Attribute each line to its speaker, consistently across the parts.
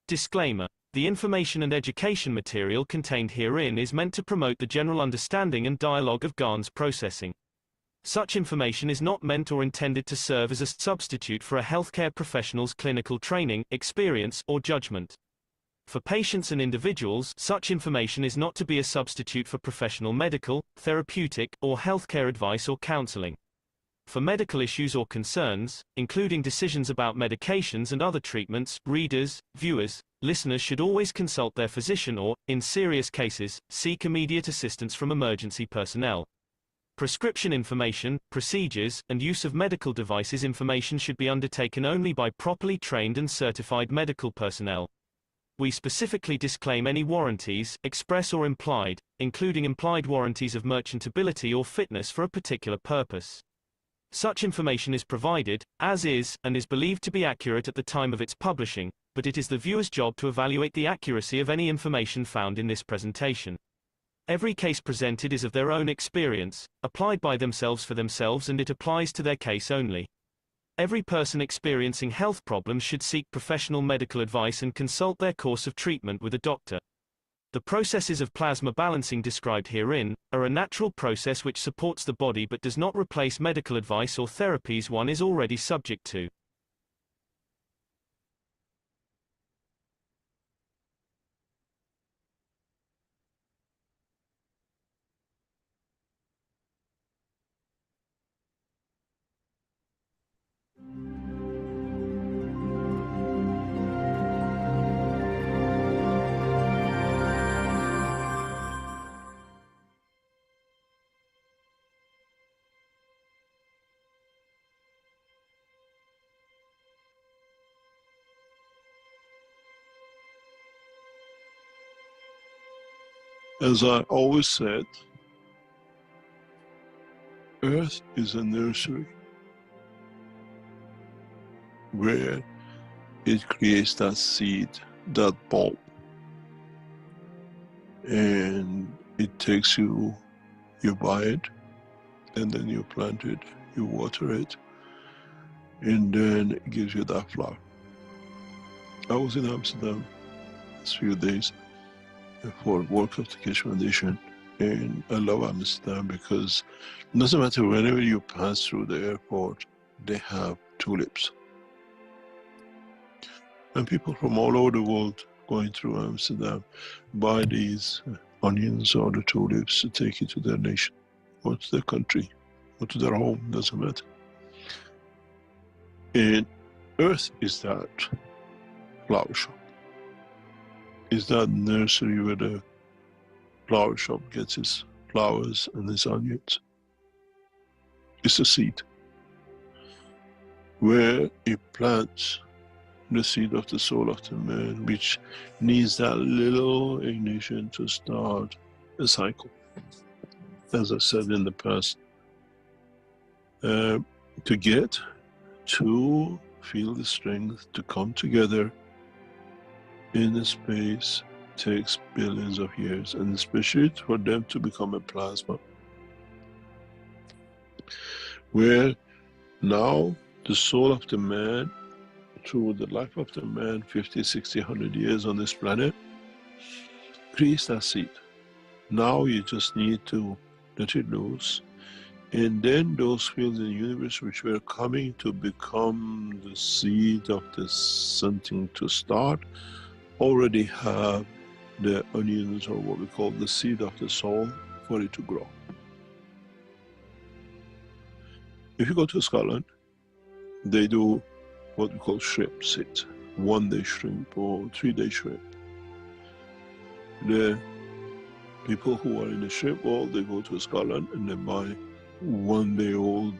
Speaker 1: Disclaimer: the information and education material contained herein is meant to promote the general understanding and dialogue of GAN's processing. Such information is not meant or intended to serve as a substitute for a healthcare professional's clinical training, experience, or judgment. For patients and individuals, such information is not to be a substitute for professional medical, therapeutic, or healthcare advice or counseling. For medical issues or concerns, including decisions about medications and other treatments, readers, viewers, listeners should always consult their physician or, in serious cases, seek immediate assistance from emergency personnel. Prescription information, procedures, and use of medical devices information should be undertaken only by properly trained and certified medical personnel. We specifically disclaim any warranties, express or implied, including implied warranties of merchantability or fitness for a particular purpose. Such information is provided, as is, and is believed to be accurate at the time of its publishing, but it is the viewer's job to evaluate the accuracy of any information found in this presentation. Every case presented is of their own experience, applied by themselves for themselves, and it applies to their case only. Every person experiencing health problems should seek professional medical advice and consult their course of treatment with a doctor. The processes of plasma balancing described herein are a natural process which supports the body but does not replace medical advice or therapies one is already subject to.
Speaker 2: As I always said, Earth is a nursery where it creates that seed, that bulb, and it takes you buy it, and then you plant it, you water it, and then it gives you that flower. I was in Amsterdam this few days for work of the Keshe Foundation, and I love Amsterdam because it doesn't matter, whenever you pass through the airport, they have tulips. And people from all over the world going through Amsterdam buy these onions or the tulips to take it to their nation, or to their country, or to their home, doesn't matter. And Earth is that flower shop. Is that nursery where the flower shop gets its flowers and its onions. It's a seed where it plants the seed of the soul of the man, which needs that little ignition to start a cycle. As I said in the past, to get to feel the strength to come together in a space takes billions of years, and especially for them to become a plasma, where now the soul of the man, through the life of the man, 50, 60, 100 years on this planet, creates that seed. Now you just need to let it loose, and then those fields in the universe which were coming to become the seed of the something to start, already have the onions, or what we call the seed of the soul, for it to grow. If you go to Scotland, they do what we call shrimp sit, 1 day shrimp or 3 day shrimp. The people who are in the shrimp world, they go to Scotland and they buy 1 day old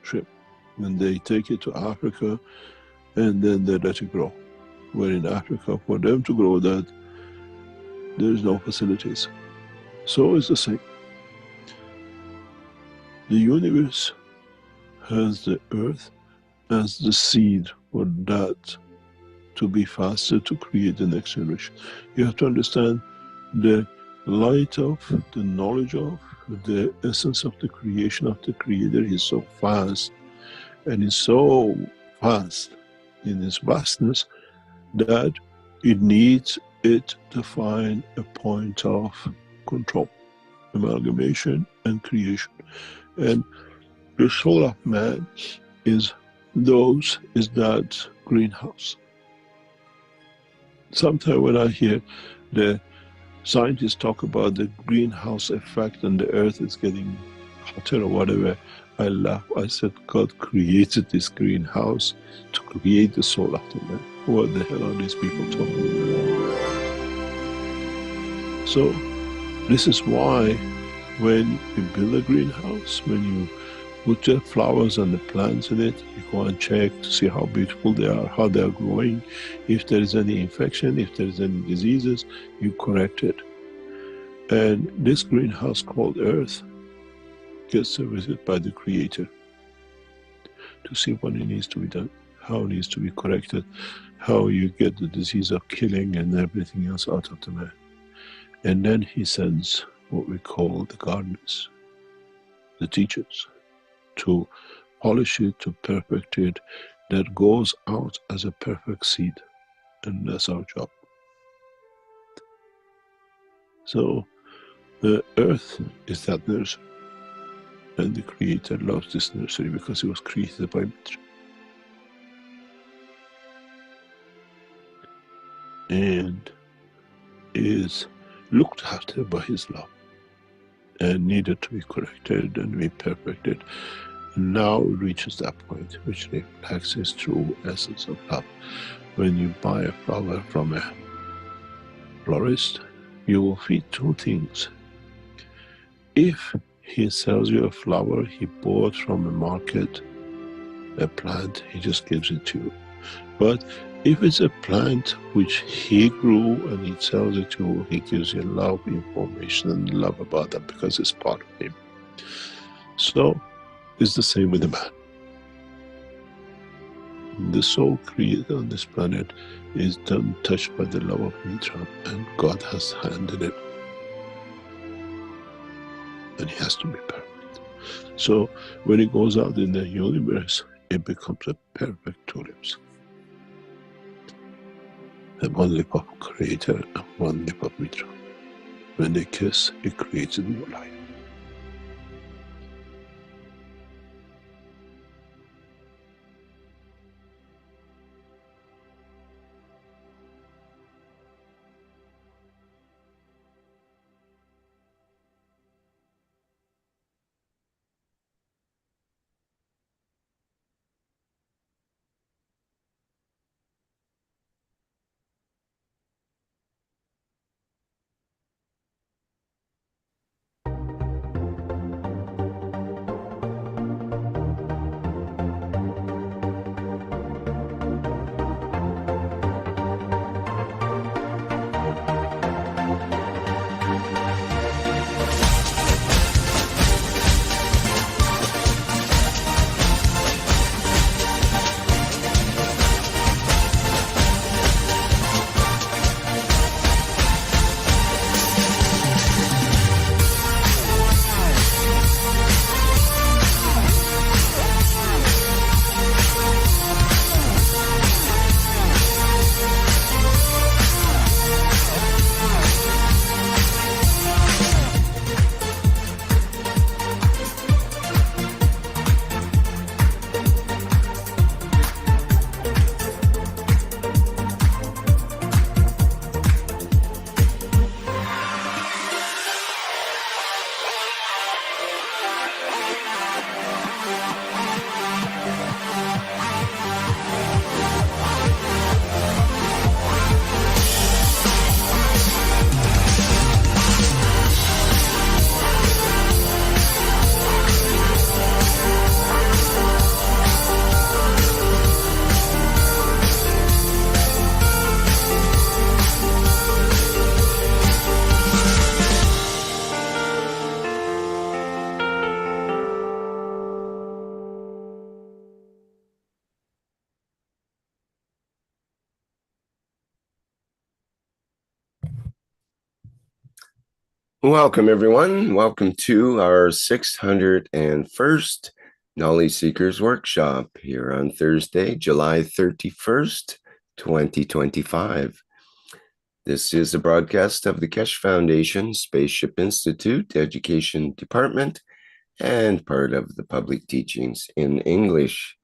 Speaker 2: shrimp, and they take it to Africa and then they let it grow. Where in Africa, for them to grow that, there is no facilities. So it's the same. The universe has the earth as the seed for that to be faster to create the next generation. You have to understand the light of, the knowledge of, the essence of the creation of the Creator is so fast, and is so vast in its vastness, that it needs it to find a point of control, amalgamation, and creation. And the soul of man is that greenhouse. Sometimes when I hear the scientists talk about the greenhouse effect and the earth is getting hotter or whatever, I laugh. I said, God created this greenhouse to create the soul of the man. What the hell are these people talking about? So this is why when you build a greenhouse, when you put the flowers and the plants in it, you go and check to see how beautiful they are, how they are growing. If there is any infection, if there is any diseases, you correct it. And this greenhouse called Earth gets visited by the Creator to see what it needs to be done, how it needs to be corrected, how you get the disease of killing and everything else out of the man. And then he sends what we call the gardeners, the teachers, to polish it, to perfect it, that goes out as a perfect seed. And that's our job. So the earth is that nursery. And the Creator loves this nursery because it was created by Mitra. And is looked after by his love and needed to be corrected and be perfected. Now it reaches that point which reflects its true essence of love. When you buy a flower from a florist, you will feed two things. If he sells you a flower he bought from a market, a plant, he just gives it to you. But if it's a plant which he grew and he sells it to you, he gives you love, information, and love about that because it's part of him. So it's the same with the man. The soul created on this planet is done, touched by the love of Mitra, and God has handed it. And he has to be perfect. So when it goes out in the universe, it becomes a perfect tulips. And one lip of Creator and one lip of Mitra. When they kiss, it creates a new life.
Speaker 3: Welcome, everyone. Welcome to our 601st Knowledge Seekers Workshop here on Thursday, July 31st, 2025. This is a broadcast of the Keshe Foundation, Spaceship Institute, Education Department, and part of the public teachings in English.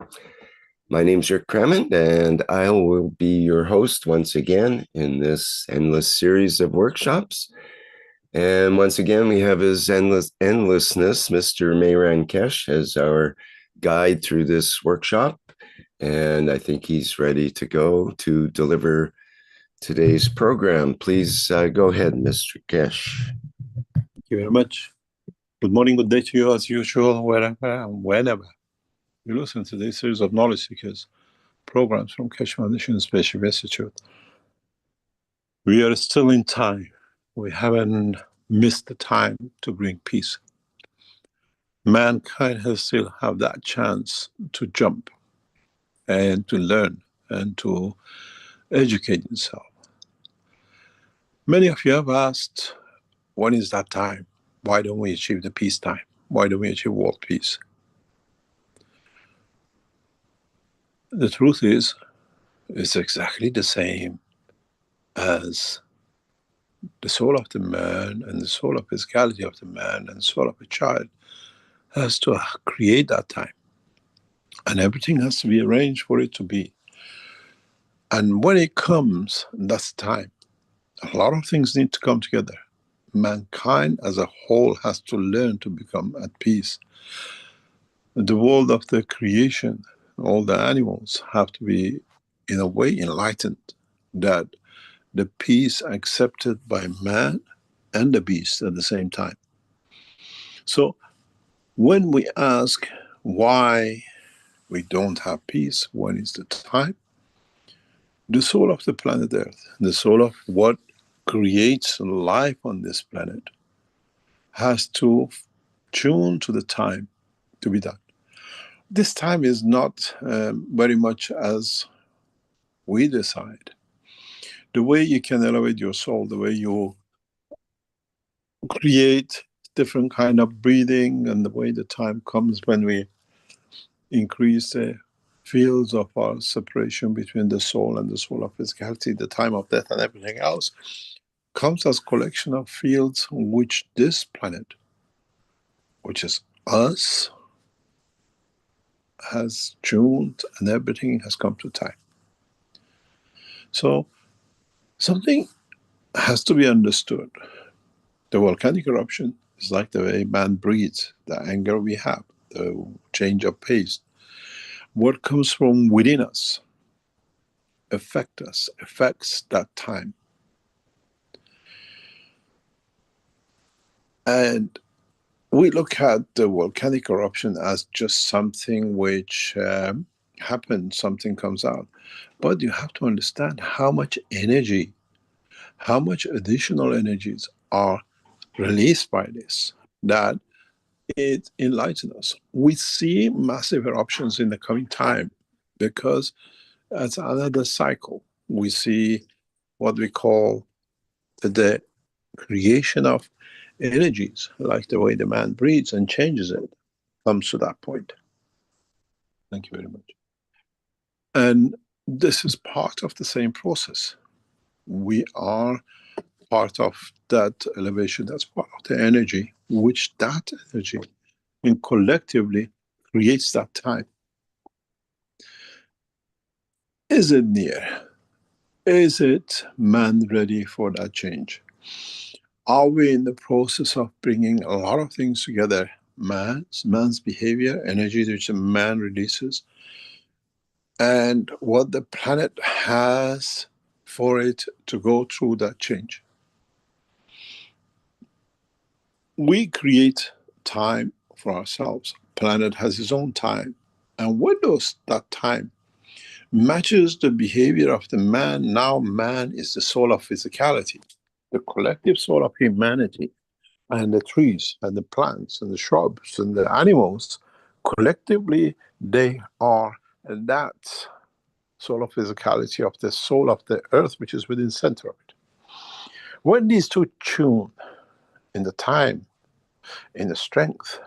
Speaker 3: My name's Rick Cremant, and I will be your host once again in this endless series of workshops. And once again, we have his endlessness, Mr. Mayran Keshe, as our guide through this workshop. And I think he's ready to go to deliver today's program. Please go ahead, Mr. Keshe.
Speaker 2: Thank you very much. Good morning, good day to you as usual, wherever and whenever you listen to this series of knowledge seekers programs from Keshe Foundation Spaceship Institute. We are still in time. We haven't missed the time to bring peace. Mankind has still have that chance to jump and to learn and to educate itself. Many of you have asked, when is that time? Why don't we achieve the peace time? Why don't we achieve world peace? The truth is, it's exactly the same as the soul of the man and the soul of physicality of the man and the soul of a child has to create that time. And everything has to be arranged for it to be. And when it comes, that's the time. A lot of things need to come together. Mankind as a whole has to learn to become at peace. The world of the creation, all the animals have to be, in a way, enlightened, that the peace accepted by man and the beast at the same time. So when we ask why we don't have peace, when is the time? The soul of the planet Earth, the soul of what creates life on this planet, has to tune to the time to be done. This time is not very much as we decide. The way you can elevate your soul, the way you create different kind of breathing, and the way the time comes when we increase the fields of our separation between the soul and the soul of physicality, the time of death and everything else, comes as collection of fields which this planet, which is us, has tuned, and everything has come to time. So something has to be understood. The volcanic eruption is like the way man breathes, the anger we have, the change of pace. What comes from within us affects that time. And we look at the volcanic eruption as just something which happens, something comes out. But you have to understand how much energy, how much additional energies are released by this, that it enlightens us. We see massive eruptions in the coming time because it's another cycle. We see what we call the creation of energies, like the way the man breathes and changes it, comes to that point. Thank you very much. And this is part of the same process. We are part of that elevation, that's part of the energy, which that energy and collectively creates that time. Is it near? Is it man ready for that change? Are we in the process of bringing a lot of things together? Man's behavior, energy which a man releases, and what the planet has for it to go through that change. We create time for ourselves. Planet has its own time. And when that time matches the behavior of the man, now man is the soul of physicality, the collective soul of humanity, and the trees and the plants and the shrubs and the animals, collectively they are that soul of physicality of the soul of the earth, which is within the center of it. When these two tune in the time, in the strength,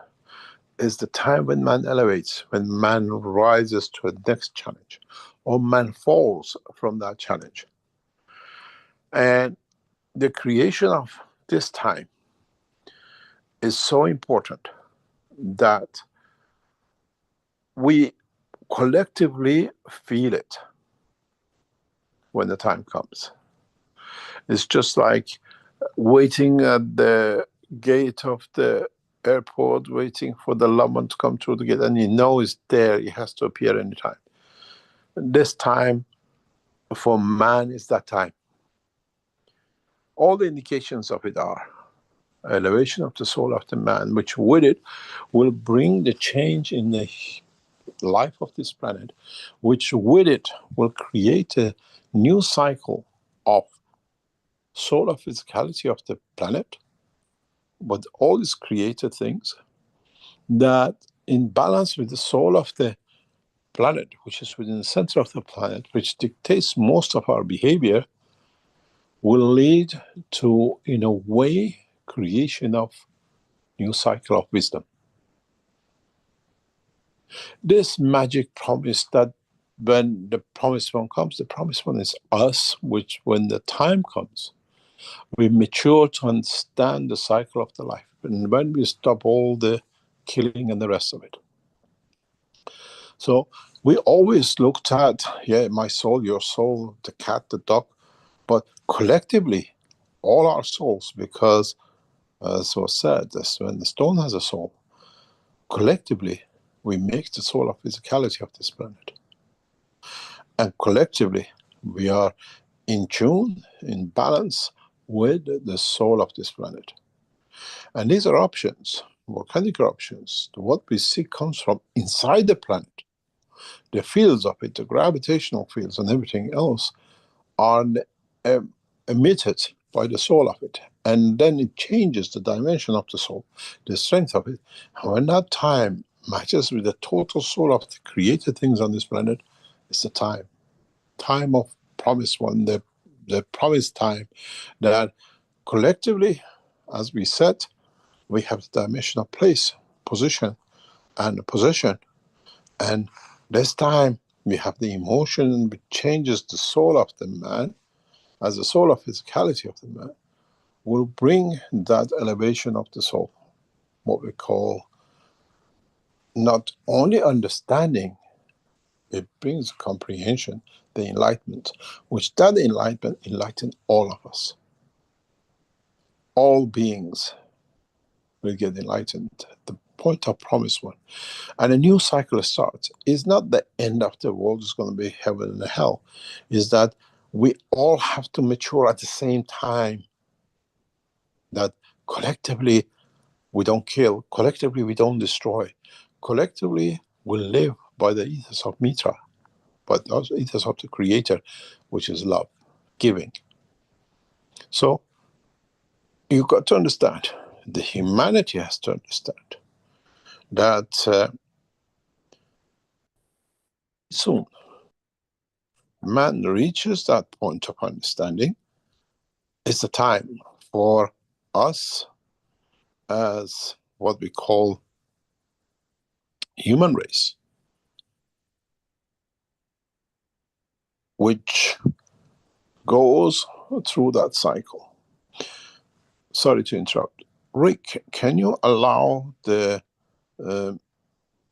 Speaker 2: is the time when man elevates, when man rises to a next challenge, or man falls from that challenge. And the creation of this time is so important that we collectively feel it when the time comes. It's just like waiting at the gate of the airport, waiting for the lawman to come through the gate, and you know it's there, it has to appear anytime. This time for man is that time. All the indications of it are elevation of the soul of the man, which with it will bring the change in the life of this planet, which with it will create a new cycle of solar physicality of the planet, but all these created things that in balance with the soul of the planet, which is within the center of the planet, which dictates most of our behavior, will lead to, in a way, creation of new cycle of wisdom. This magic promise that when the promised one comes, the promised one is us, which when the time comes, we mature to understand the cycle of the life. And when we stop all the killing and the rest of it. So we always looked at, yeah, my soul, your soul, the cat, the dog, but collectively, all our souls, because as was said, when the stone has a soul, collectively, we make the soul of physicality of this planet. And collectively, we are in tune, in balance with the soul of this planet. And these are options, volcanic options. What we see comes from inside the planet. The fields of it, the gravitational fields and everything else are emitted by the soul of it. And then it changes the dimension of the soul, the strength of it. And when that time matches with the total soul of the created things on this planet, it's the time of promised one, the promised time that collectively, as we said, we have the dimension of place, position, and possession. And this time we have the emotion which changes the soul of the man, as the soul of physicality of the man, will bring that elevation of the soul, what we call not only understanding, it brings comprehension, the enlightenment, which that enlightenment enlighten all of us. All beings will get enlightened at the point of promise one. And a new cycle starts. It's not the end of the world, it's going to be heaven and hell. Is that we all have to mature at the same time. That collectively we don't kill, collectively we don't destroy, collectively we live by the ethos of Mitra, but also ethos of the Creator, which is love, giving. So you've got to understand, the humanity has to understand that soon man reaches that point of understanding. It's the time for us as what we call human race, which goes through that cycle. Sorry to interrupt. Rick, can you allow the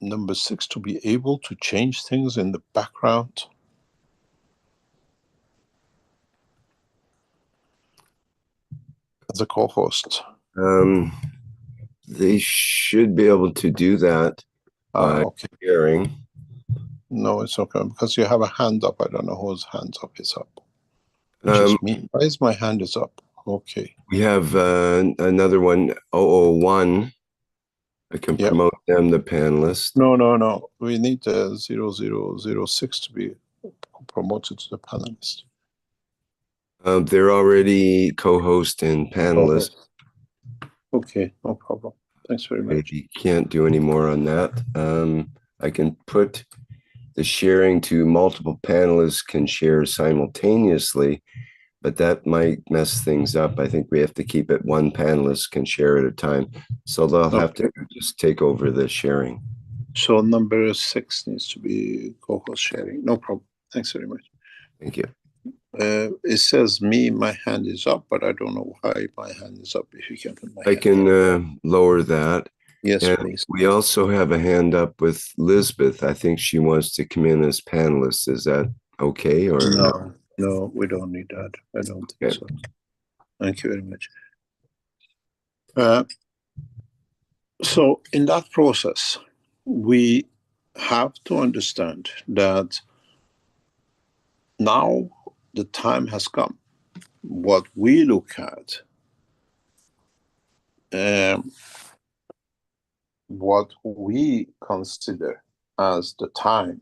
Speaker 2: number 6 to be able to change things in the background? As a co-host.
Speaker 3: They should be able to do that by
Speaker 2: okay.
Speaker 3: hearing.
Speaker 2: No, it's okay, because you have a hand up. I don't know whose hand up is up. Just me. Why is my hand is up? Okay.
Speaker 3: We have another one, 001. I can promote them, the panelist.
Speaker 2: No. We need 0006 to be promoted to the panelist.
Speaker 3: They're already co-host and panelist.
Speaker 2: Okay, no problem. Thanks very much.
Speaker 3: You can't do any more on that. I can put the sharing to multiple panelists can share simultaneously, but that might mess things up. I think we have to keep it one panelist can share at a time. So they'll have to just take over the sharing.
Speaker 2: So number 6 needs to be co-host sharing. No problem. Thanks very much.
Speaker 3: Thank you.
Speaker 2: It says me, my hand is up, but I don't know why my hand is up. If you can put my
Speaker 3: I
Speaker 2: hand
Speaker 3: can
Speaker 2: up.
Speaker 3: lower that.
Speaker 2: Yes,
Speaker 3: And
Speaker 2: please.
Speaker 3: we also have a hand up with Lisbeth. I think she wants to come in as panelist. Is that okay? Or
Speaker 2: No, we don't need that. I don't think so. Thank you very much. So in that process, we have to understand that now the time has come. What we look at, what we consider as the time,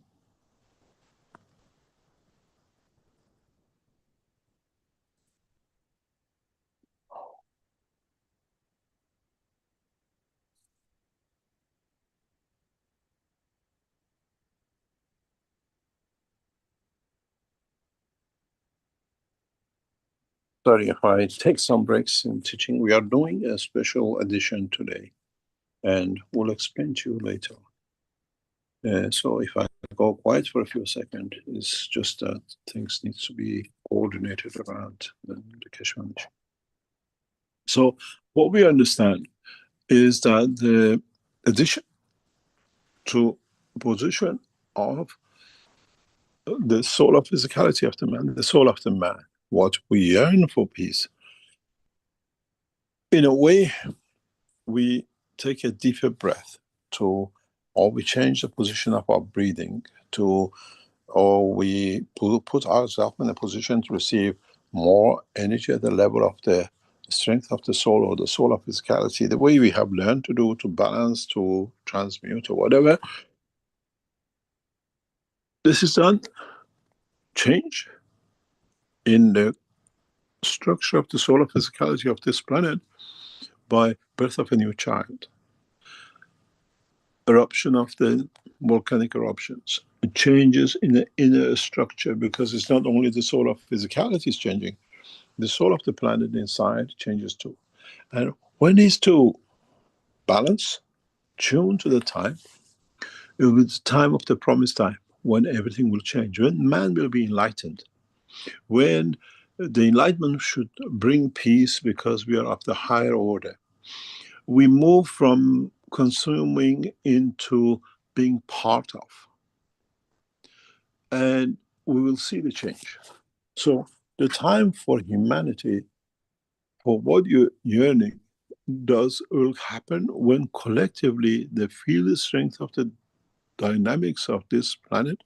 Speaker 2: sorry if I take some breaks in teaching. We are doing a special edition today, and we'll explain to you later. So if I go quiet for a few seconds, it's just that things need to be coordinated around the Keshe Foundation. So what we understand is that the addition to position of the soul of physicality of the man, the soul of the man, what we yearn for peace, in a way, we take a deeper breath to, or we change the position of our breathing to, or we put ourselves in a position to receive more energy at the level of the strength of the soul or the soul of physicality, the way we have learned to do, to balance, to transmute or whatever. This is done, change in the structure of the soul of physicality of this planet by birth of a new child, eruption of the volcanic eruptions, changes in the inner structure, because it's not only the soul of physicality is changing, the soul of the planet inside changes too. And when these two balance, tune to the time, it will be the time of the promised time, when everything will change, when man will be enlightened, when the enlightenment should bring peace because we are of the higher order. We move from consuming into being part of, and we will see the change. So the time for humanity, for what you're yearning, will happen when collectively they feel the strength of the dynamics of this planet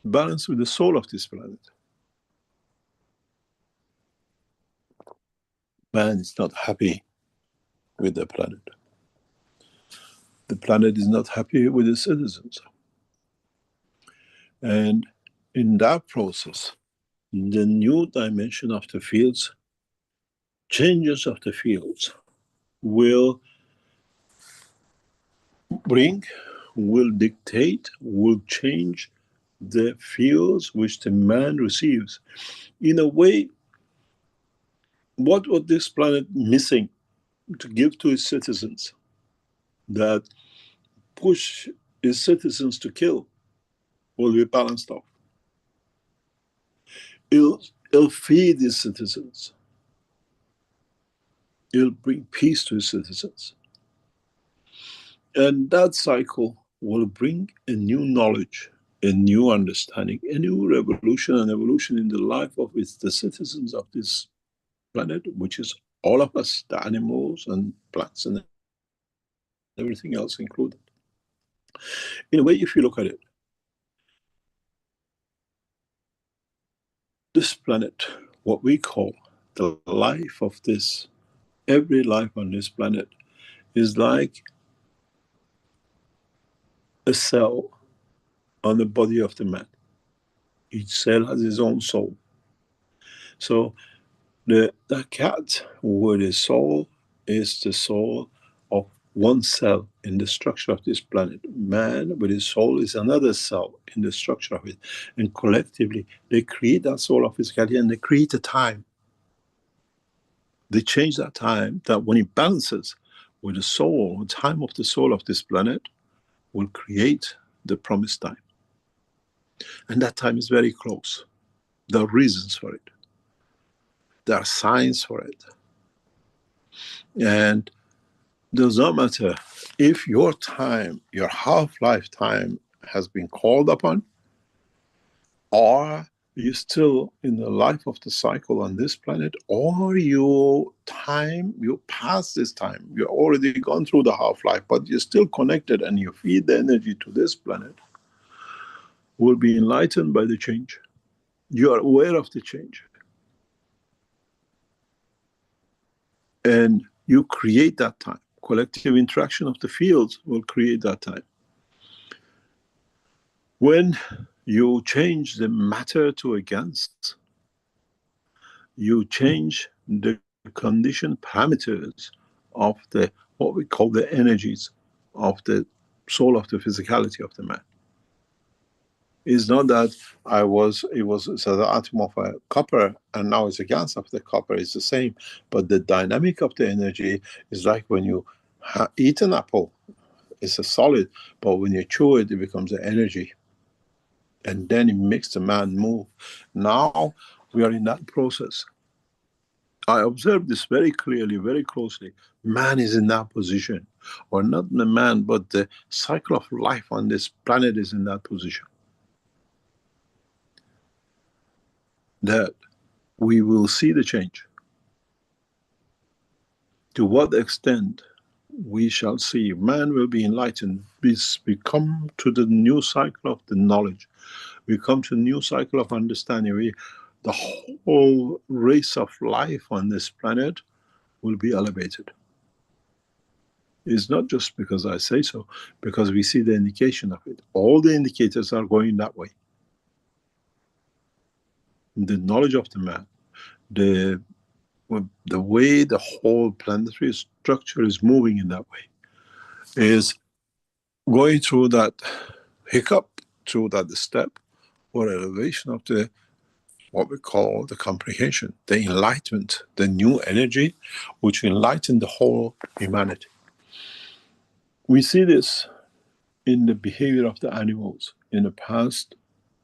Speaker 2: balanced with the soul of this planet. Man is not happy with the planet. The planet is not happy with its citizens. And in that process, the new dimension of the fields, changes of the fields, will bring, will dictate, will change the fields which the man receives. In a way, what was this planet missing to give to its citizens that push its citizens to kill will be balanced off. It'll feed its citizens. It'll bring peace to its citizens. And that cycle will bring a new knowledge, a new understanding, a new revolution and evolution in the life of the citizens of this planet, which is all of us, the animals and plants and everything else included. In a way, if you look at it, this planet, what we call the life of this, every life on this planet, is like a cell on the body of the man. Each cell has its own soul. So the cat with his soul is the soul of one cell in the structure of this planet. Man with his soul is another cell in the structure of it. And collectively, they create that soul of physicality and they create a time. They change that time, that when it balances with the soul, the time of the soul of this planet, will create the promised time. And that time is very close. There are reasons for it. There are signs for it. And it does not matter if your time, your half-life time has been called upon, or you're still in the life of the cycle on this planet, or you pass this time, you're already gone through the half-life, but you're still connected and you feed the energy to this planet, will be enlightened by the change. You are aware of the change. And you create that time. Collective interaction of the fields will create that time. When you change the matter to a gas, you change the condition parameters of the what we call the energies of the soul, of the physicality of the man. It's not that it was the atom of a copper and now it's a gas of the copper. It's the same, but the dynamic of the energy is like when you eat an apple. It's a solid, but when you chew it, it becomes an energy, and then it makes the man move. Now we are in that process. I observe this very clearly, very closely. Man is in that position, or not the man, but the cycle of life on this planet is in that position. That we will see the change. To what extent we shall see. Man will be enlightened. We come to the new cycle of the knowledge. We come to a new cycle of understanding. The whole race of life on this planet will be elevated. It's not just because I say so, because we see the indication of it. All the indicators are going that way. The knowledge of the man, the way the whole planetary structure is moving in that way, is going through that hiccup, through that step, or elevation of the what we call the comprehension, the enlightenment, the new energy, which will enlighten the whole humanity. We see this in the behavior of the animals in the past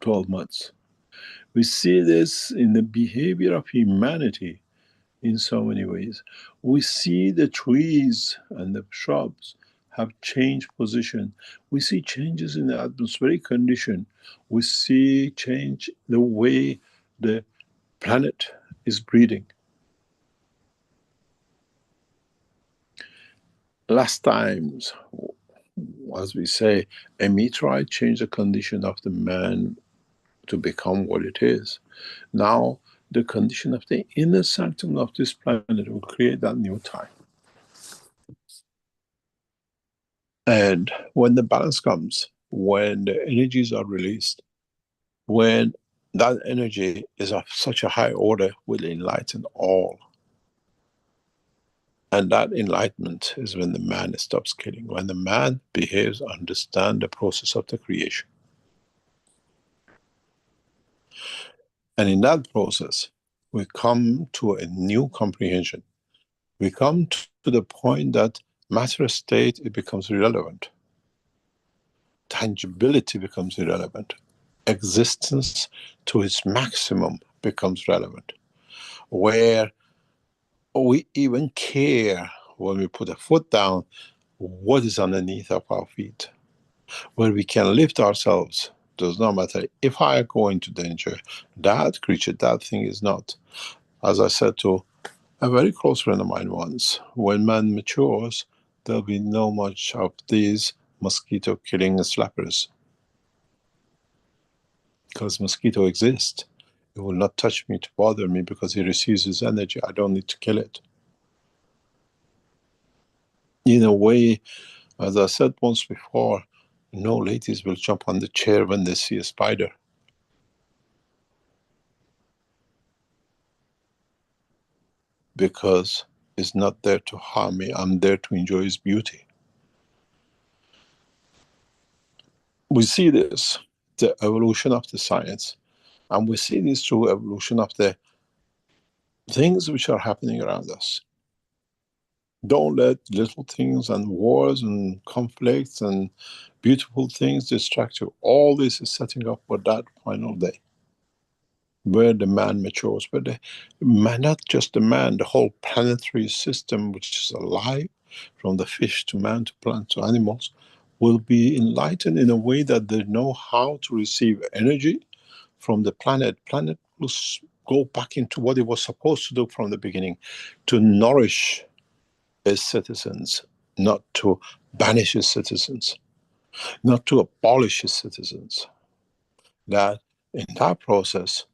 Speaker 2: 12 months. We see this in the behavior of humanity in so many ways. We see the trees and the shrubs have changed position. We see changes in the atmospheric condition. We see change the way the planet is breathing. Last times, as we say, a meteorite changed the condition of the man to become what it is. Now, the condition of the inner sanctum of this planet will create that new time. And when the balance comes, when the energies are released, when that energy is of such a high order, will enlighten all. And that enlightenment is when the man stops killing, when the man behaves, understand the process of the creation. And in that process, we come to a new comprehension. We come to the point that matter state, it becomes irrelevant. Tangibility becomes irrelevant. Existence to its maximum becomes relevant. Where we even care when we put a foot down, what is underneath of our feet. Where we can lift ourselves, does not matter. If I go into danger, that creature, that thing is not. As I said to a very close friend of mine once, when man matures, there'll be no much of these mosquito killing slappers. Because mosquito exists. It will not touch me to bother me because it receives his energy. I don't need to kill it. In a way, as I said once before, no ladies will jump on the chair when they see a spider. Because it's not there to harm me. I'm there to enjoy its beauty. We see this, the evolution of the science, and we see this through evolution of the things which are happening around us. Don't let little things and wars and conflicts and beautiful things distract you. All this is setting up for that final day. where the man matures, but the man, not just the man, the whole planetary system, which is alive, from the fish to man to plant to animals, will be enlightened in a way that they know how to receive energy from the planet. Planet will go back into what it was supposed to do from the beginning, to nourish its citizens, not to banish its citizens, not to abolish its citizens. That in that process,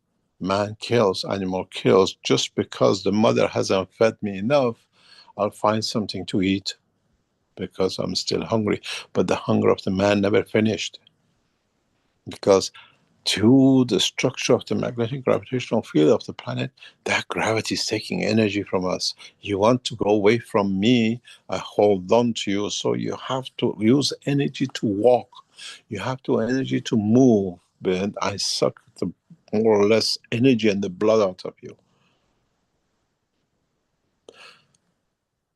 Speaker 2: man kills, animal kills, just because the mother hasn't fed me enough, I'll find something to eat because I'm still hungry. But the hunger of the man never finished, because to the structure of the magnetic gravitational field of the planet, that gravity is taking energy from us. You want to go away from me, I hold on to you. So you have to use energy to walk. You have to energy to move. But I suck the more or less energy and the blood out of you.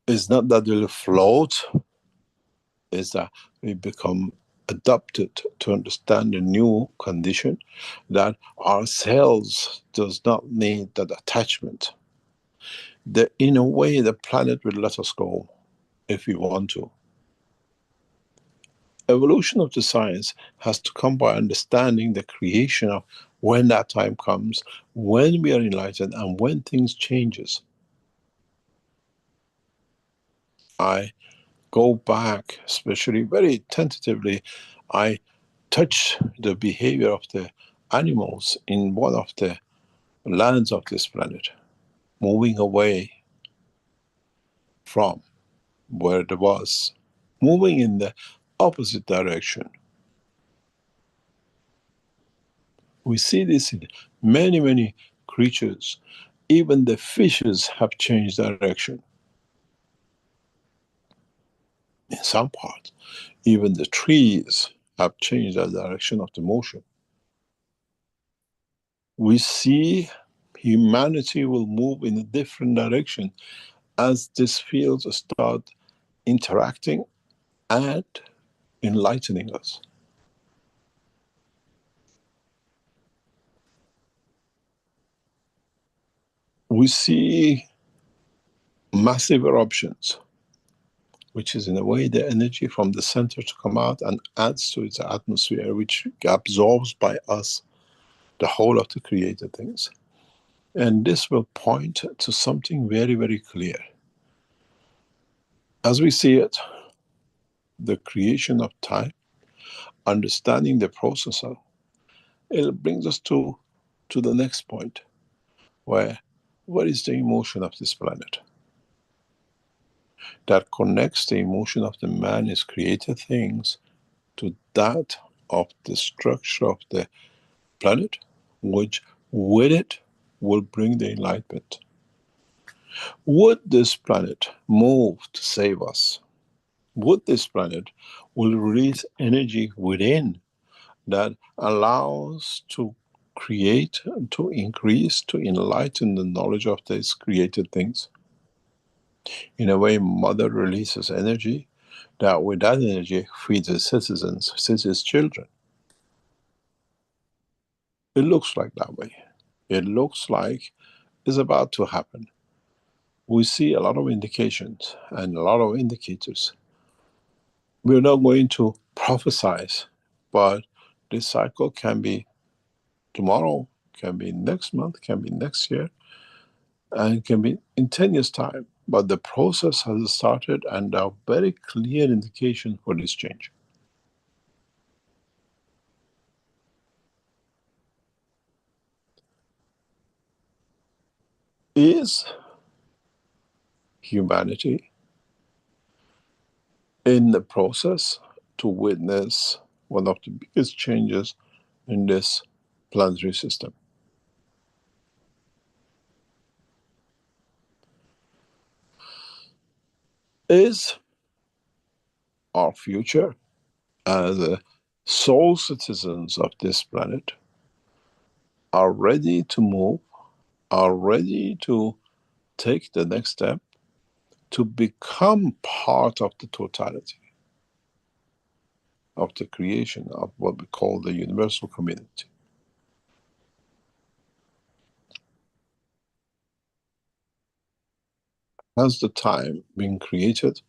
Speaker 2: It's not that we'll float, it's that we become adapted to understand the new condition, that our cells does not need that attachment. That in a way the planet will let us go if we want to. Evolution of the science has to come by understanding the creation of when that time comes, when we are enlightened, and when things changes. I go back, especially very tentatively, I touch the behavior of the animals in one of the lands of this planet, moving away from where it was, moving in the opposite direction. We see this in many, many creatures. Even the fishes have changed direction. In some parts, even the trees have changed the direction of the motion. We see humanity will move in a different direction as these fields start interacting and enlightening us. We see massive eruptions, which is in a way the energy from the center to come out and adds to its atmosphere, which absorbs by us the whole of the created things. And this will point to something very, very clear. As we see it, the creation of time, understanding the process of it, brings us to the next point, where what is the emotion of this planet that connects the emotion of the man is created things to that of the structure of the planet, which with it will bring the enlightenment. Would this planet move to save us? Would this planet will release energy within that allows to create, to increase, to enlighten the knowledge of these created things? In a way, Mother releases energy that with that energy feeds its citizens, feeds its children. It looks like that way. It looks like it's about to happen. We see a lot of indications and a lot of indicators. We're not going to prophesize, but this cycle can be tomorrow, can be next month, can be next year, and can be in 10 years' time. But the process has started, and there are very clear indications for this change. Is humanity in the process to witness one of the biggest changes in this planetary system? Is our future as a sole citizens of this planet are ready to move, are ready to take the next step to become part of the totality of the creation of what we call the universal community? has the time been created,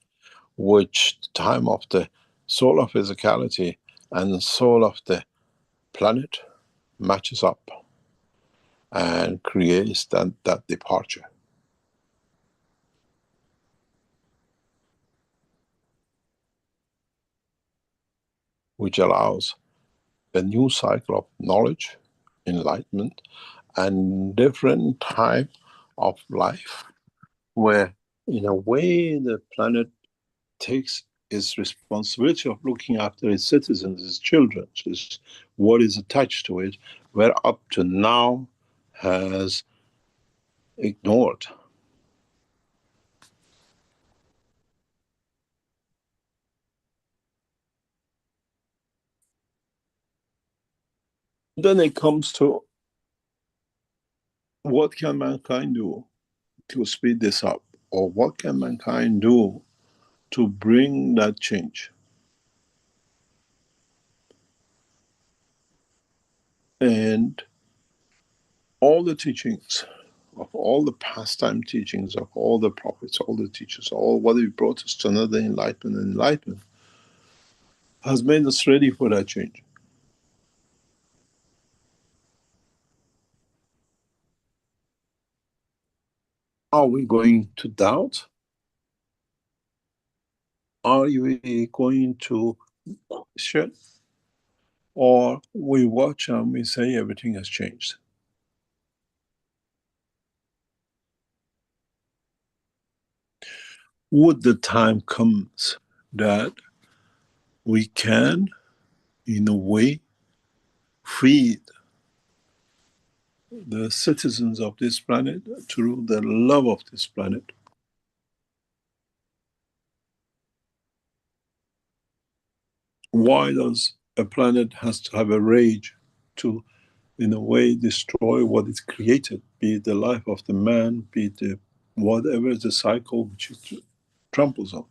Speaker 2: which the time of the soul of physicality and the soul of the planet matches up and creates that departure, which allows a new cycle of knowledge, enlightenment, and different type of life, where in a way the planet takes its responsibility of looking after its citizens, its children, is what is attached to it, where up to now has ignored. Then it comes to what can mankind do to speed this up, or what can mankind do to bring that change? And all the teachings of all the pastime teachings of all the prophets, all the teachers, all what it brought us to another enlightenment has made us ready for that change. Are we going to doubt? Are we going to question? Or we watch and we say everything has changed? Would the time comes that we can, in a way, feed the citizens of this planet through the love of this planet? Why does a planet has to have a rage to, in a way, destroy what it created, be it the life of the man, be it the, whatever the cycle which it tramples on?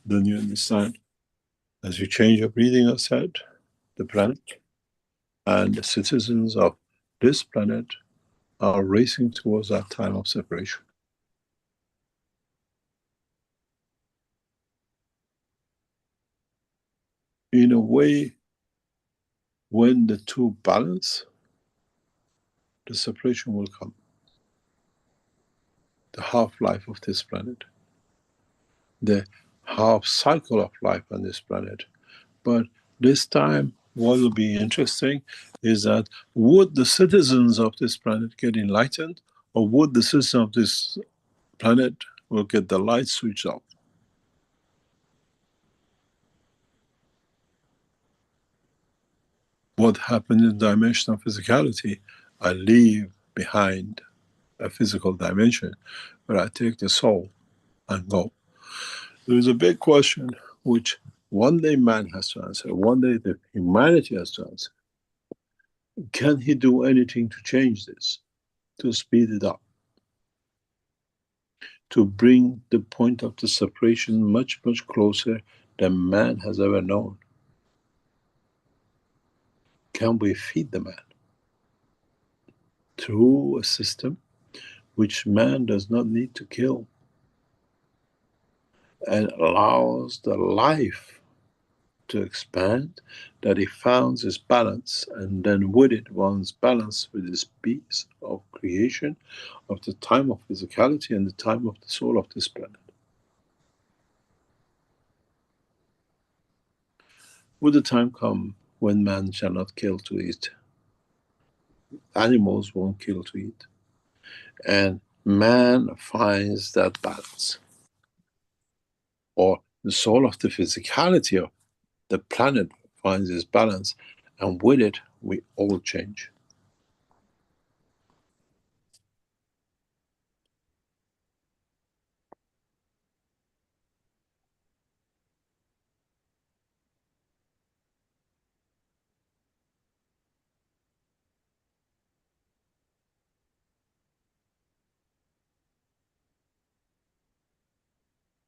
Speaker 2: Then you understand, as you change your breathing, I said, the planet and the citizens of this planet are racing towards that time of separation. In a way, when the two balance, the separation will come. The half-life of this planet, the half cycle of life on this planet. But this time, what will be interesting is that would the citizens of this planet get enlightened, or would the citizens of this planet will get the light switched off? What happened in the dimension of physicality? I leave behind a physical dimension, but I take the soul and go. There is a big question which one day man has to answer, one day the humanity has to answer. Can he do anything to change this, to speed it up, to bring the point of the separation much, much closer than man has ever known? Can we feed the man through a system which man does not need to kill, and allows the life to expand, that he finds his balance, and then with it one's balance with his peace of creation, of the time of physicality and the time of the soul of this planet? Would the time come when man shall not kill to eat? Animals won't kill to eat. And man finds that balance. Or the soul of the physicality of the planet finds its balance, and with it we all change.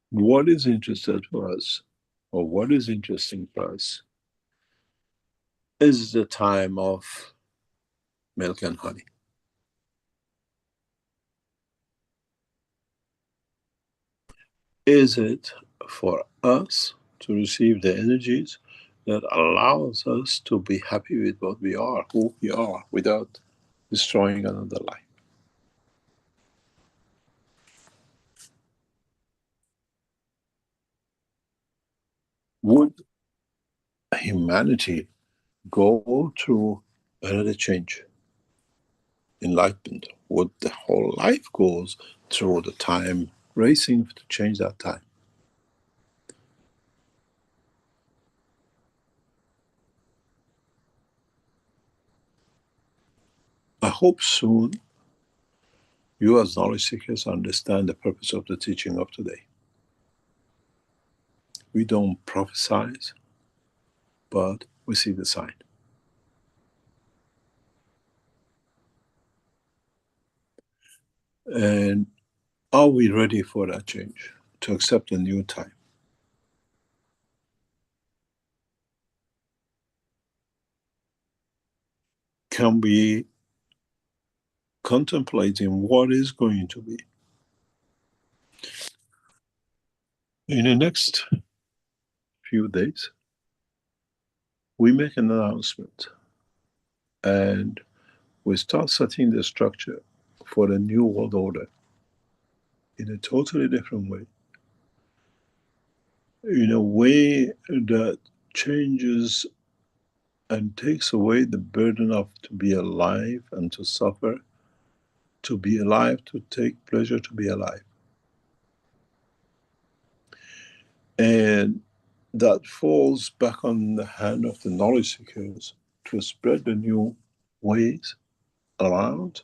Speaker 2: What is interested for us, or what is interesting for us, is the time of milk and honey. is it for us to receive the energies that allows us to be happy with what we are, who we are, without destroying another life? Would humanity go through another change, enlightenment? Would the whole life goes through the time racing to change that time? I hope soon you as knowledge seekers understand the purpose of the teaching of today. We don't prophesize, but we see the sign. And are we ready for that change, to accept a new time? Can we contemplate in what is going to be? In the next few days, we make an announcement and we start setting the structure for a new world order in a totally different way, in a way that changes and takes away the burden of to be alive and to suffer, to be alive, to take pleasure, to be alive. And that falls back on the hand of the knowledge seekers to spread the new ways around,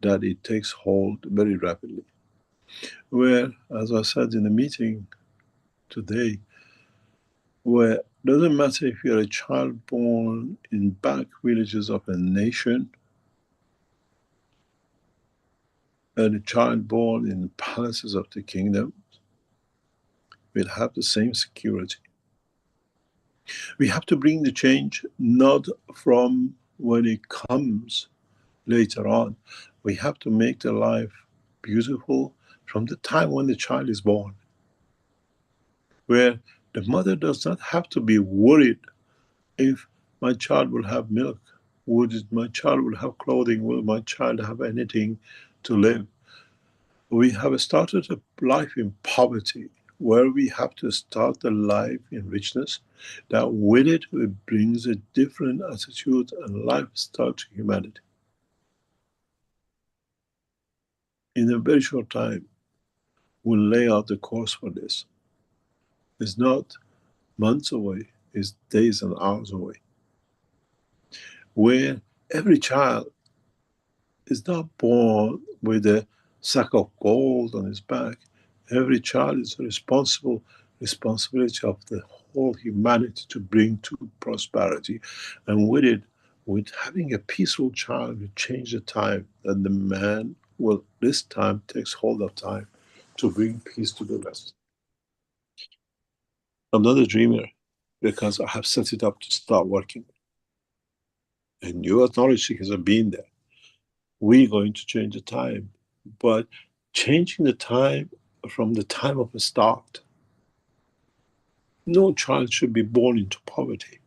Speaker 2: that it takes hold very rapidly. Where, as I said in the meeting today, where it doesn't matter if you're a child born in back villages of a nation and a child born in the palaces of the kingdom, will have the same security. We have to bring the change not from when it comes later on. We have to make the life beautiful from the time when the child is born, where the mother does not have to be worried if my child will have milk, would my child will have clothing, will my child have anything to live. We have started a life in poverty, where we have to start a life in richness, that with it brings a different attitude and lifestyle to humanity. In a very short time, we'll lay out the course for this. It's not months away, it's days and hours away. Where every child is not born with a sack of gold on his back. Every child is a responsibility of the whole humanity to bring to prosperity. And with it, with having a peaceful child, we change the time, and the man will this time takes hold of time to bring peace to the rest. I'm not a dreamer because I have set it up to start working. And you as knowledge seekers have been there. We're going to change the time, but changing the time from the time of the start. No child should be born into poverty,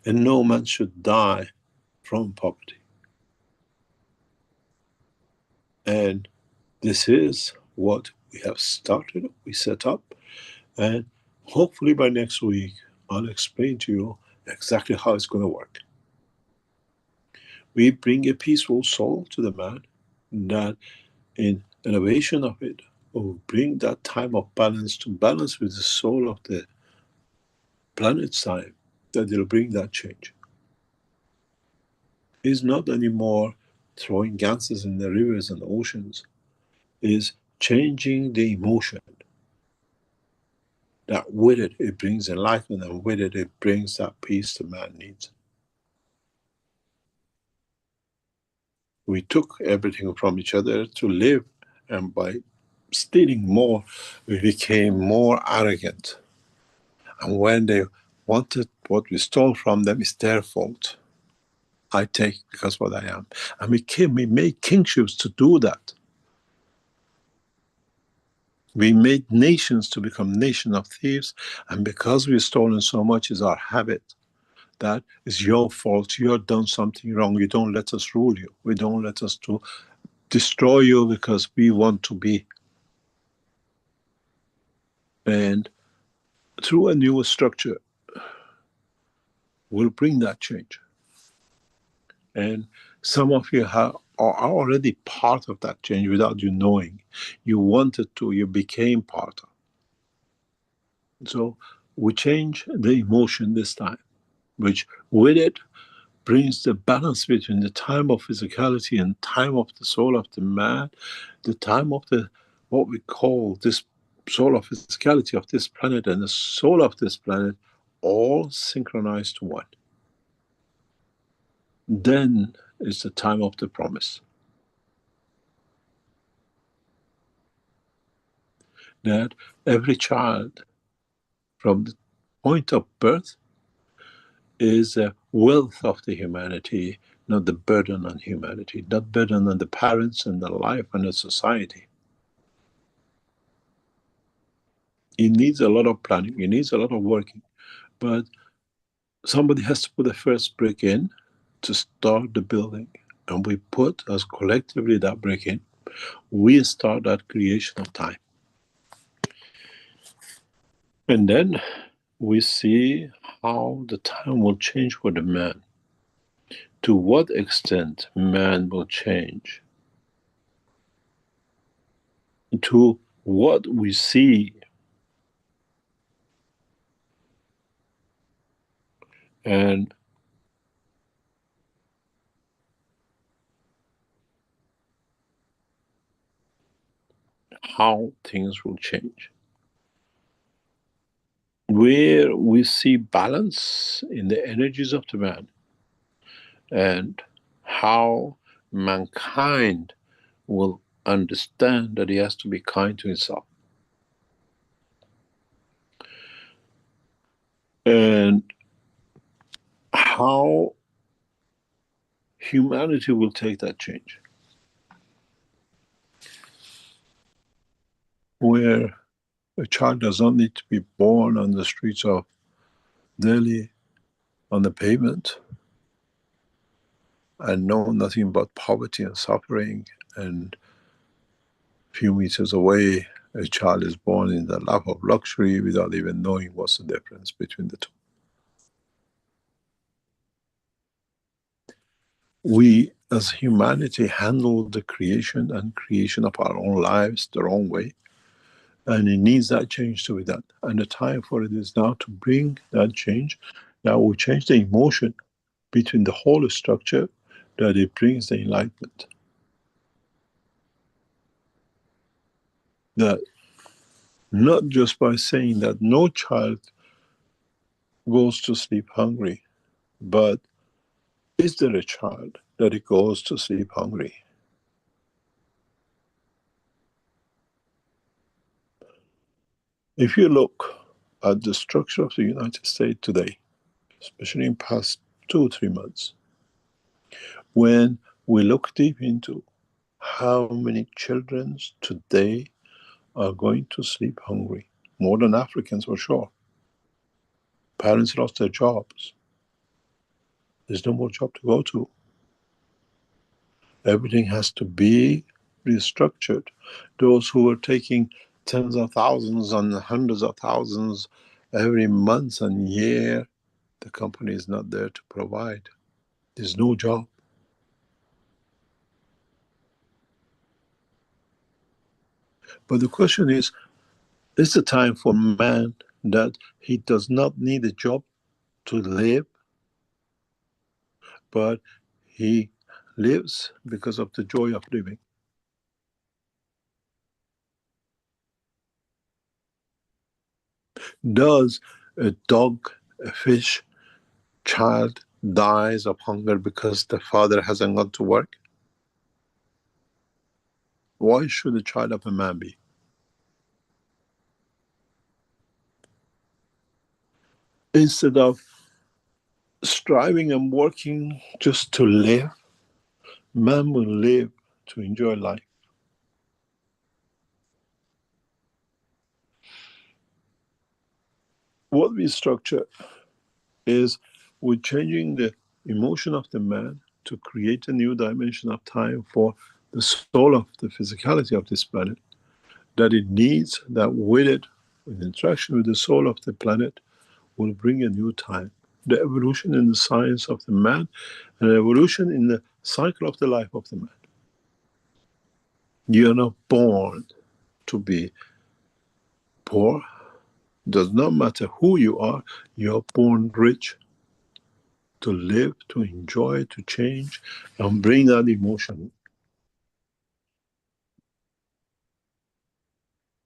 Speaker 2: and no man should die from poverty. And this is what we have started, we set up, and hopefully by next week, I'll explain to you exactly how it's going to work. We bring a peaceful soul to the man, that in elevation of it will bring that time of balance to balance with the soul of the planet's time, that it'll bring that change. It's not anymore throwing gases in the rivers and oceans, is changing the emotion. That with it, it brings enlightenment, and with it, it brings that peace the man needs. We took everything from each other to live, and by stealing more, we became more arrogant. And when they wanted what we stole from them, it's their fault. I take because what I am. And we made kingships to do that. We made nations to become nation of thieves, and because we've stolen so much is our habit. That is your fault. You've done something wrong. You don't let us rule you. We don't let us to destroy you because we want to be. And through a new structure, we'll bring that change. And some of you are already part of that change without you knowing. You wanted to, you became part of. So we change the emotion this time, which with it brings the balance between the time of physicality and time of the soul of the man, the time of the what we call this soul of physicality of this planet and the soul of this planet, all synchronized to one. Then is the time of the promise. That every child from the point of birth is a wealth of the humanity, not the burden on humanity, not burden on the parents and the life and the society. It needs a lot of planning, it needs a lot of working, but somebody has to put the first brick in to start the building. And we put as collectively that brick in, we start that creation of time. And then we see how the time will change for the man. To what extent man will change. To what we see. And how things will change. Where we see balance in the energies of the man and how mankind will understand that he has to be kind to himself. And how humanity will take that change. Where a child does not need to be born on the streets of Delhi on the pavement and know nothing but poverty and suffering, and a few meters away a child is born in the lap of luxury without even knowing what's the difference between the two. We as humanity handle the creation and creation of our own lives the wrong way, and it needs that change to be done. And the time for it is now to bring that change. Now we change the emotion between the whole structure, that it brings the enlightenment. That not just by saying that no child goes to sleep hungry, but is there a child that it goes to sleep hungry? If you look at the structure of the United States today, especially in past 2 or 3 months, when we look deep into how many children today are going to sleep hungry, more than Africans for sure. Parents lost their jobs. There's no more job to go to. Everything has to be restructured. Those who are taking tens of thousands and hundreds of thousands every month and year, the company is not there to provide. There's no job. But the question is the time for man that he does not need a job to live, but he lives because of the joy of living? Does a dog, a fish, child dies of hunger because the father hasn't gone to work? Why should a child of a man be? Instead of striving and working just to live, man will live to enjoy life. what we structure is we're changing the emotion of the man to create a new dimension of time for the soul of the physicality of this planet, that it needs, that with it, with interaction with the soul of the planet, will bring a new time. The evolution in the science of the man, and evolution in the cycle of the life of the man. You are not born to be poor. Does not matter who you are born rich, to live, to enjoy, to change, and bring that emotion.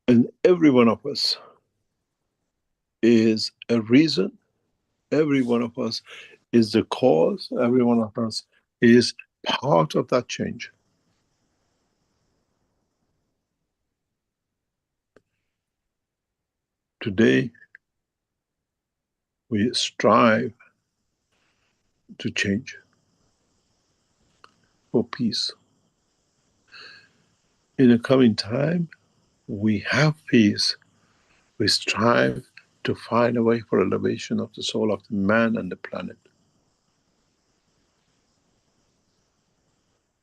Speaker 2: And every one of us is a reason, every one of us is the cause, every one of us is part of that change. Today, we strive to change for peace. In the coming time, we have peace. We strive to find a way for elevation of the soul of the man and the planet,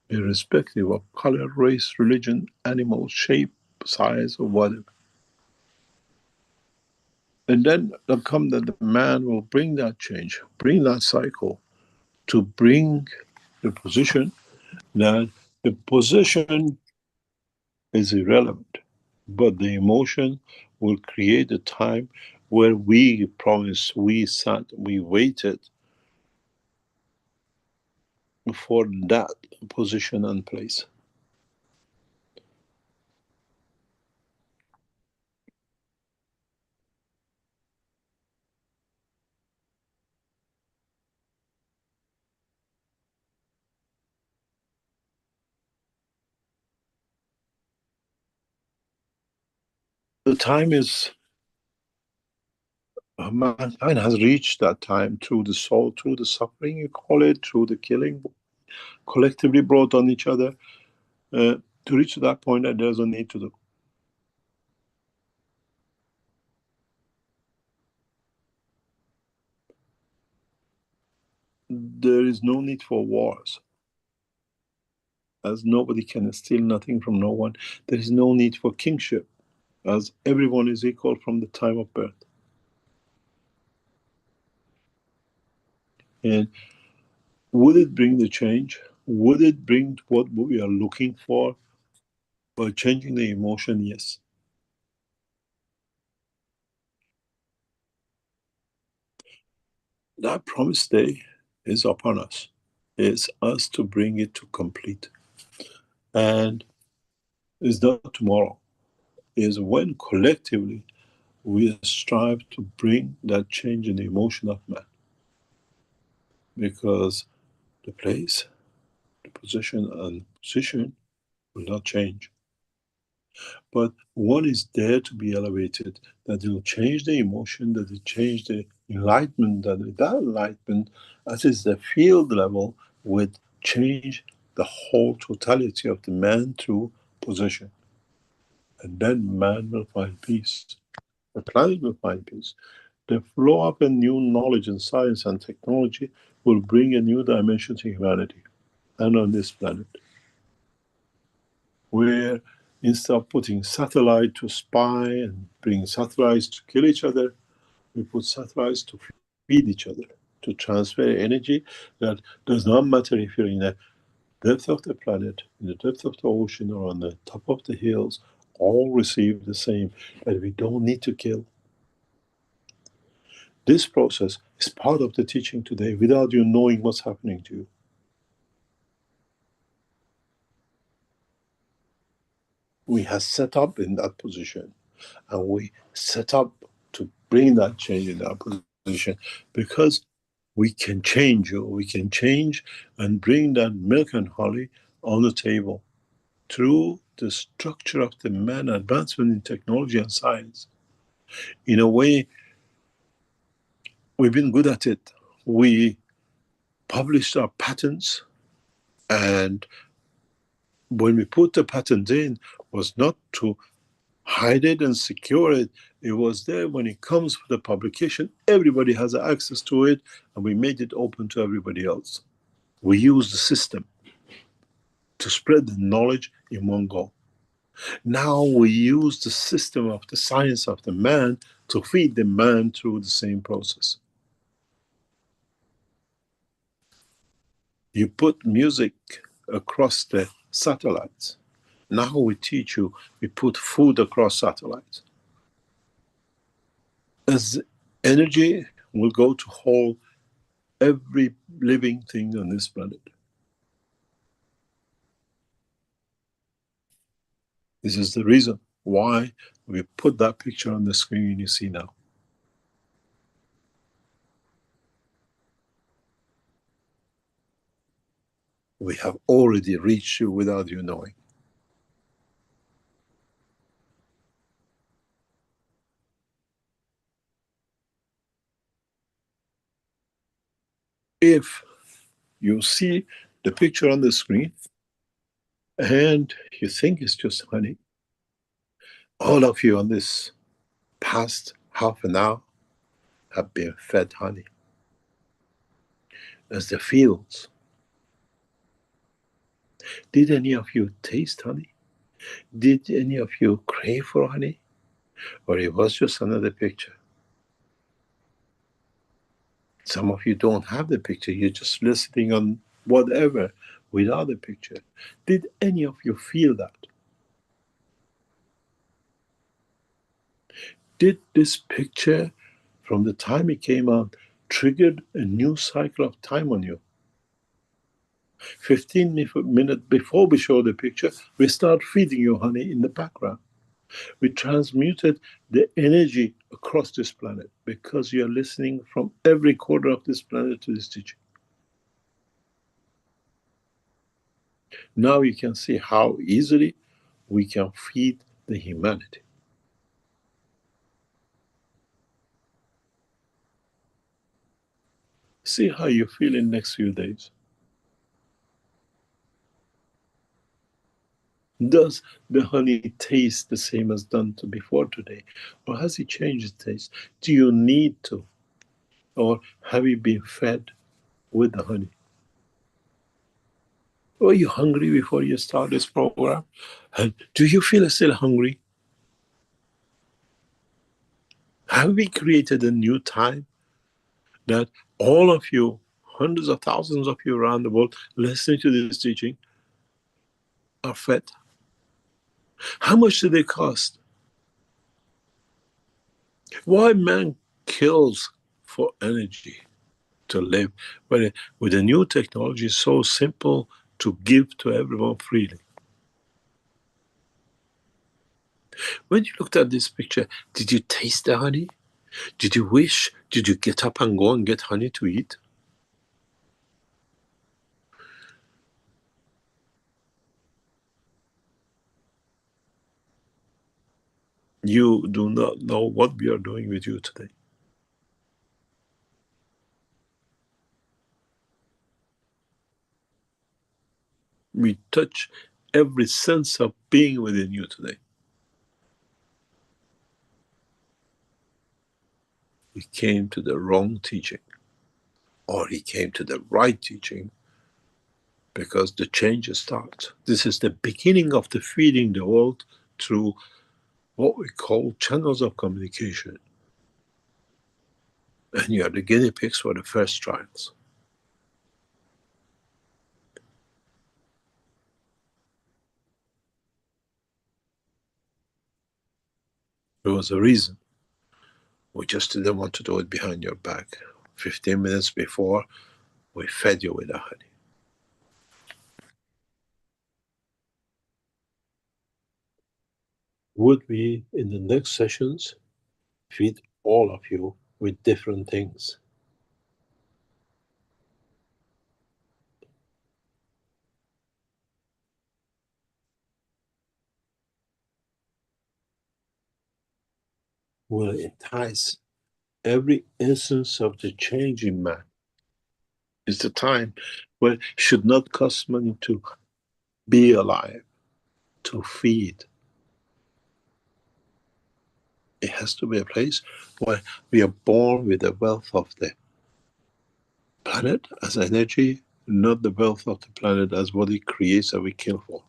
Speaker 2: irrespective of color, race, religion, animal, shape, size, or whatever. And then there'll come that the man will bring that change, bring that cycle, to bring the position that the position is irrelevant, but the emotion will create a time where we promised, we sat, we waited for that position and place. The time is, mankind has reached that time through the soul, through the suffering, you call it, through the killing, collectively brought on each other, to reach that point that there's a need to do. There is no need for wars, as nobody can steal nothing from no one. There is no need for kingship, as everyone is equal from the time of birth. And would it bring the change? Would it bring what we are looking for by changing the emotion? Yes. That promised day is upon us. It's us to bring it to complete. And it's not tomorrow. It's when collectively we strive to bring that change in the emotion of man. Because the place, the position, and position will not change. But one is there to be elevated, that will change the emotion, that will change the enlightenment, that enlightenment, as is the field level, would change the whole totality of the man through position. And then man will find peace. The planet will find peace. The flow of a new knowledge and science and technology will bring a new dimension to humanity and on this planet, where instead of putting satellite to spy and bring satellites to kill each other, we put satellites to feed each other, to transfer energy that does not matter if you're in the depth of the planet, in the depth of the ocean, or on the top of the hills, all receive the same, that we don't need to kill. This process is part of the teaching today without you knowing what's happening to you. We have set up in that position, and we set up to bring that change in that position because we can change you. We can change and bring that milk and honey on the table through the structure of the man, advancement in technology and science. In a way, we've been good at it. We published our patents, and when we put the patent in, was not to hide it and secure it. It was there when it comes for the publication. Everybody has access to it, and we made it open to everybody else. We use the system to spread the knowledge in one go. Now we use the system of the science of the man to feed the man through the same process. You put music across the satellites. Now we teach you, we put food across satellites. As energy will go to hold every living thing on this planet. This is the reason why we put that picture on the screen you see now. We have already reached you without you knowing. If you see the picture on the screen and you think it's just honey, all of you on this past half an hour have been fed honey. As the fields. Did any of you taste honey? Did any of you crave for honey? Or it was just another picture? Some of you don't have the picture, you're just listening on whatever without the picture. Did any of you feel that? Did this picture, from the time it came out, triggered a new cycle of time on you? 15 minutes before we show the picture, we start feeding you honey in the background. We transmuted the energy across this planet because you are listening from every corner of this planet to this teaching. Now you can see how easily we can feed the humanity. See how you feel in the next few days. Does the honey taste the same as done to before today? Or has it changed its taste? Do you need to? Or have you been fed with the honey? Were you hungry before you start this program? And do you feel still hungry? Have we created a new time that all of you, hundreds of thousands of you around the world listening to this teaching, are fed? How much do they cost? Why man kills for energy to live when with a new technology it's so simple to give to everyone freely? When you looked at this picture, did you taste the honey? Did you wish? Did you get up and go and get honey to eat? You do not know what we are doing with you today. We touch every sense of being within you today. He came to the wrong teaching, or he came to the right teaching, because the change starts. This is the beginning of the feeding the world through what we call channels of communication. And you are the guinea pigs for the first trials. There was a reason. We just didn't want to do it behind your back. 15 minutes before, we fed you with the honey. Would we, in the next sessions, feed all of you with different things? Will entice every instance of the change in man. It's the time where it should not cost money to be alive, to feed. It has to be a place where we are born with the wealth of the planet as energy, not the wealth of the planet as what it creates that we kill for.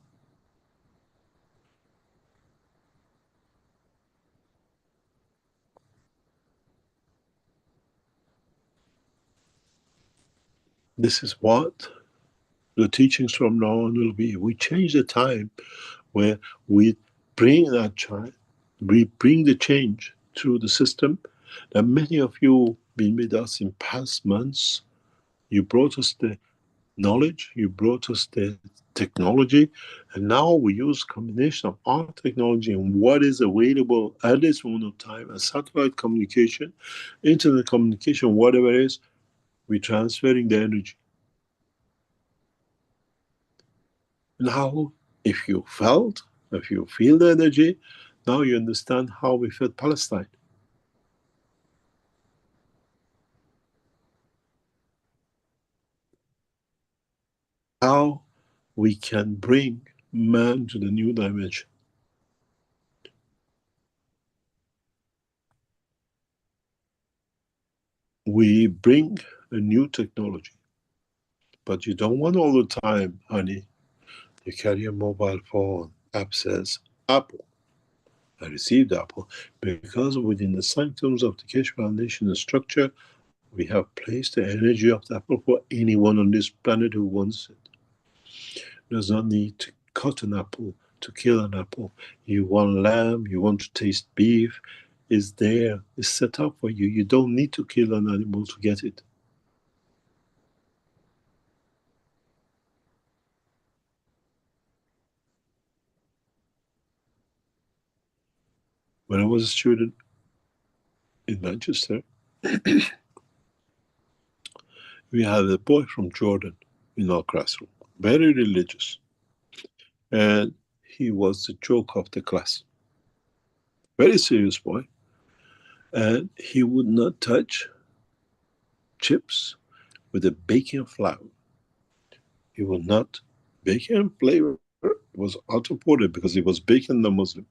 Speaker 2: This is what the teachings from now on will be. We change the time where we bring that child, we bring the change through the system that many of you been with us in past months. You brought us the knowledge, you brought us the technology, and now we use combination of our technology and what is available at this moment of time, and satellite communication, internet communication, whatever it is, we're transferring the energy. Now, if you feel the energy, now you understand how we felt Palestine. How we can bring man to the new dimension. We bring a new technology, but you don't want all the time, honey. You carry a mobile phone, app says Apple. I received Apple because within the sanctums of the Keshe Foundation structure, we have placed the energy of the apple for anyone on this planet who wants it. There's no need to cut an apple, to kill an apple. You want lamb, you want to taste beef, is there, it's set up for you. You don't need to kill an animal to get it. When I was a student in Manchester, we had a boy from Jordan in our classroom, very religious. And he was the joke of the class. Very serious boy. And he would not touch chips with a baking flour. He would not. Bacon flavor was out of order because it was bacon, the Muslim.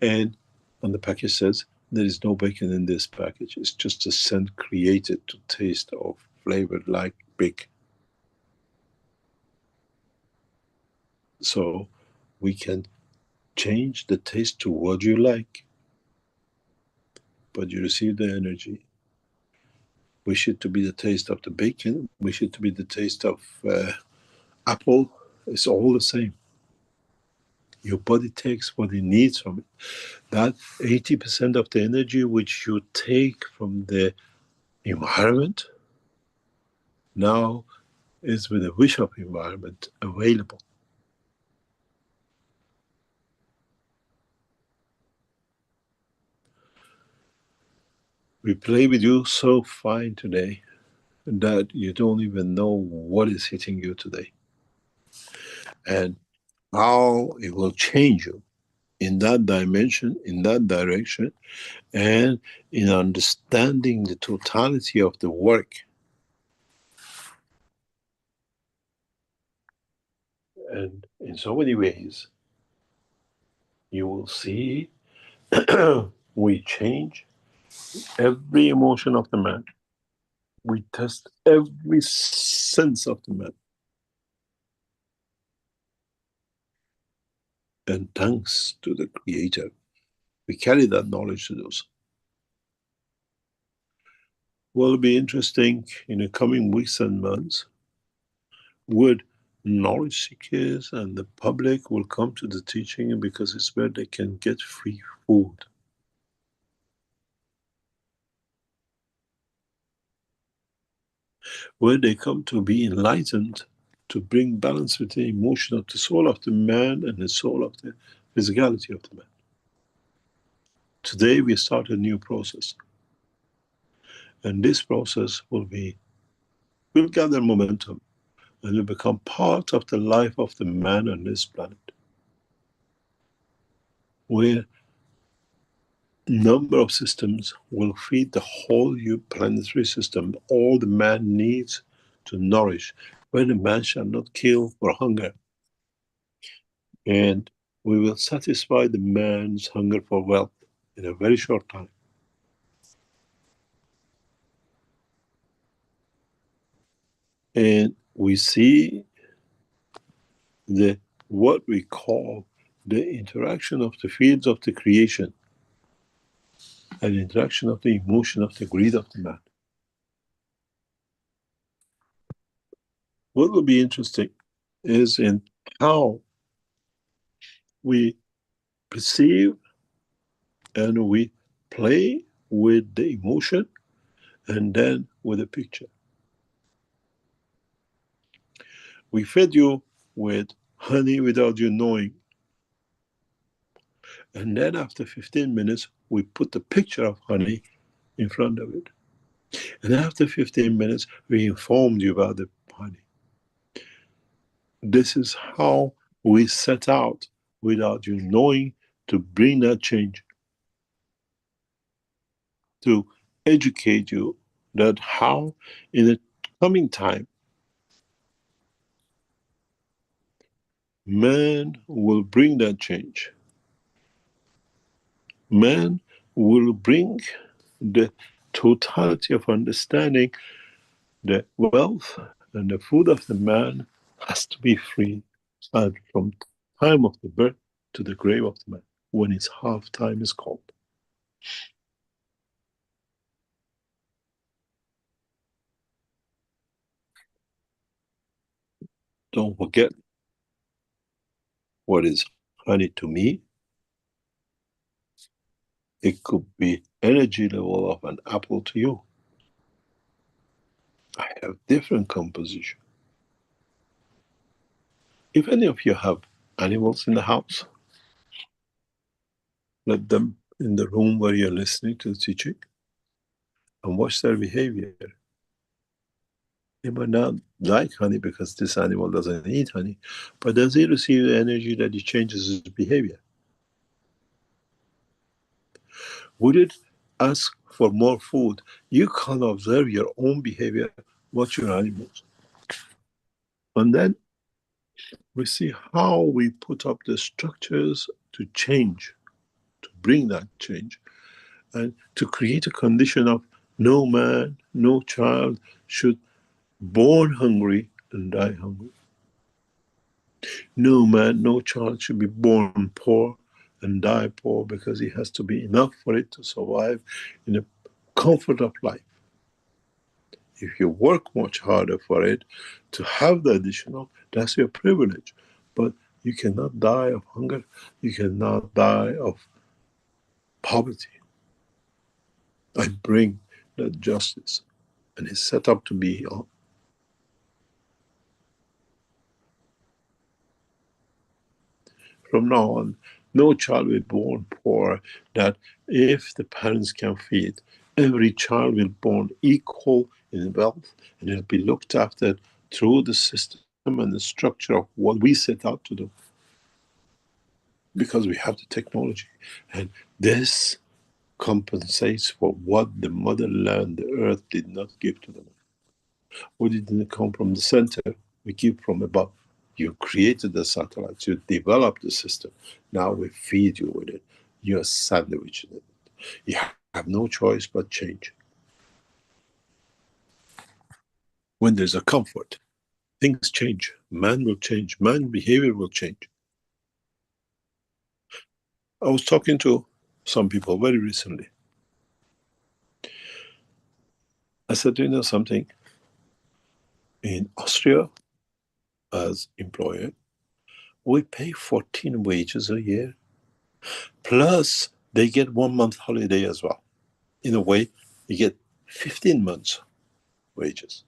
Speaker 2: And on the package says, there is no bacon in this package. It's just a scent created to taste of flavor like bacon. So we can change the taste to what you like, but you receive the energy. Wish it to be the taste of the bacon, wish it to be the taste of apple. It's all the same. Your body takes what it needs from it. That 80% of the energy which you take from the environment now is with a wish of environment available. We play with you so fine today that you don't even know what is hitting you today and how it will change you in that dimension, in that direction, and in understanding the totality of the work. And in so many ways, you will see we change every emotion of the man. We test every sense of the man. And thanks to the Creator, we carry that knowledge to those. Will be interesting in the coming weeks and months. Would knowledge seekers and the public will come to the teaching because it's where they can get free food. Where they come to be enlightened, to bring balance with the emotion of the soul of the man and the soul of the physicality of the man. Today we start a new process. And this process will gather momentum and will become part of the life of the man on this planet. Where number of systems will feed the whole planetary system, all the man needs to nourish, where the man shall not kill for hunger. And we will satisfy the man's hunger for wealth in a very short time. And we see what we call the interaction of the fields of the creation and the interaction of the emotion of the greed of the man. What will be interesting is in how we perceive and we play with the emotion and then with the picture. We fed you with honey without you knowing. And then after 15 minutes, we put the picture of honey in front of it. And after 15 minutes, we informed you about the honey. This is how we set out without you knowing to bring that change, to educate you that how in the coming time, man will bring that change. Man will bring the totality of understanding the wealth and the food of the man has to be free and from time of the birth to the grave of the man when his half time is called. Don't forget what is honey to me. It could be energy level of an apple to you. I have different composition. If any of you have animals in the house, let them in the room where you're listening to the teaching and watch their behavior. They might not like honey because this animal doesn't eat honey, but does he receive the energy that it changes his behavior? Would it ask for more food? You can observe your own behavior, watch your animals. And then we see how we put up the structures to change, to bring that change, and to create a condition of no man, no child should born hungry and die hungry. No man, no child should be born poor and die poor because it has to be enough for it to survive in the comfort of life. If you work much harder for it to have the additional, that's your privilege. But you cannot die of hunger. You cannot die of poverty. I bring that justice, and it's set up to be on. From now on, no child will be born poor, that if the parents can feed, every child will be born equal in wealth, and it'll be looked after through the system and the structure of what we set out to do. Because we have the technology. And this compensates for what the motherland, the earth, did not give to them. What didn't come from the center, we give from above. You created the satellites, you developed the system. Now we feed you with it. You're sandwiched in it. You have no choice but change. When there's a comfort, things change. Man will change. Man behavior will change. I was talking to some people very recently. I said, do you know something? In Austria, as employer, we pay 14 wages a year. Plus, they get 1 month holiday as well. In a way, you get 15 months wages.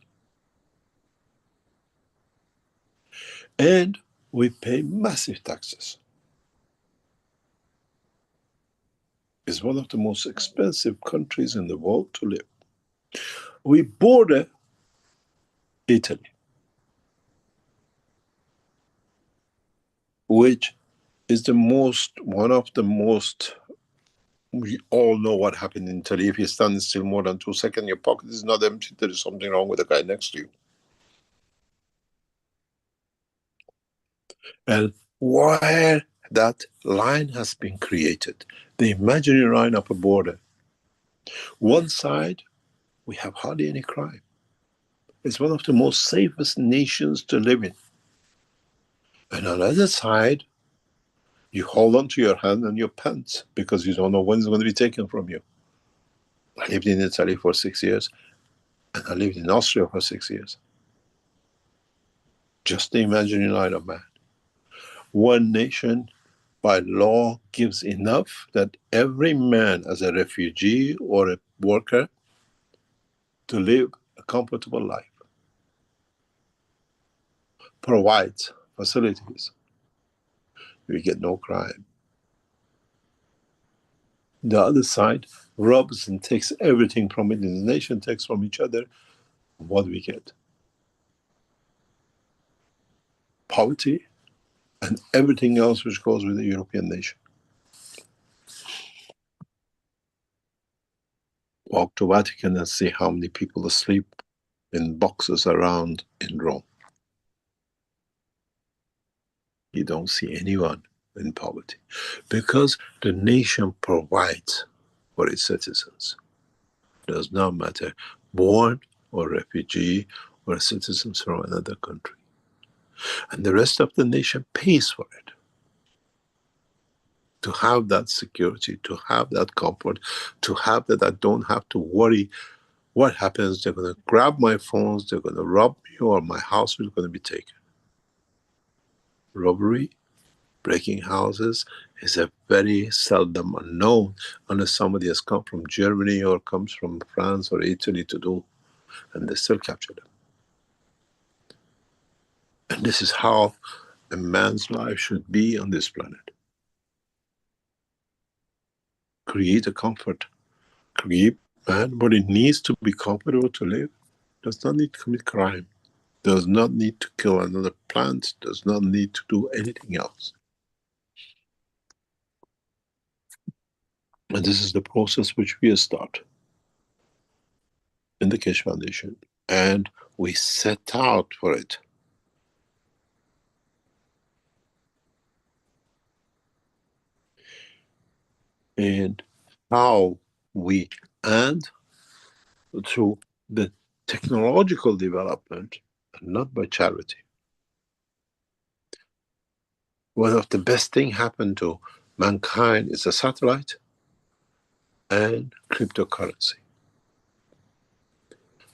Speaker 2: And we pay massive taxes. It's one of the most expensive countries in the world to live. We border Italy, which is one of the most, we all know what happened in Italy. If you stand still more than 2 seconds, your pocket is not empty, there is something wrong with the guy next to you. And where that line has been created, the imaginary line of a border. One side, we have hardly any crime. It's one of the most safest nations to live in. And on the other side, you hold on to your hand and your pants because you don't know when it's going to be taken from you. I lived in Italy for 6 years, and I lived in Austria for 6 years. Just the imaginary line of man. One nation, by law, gives enough that every man, as a refugee or a worker, to live a comfortable life, provides facilities. We get no crime. The other side robs and takes everything from it, and the nation takes from each other. What do we get? Poverty and everything else which goes with the European nation. Walk to Vatican and see how many people asleep in boxes around in Rome. You don't see anyone in poverty because the nation provides for its citizens. It does not matter, born or refugee or citizens from another country. And the rest of the nation pays for it. To have that security, to have that comfort, to have that I don't have to worry what happens. They're going to grab my phones, they're going to rob me, or my house is going to be taken. Robbery, breaking houses is a very seldom unknown unless somebody has come from Germany or comes from France or Italy to do, and they still capture them. And this is how a man's life should be on this planet. Create a comfort. Create man, but it needs to be comfortable to live. Does not need to commit crime. Does not need to kill another plant. Does not need to do anything else. And this is the process which we start in the Keshe Foundation. And we set out for it. And how we, and through the technological development, not by charity. One of the best things happened to mankind is a satellite and cryptocurrency.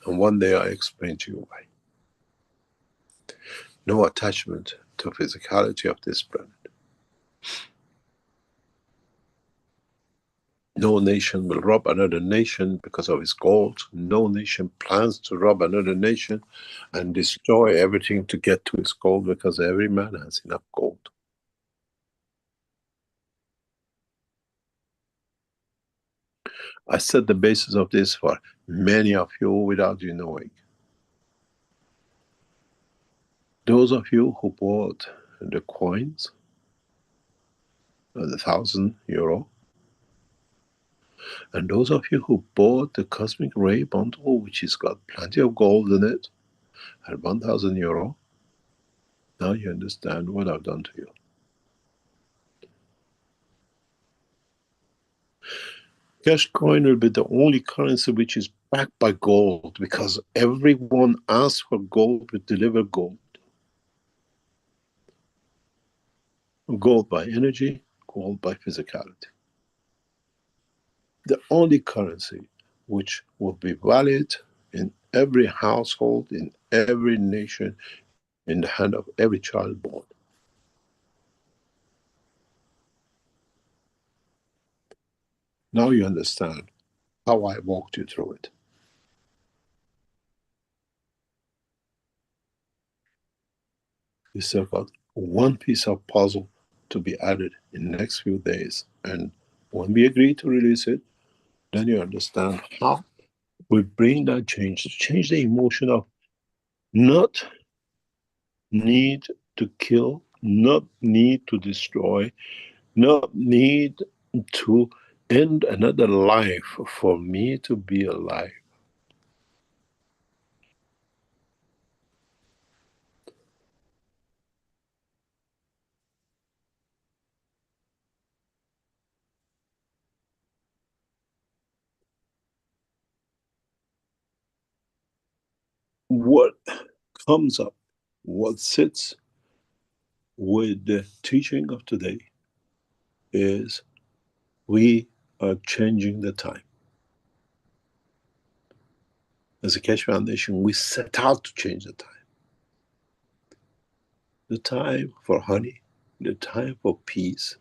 Speaker 2: And one day I explain to you why. No attachment to physicality of this planet. No nation will rob another nation because of its gold. No nation plans to rob another nation and destroy everything to get to its gold because every man has enough gold. I set the basis of this for many of you without you knowing. Those of you who bought the coins, the €1,000, and those of you who bought the cosmic ray bundle, which has got plenty of gold in it, at €1,000, now you understand what I've done to you. Cash coin will be the only currency which is backed by gold, because everyone asks for gold, we deliver gold. Gold by energy, gold by physicality. The only currency which will be valid in every household, in every nation, in the hand of every child born. Now you understand how I walked you through it. You still got one piece of puzzle to be added in the next few days. And when we agree to release it, then you understand how we bring that change, to change the emotion of not need to kill, not need to destroy, not need to end another life for me to be alive. what comes up, what sits with the teaching of today is we are changing the time. As a Keshe Foundation, we set out to change the time. The time for honey, the time for peace,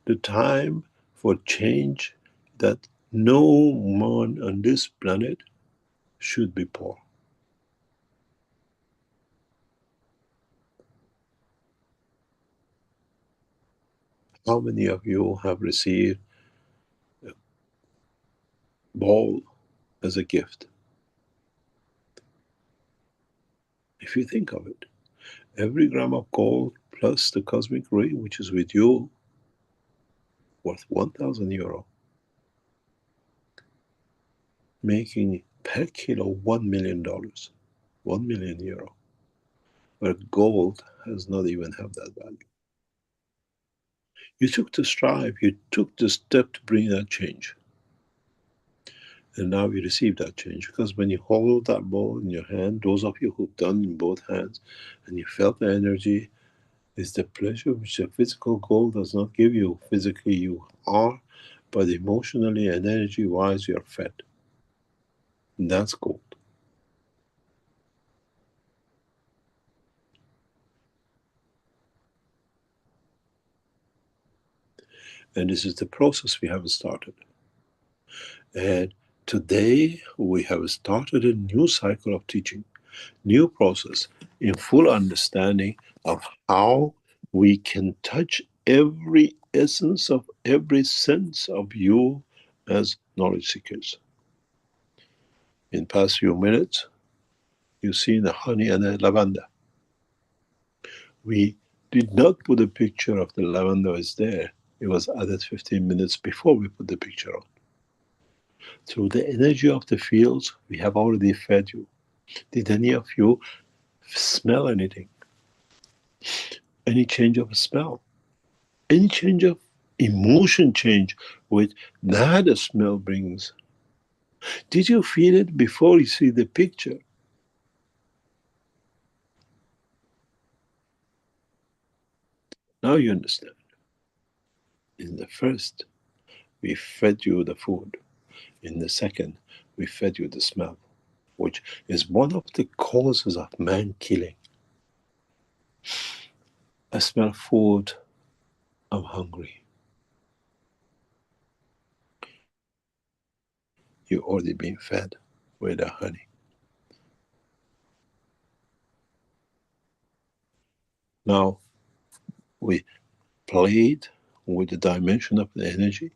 Speaker 2: the time for change that no one on this planet should be poor. How many of you have received a ball as a gift? If you think of it, every gram of gold plus the cosmic ray, which is with you, worth €1,000, making per kilo $1 million, €1 million, but gold has not even have that value. You took the strive, you took the step to bring that change. And now you receive that change, because when you hold that ball in your hand, those of you who've done in both hands, and you felt the energy, is the pleasure which the physical gold does not give you. Physically you are, but emotionally and energy-wise you are fed. And that's gold. And this is the process we have started. And today we have started a new cycle of teaching, new process, in full understanding of how we can touch every essence of every sense of you as knowledge seekers. In past few minutes, you've seen the honey and the lavender. We did not put a picture of the lavender is there. It was added 15 minutes before we put the picture on. Through the energy of the fields, we have already fed you. Did any of you smell anything? Any change of smell? Any change of emotion change which that smell brings? Did you feel it before you see the picture? Now you understand. In the first, we fed you the food. In the second, we fed you the smell, which is one of the causes of man killing. I smell food, I'm hungry. You already been fed with the honey. Now we played with the dimension of the energy.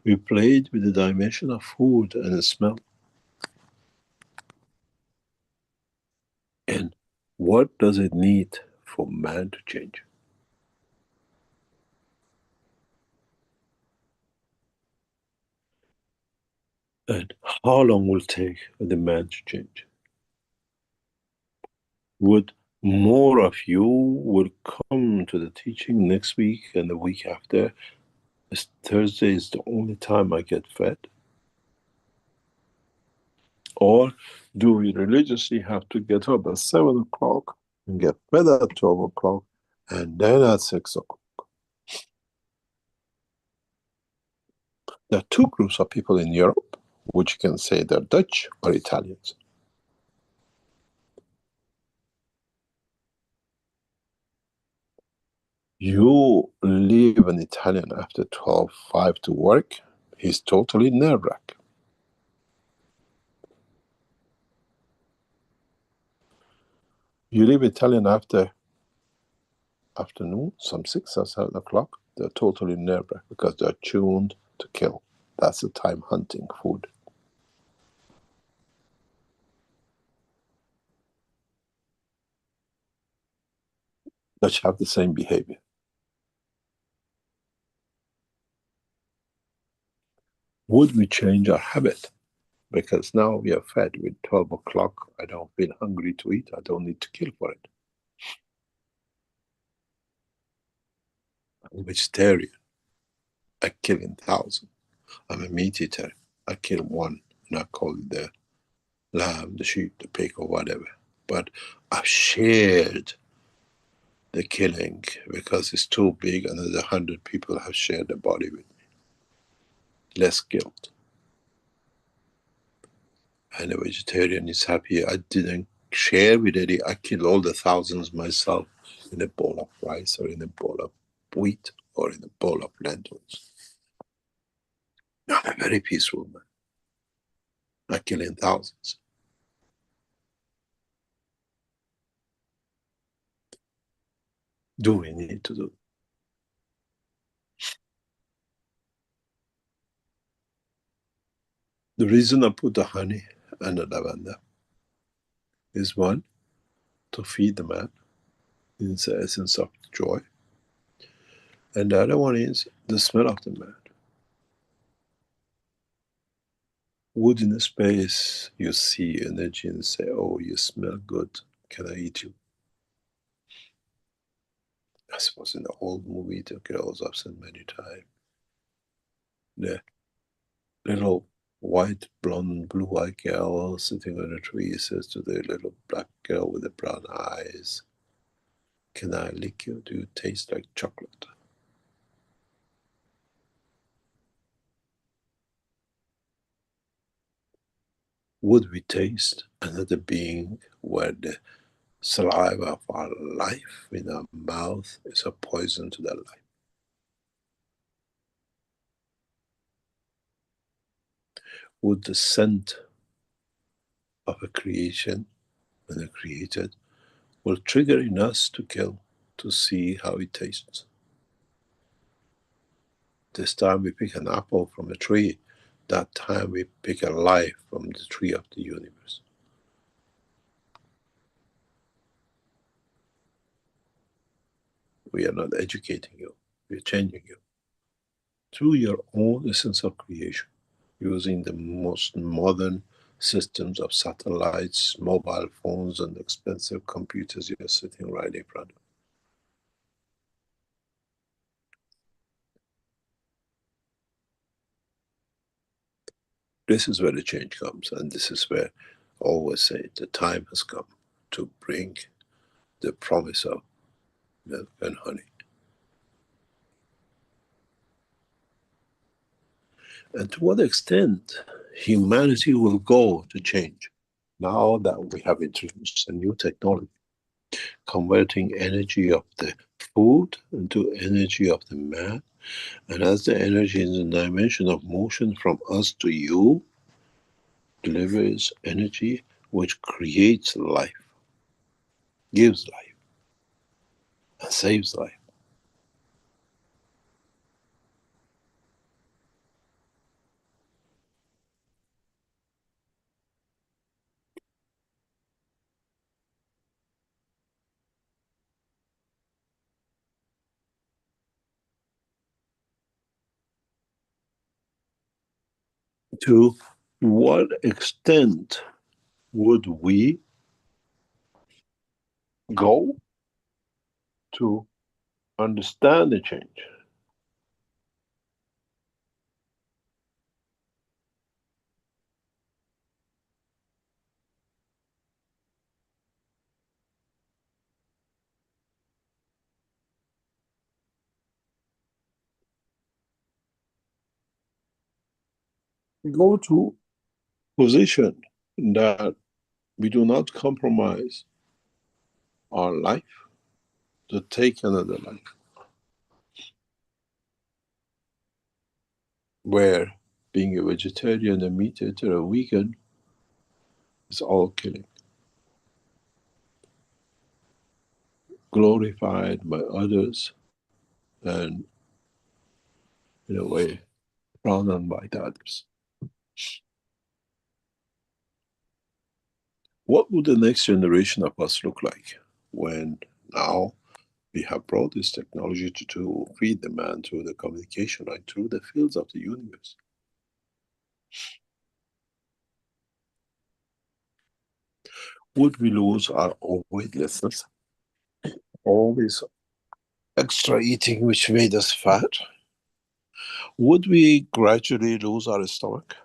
Speaker 2: We played with the dimension of food and the smell. And what does it need for man to change? And how long will it take for the man to change? Would more of you would come to the teaching next week and the week after, as Thursday is the only time I get fed? Or do we religiously have to get up at 7 o'clock and get fed at 12 o'clock and then at 6 o'clock? There are two groups of people in Europe, which you can say they're Dutch or Italians. You leave an Italian after 12:05 to work, he's totally nerve-wracked. You leave Italian after afternoon, some 6 or 7 o'clock, they're totally nerve-wracked because they're tuned to kill. That's the time hunting food. Dutch have the same behavior. Would we change our habit? Because now we are fed with 12 o'clock, I don't feel hungry to eat, I don't need to kill for it. I'm a vegetarian, I kill in thousands. I'm a meat eater, I kill one and I call it there. lamb, the sheep, the pig, or whatever. But I've shared the killing because it's too big, and there's 100 people have shared the body with me. Less guilt. And a vegetarian is happy. I didn't share with any. I killed all the thousands myself in a bowl of rice, or in a bowl of wheat, or in a bowl of lentils. I'm a very peaceful man. I kill in thousands. Do we need to do? The reason I put the honey and the lavender is, one, to feed the man in the essence of joy. And the other one is the smell of the man. Would in a space you see energy and say, oh, you smell good, can I eat you? I suppose in the old movie the girls have said many times, the little white, blonde, blue-eyed girl sitting on a tree says to the little black girl with the brown eyes, can I lick you? Do you taste like chocolate? Would we taste another being where the saliva of our life in our mouth is a poison to their life? Would the scent of a creation, when they're created, will trigger in us to kill, to see how it tastes? This time we pick an apple from a tree, that time we pick a life from the tree of the universe. We are not educating you, we are changing you through your own essence of creation, using the most modern systems of satellites, mobile phones, and expensive computers you're sitting right in front of. This is where the change comes, and this is where I always say the time has come to bring the promise of milk and honey. And to what extent humanity will go to change now that we have introduced a new technology, converting energy of the food into energy of the man. And as the energy in the dimension of motion from us to you delivers energy which creates life, gives life, and saves life. To what extent would we go to understand the change? Go to position that we do not compromise our life to take another life, where being a vegetarian, a meat eater, a vegan is all killing, glorified by others, and in a way frowned on by the others. What would the next generation of us look like when now we have brought this technology to feed the man through the communication line, through the fields of the universe? Would we lose our weightlessness? All this extra eating which made us fat? Would we gradually lose our stomach?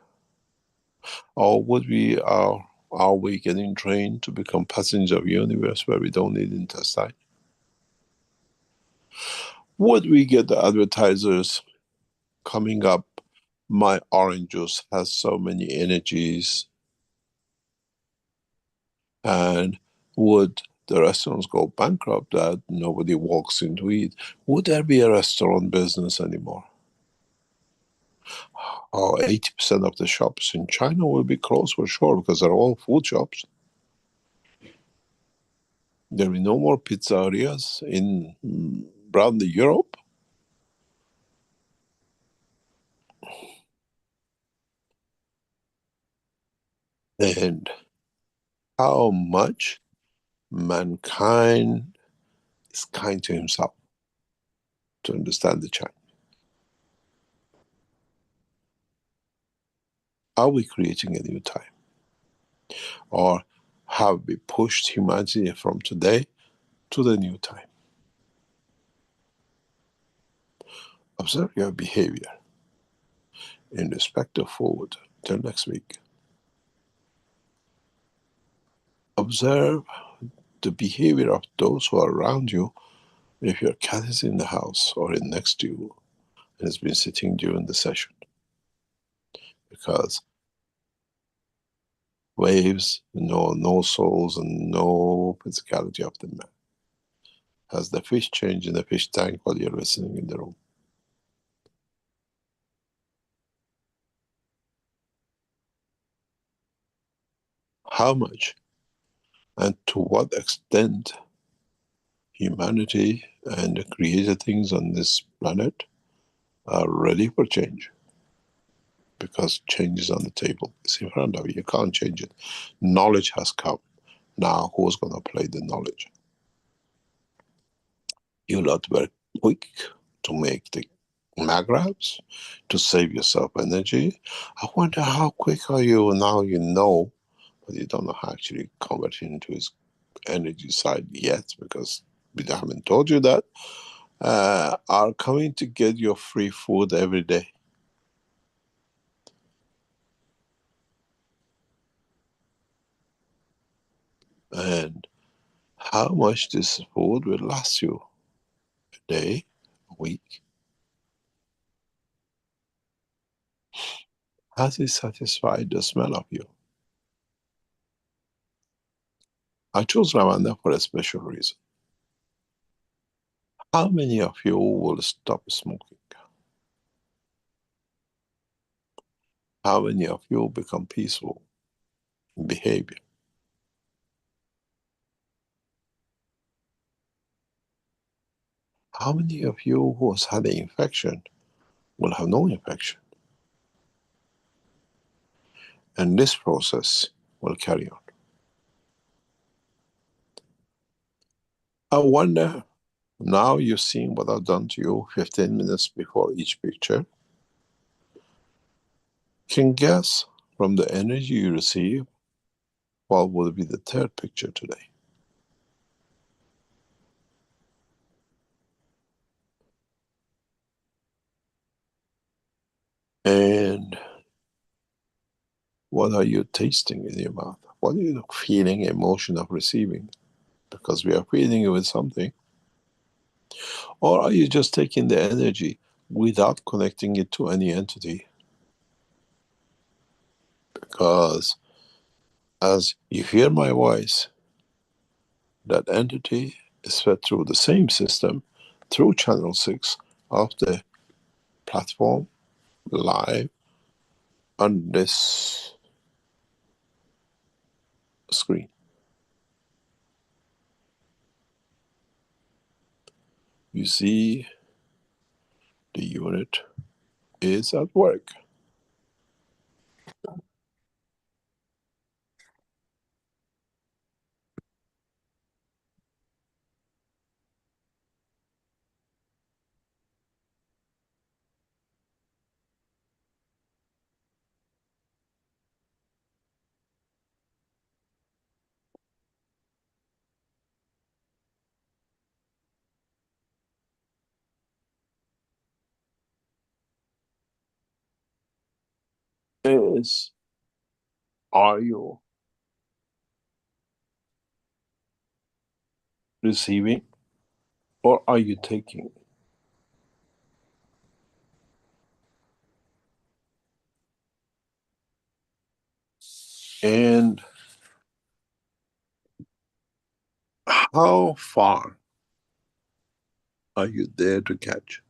Speaker 2: Or would we our Are we getting trained to become passengers of the universe where we don't need intestine? Would we get the advertisers coming up, my orange juice has so many energies, and would the restaurants go bankrupt that nobody walks in to eat? Would there be a restaurant business anymore? Or 80% of the shops in China will be closed for sure because they're all food shops. There will be no more pizzerias in around Europe. And how much mankind is kind to himself to understand the China. Are we creating a new time? Or have we pushed humanity from today to the new time? Observe your behavior in respect of food. Till next week. Observe the behavior of those who are around you. If your cat is in the house or in next to you and has been sitting during the session, because waves, no souls and no physicality of the man. Has the fish changed in the fish tank while you're listening in the room? How much and to what extent humanity and the created things on this planet are ready for change? Because change is on the table. It's in front of you. You can't change it. Knowledge has come. Now who's going to play the knowledge? You lot very quick to make the grabs to save yourself energy. I wonder how quick are you now you know, but you don't know how actually convert it into his energy side yet because we haven't told you that. Are coming to get your free food every day. And how much this food will last you? A day, a week? Has it satisfied the smell of you? I chose lavender for a special reason. How many of you will stop smoking? How many of you become peaceful in behavior? How many of you who has had an infection will have no infection? And this process will carry on. I wonder, now you've seen what I've done to you 15 minutes before each picture. Can guess from the energy you receive what will be the third picture today. And what are you tasting in your mouth? What are you feeling, emotion of receiving? Because we are feeding you with something. Or are you just taking the energy without connecting it to any entity? Because as you hear my voice, that entity is fed through the same system, through channel 6 of the platform, live on this screen. You see, the unit is at work. Is, are you receiving or are you taking? And how far are you there to catch?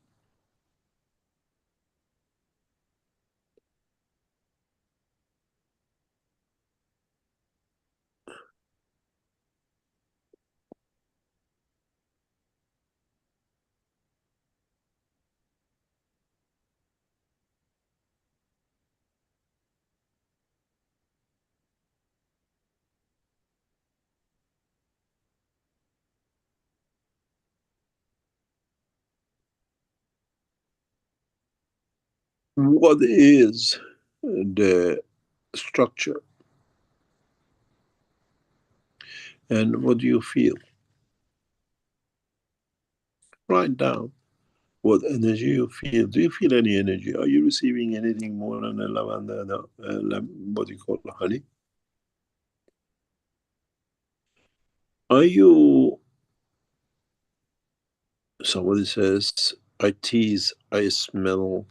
Speaker 2: What is the structure? And what do you feel? Write down what energy you feel. Do you feel any energy? Are you receiving anything more than a lavender, what you call honey? Are you, somebody says, I tease, I smell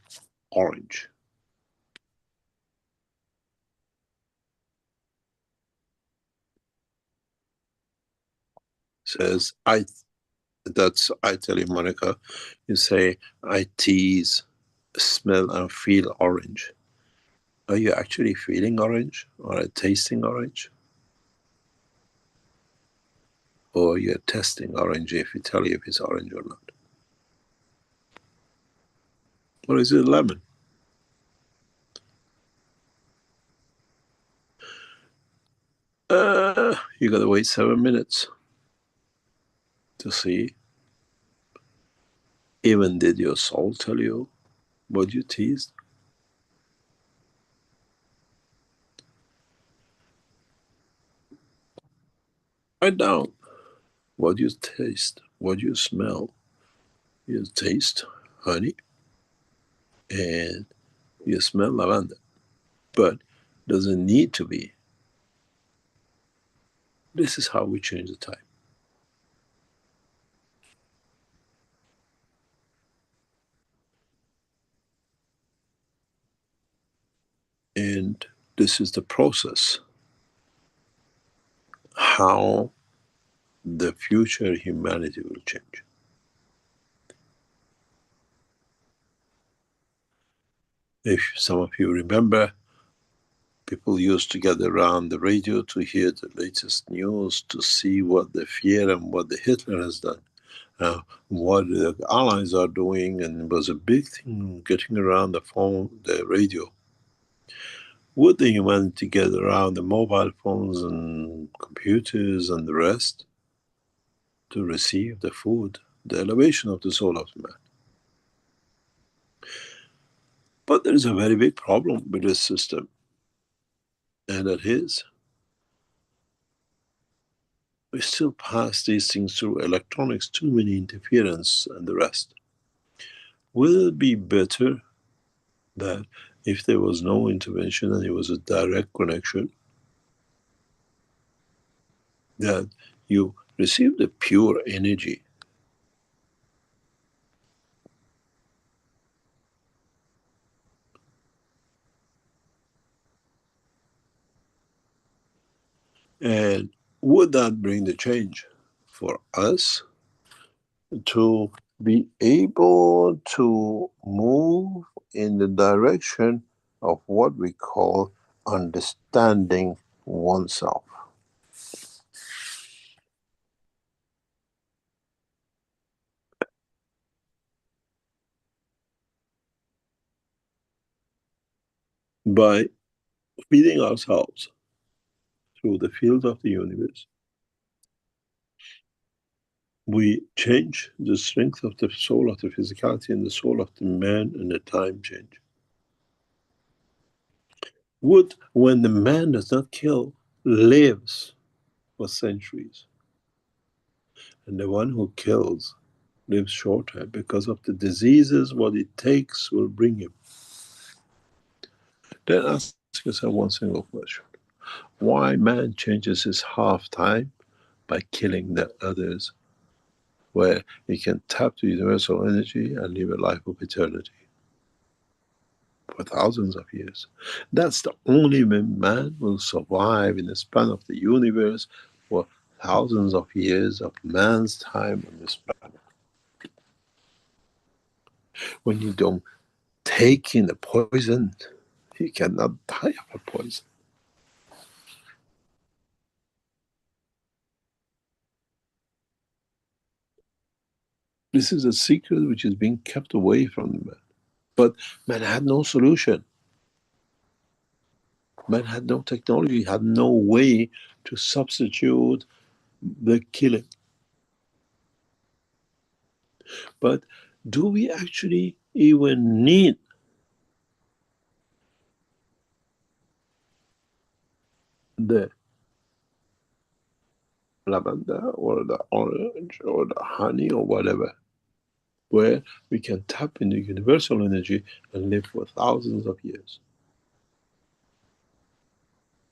Speaker 2: orange. Says, I tell you, Monica, you say, I tease, smell and feel orange. Are you actually feeling orange or tasting orange? Or you're testing orange if you tell you if it's orange or not? Or is it lemon? You gotta wait 7 minutes to see. Even did your soul tell you what you teased? Write down what you taste, what you smell. You taste honey and you smell lavender. But doesn't need to be. This is how we change the time. And this is the process. How the future humanity will change. If some of you remember, people used to gather around the radio to hear the latest news, to see what the fear and what the Hitler has done, what the Allies are doing, and it was a big thing getting around the phone, the radio. Would the humanity get around the mobile phones and computers and the rest to receive the food, the elevation of the soul of man? But there is a very big problem with this system, and that is, we still pass these things through electronics, too many interference and the rest. Will it be better that if there was no intervention and it was a direct connection, that you receive the pure energy and would that bring the change for us to be able to move in the direction of what we call understanding oneself? By feeding ourselves through the field of the universe, we change the strength of the soul of the physicality and the soul of the man, and the time change. Would, when the man does not kill, lives for centuries, and the one who kills lives shorter because of the diseases what it takes will bring him. Then ask yourself one single question. Why man changes his half time by killing the others where you can tap to universal energy and live a life of eternity for thousands of years. That's the only way man will survive in the span of the universe for thousands of years of man's time on this planet. When you don't take in the poison, you cannot die of a poison. This is a secret which is being kept away from man. But man had no solution. Man had no technology, had no way to substitute the killing. But do we actually even need the lavender or the orange or the honey or whatever, where we can tap into universal energy and live for thousands of years?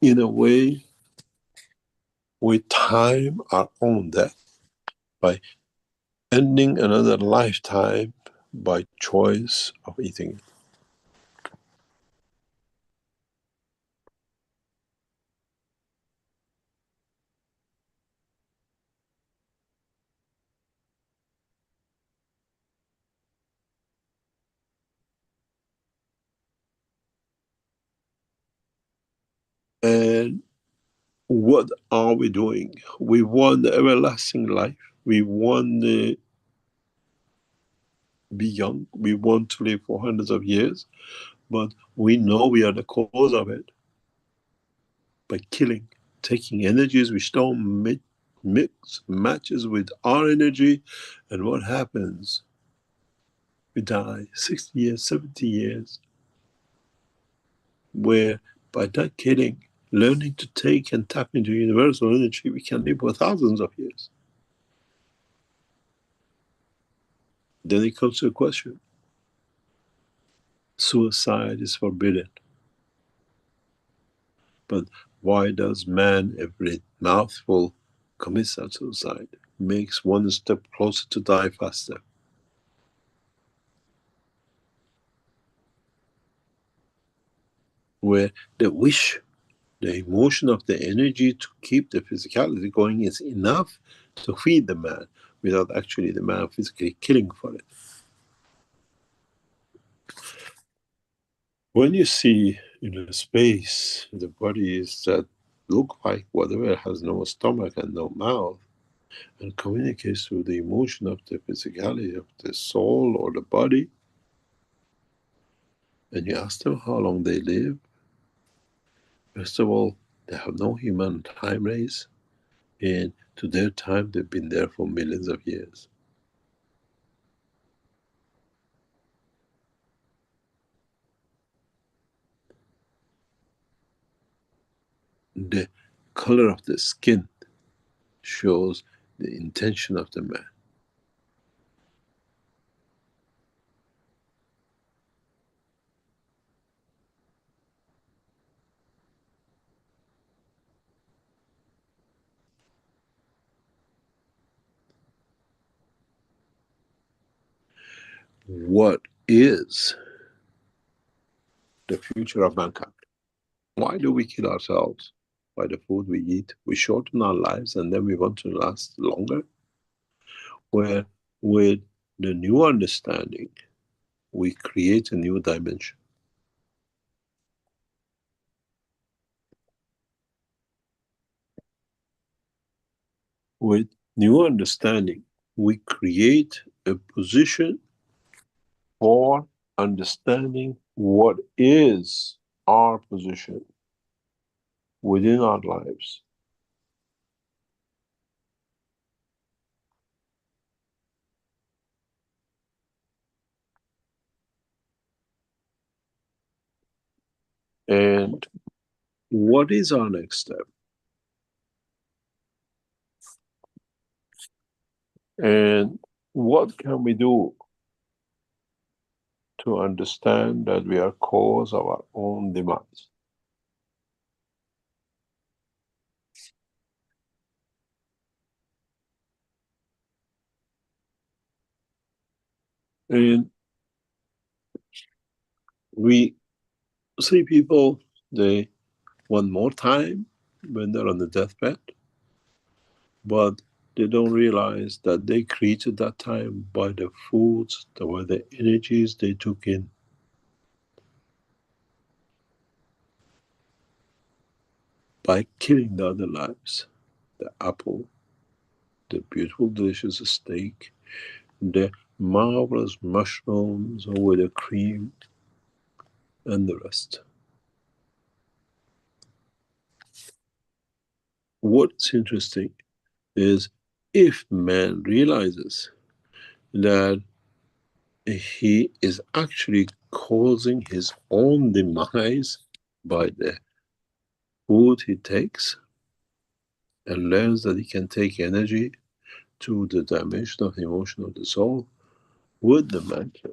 Speaker 2: In a way, we time our own death by ending another lifetime by choice of eating it. And what are we doing? We want the everlasting life. We want to be young. We want to live for hundreds of years. But we know we are the cause of it by killing, taking energies which don't mix, matches with our energy. And what happens? We die 60 years, 70 years, where by that killing, learning to take and tap into universal energy, we can live for thousands of years. Then it comes to a question. Suicide is forbidden. But why does man, every mouthful, commits that suicide? Makes one step closer to die faster. Where the wish, the emotion of the energy to keep the physicality going is enough to feed the man, without actually the man physically killing for it. When you see in space the bodies that look like whatever has no stomach and no mouth, and communicates through the emotion of the physicality of the soul or the body, and you ask them how long they live, first of all, they have no human time race, and to their time they've been there for millions of years. The color of the skin shows the intention of the man. What is the future of mankind? Why do we kill ourselves? By the food we eat. We shorten our lives and then we want to last longer. Where with the new understanding, we create a new dimension. With new understanding, we create a position for understanding what is our position within our lives. And what is our next step? And what can we do to understand that we are cause of our own demise? And we see people, they want more time when they're on the deathbed, but they don't realize that they created that time by the foods, the energies they took in. By killing the other lives, the apple, the beautiful delicious steak, the marvelous mushrooms with the cream, and the rest. What's interesting is if man realizes that he is actually causing his own demise by the food he takes, and learns that he can take energy to the dimension of the emotion of the soul with the mantra.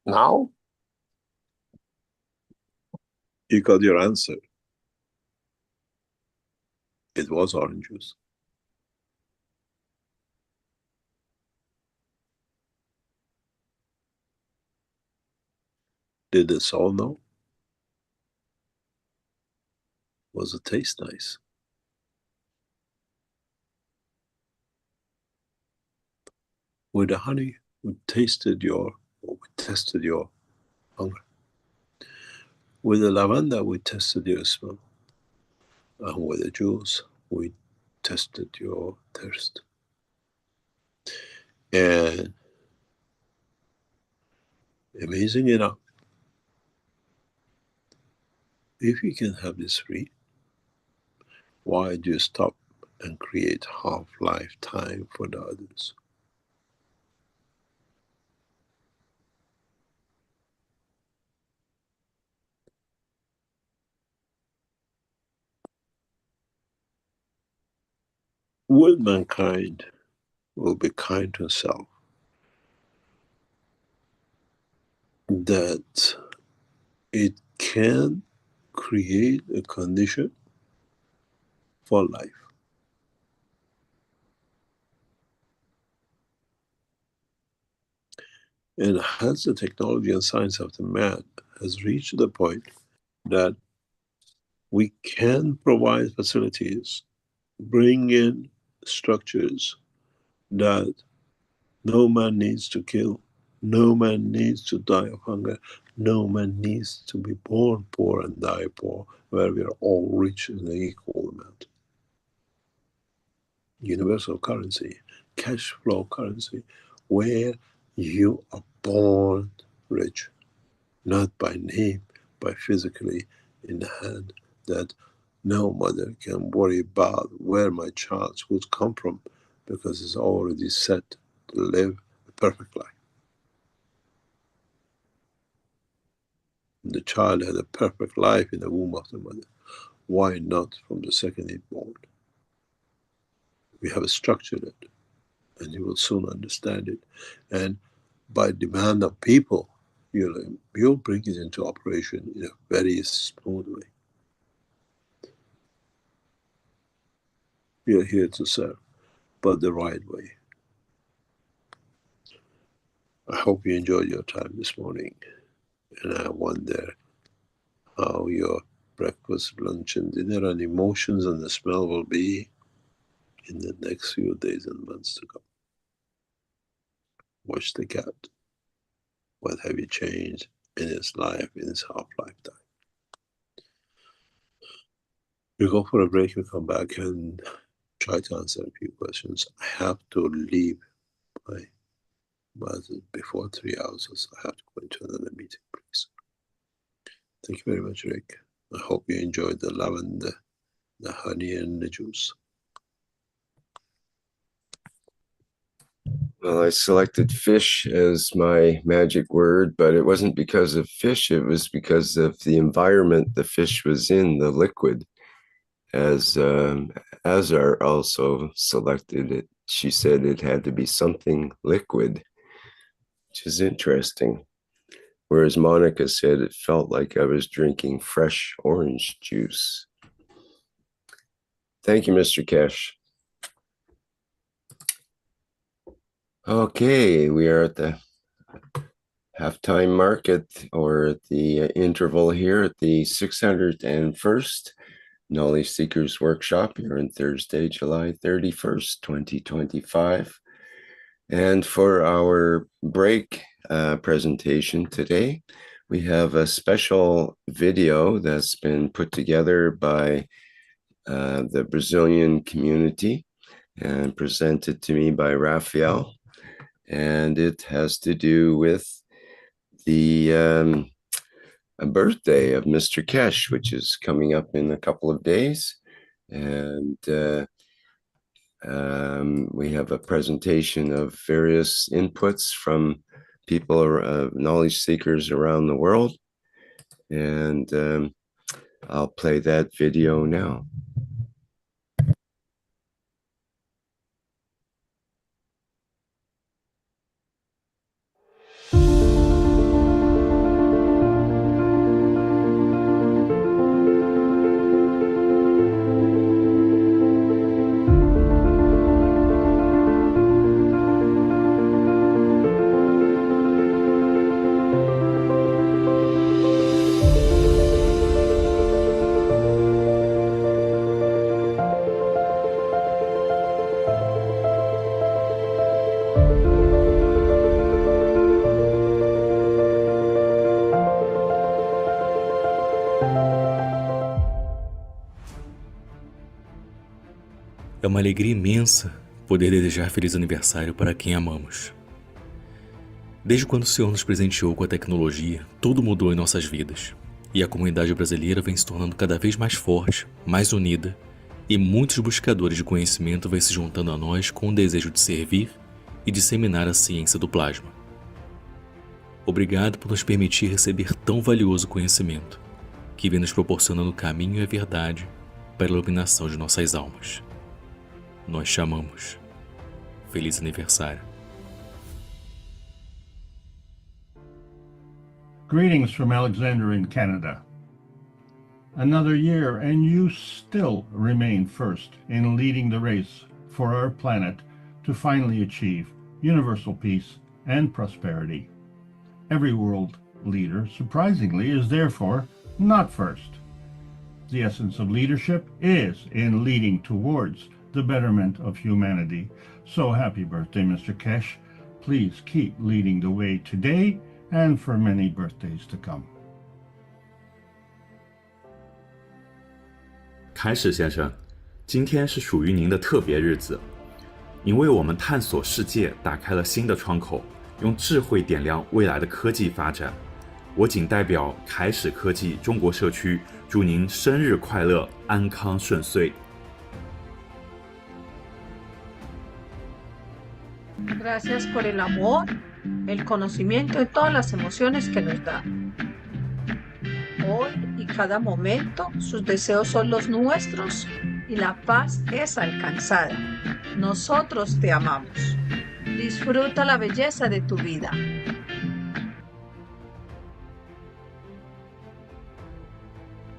Speaker 2: Now you got your answer. It was orange juice. Did the soul know? Was the taste nice? With the honey, we tasted your, or we tested your hunger. With the lavender, we tested your smell. And with the juice, we tested your thirst. And amazing enough, if you can have this free, why do you stop and create half-life time for the others? Will mankind will be kind to itself, that it can create a condition for life. And has the technology and science of the man has reached the point that we can provide facilities, bring in structures that no man needs to kill, no man needs to die of hunger, no man needs to be born poor and die poor, where we are all rich in an equal amount. Universal currency, cash flow currency, where you are born rich, not by name, by physically in the hand, that no mother can worry about where my child would come from, because it's already set to live a perfect life. The child had a perfect life in the womb of the mother. Why not from the second he's born? We have structured it, and you will soon understand it. And by demand of people, you'll bring it into operation in a very smooth way. We are here to serve, but the right way. I hope you enjoyed your time this morning, and I wonder how your breakfast, lunch, and dinner, and emotions and the smell will be in the next few days and months to come. Watch the cat. What have you changed in his life, in his half-lifetime? We go for a break, we come back and try to answer a few questions. I have to leave before 3 hours, so I have to go into another meeting, please. Thank you very much, Rick. I hope you enjoyed the lavender, the honey, and the juice.
Speaker 3: Well, I selected fish as my magic word, but it wasn't because of fish. It was because of the environment the fish was in, the liquid. as Azar also selected it. She said it had to be something liquid, which is interesting. Whereas Monica said it felt like I was drinking fresh orange juice. Thank you, Mr. Keshe. Okay, we are at the halftime mark or at the interval here at the 601st Knowledge Seekers Workshop here on Thursday, July 31st, 2025. And for our break presentation today, we have a special video that's been put together by the Brazilian community and presented to me by Raphael. And it has to do with the birthday of Mr. Keshe, which is coming up in a couple of days. And we have a presentation of various inputs from people, knowledge seekers around the world. And I'll play that video now.
Speaker 4: É uma alegria imensa poder desejar feliz aniversário para quem amamos. Desde quando o Senhor nos presenteou com a tecnologia, tudo mudou em nossas vidas. E a comunidade brasileira vem se tornando cada vez mais forte, mais unida, e muitos buscadores de conhecimento vêm se juntando a nós com o desejo de servir e disseminar a ciência do plasma. Obrigado por nos permitir receber tão valioso conhecimento, que vem nos proporcionando o caminho e a verdade para a iluminação de nossas almas. Nós chamamos. Feliz aniversário.
Speaker 5: Greetings from Alexander in Canada. Another year and you still remain first in leading the race for our planet to finally achieve universal peace and prosperity. Every world leader, surprisingly, is therefore not first. The essence of leadership is in leading towards the betterment of humanity. So happy birthday, Mr. Keshe. Please keep leading the way today and for many birthdays to come.
Speaker 6: 开始先生，今天是属于您的特别日子，您为我们探索世界打开了新的窗口，用智慧点亮未来的科技发展。我仅代表凯始科技中国社区，祝您生日快乐，安康顺遂。
Speaker 7: Gracias por el amor, el conocimiento y todas las emociones que nos da. Hoy y cada momento, sus deseos son los nuestros y la paz es alcanzada. Nosotros te amamos. Disfruta la belleza de tu vida.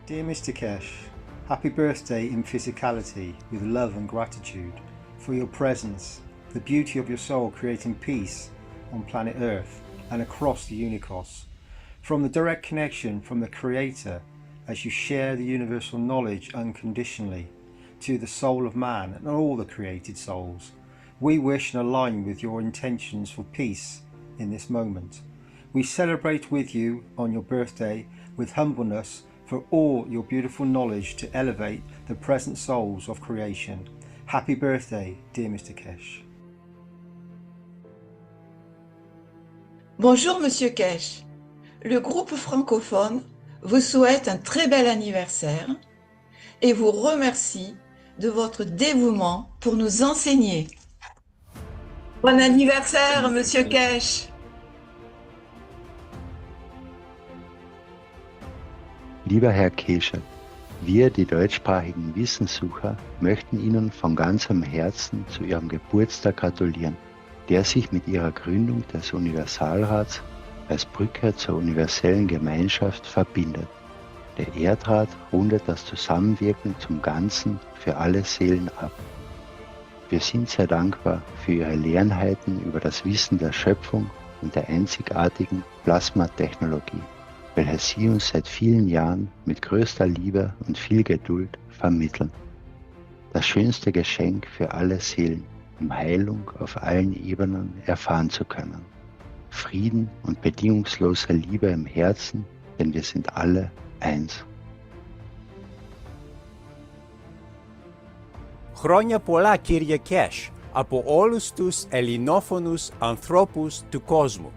Speaker 8: Dear Mr. Keshe, happy birthday in physicality with love and gratitude for your presence, the beauty of your soul creating peace on planet Earth and across the unicos. From the direct connection from the Creator as you share the universal knowledge unconditionally to the soul of man and all the created souls, we wish and align with your intentions for peace in this moment. We celebrate with you on your birthday with humbleness for all your beautiful knowledge to elevate the present souls of creation. Happy birthday, dear Mr. Keshe.
Speaker 9: Bonjour Monsieur Keshe. Le groupe francophone vous souhaite un très bel anniversaire et vous remercie de votre dévouement pour nous enseigner. Bon anniversaire Monsieur Keshe.
Speaker 10: Lieber Herr Keshe, Wir, die deutschsprachigen Wissenssucher, möchten Ihnen von ganzem Herzen zu Ihrem Geburtstag gratulieren, der sich mit Ihrer Gründung des Universalrats als Brücke zur universellen Gemeinschaft verbindet. Der Erdrat rundet das Zusammenwirken zum Ganzen für alle Seelen ab. Wir sind sehr dankbar für Ihre Lehrenheiten über das Wissen der Schöpfung und der einzigartigen Plasmatechnologie, welche Sie uns seit vielen Jahren mit größter Liebe und viel Geduld vermitteln. Das schönste Geschenk für alle Seelen, um Heilung auf allen Ebenen erfahren zu können. Frieden und bedingungslose Liebe im Herzen, denn wir sind alle eins.
Speaker 11: Χρόνια πολλά, κύριε Keshe, από όλους τους ελληνόφωνους ανθρώπους του κόσμου.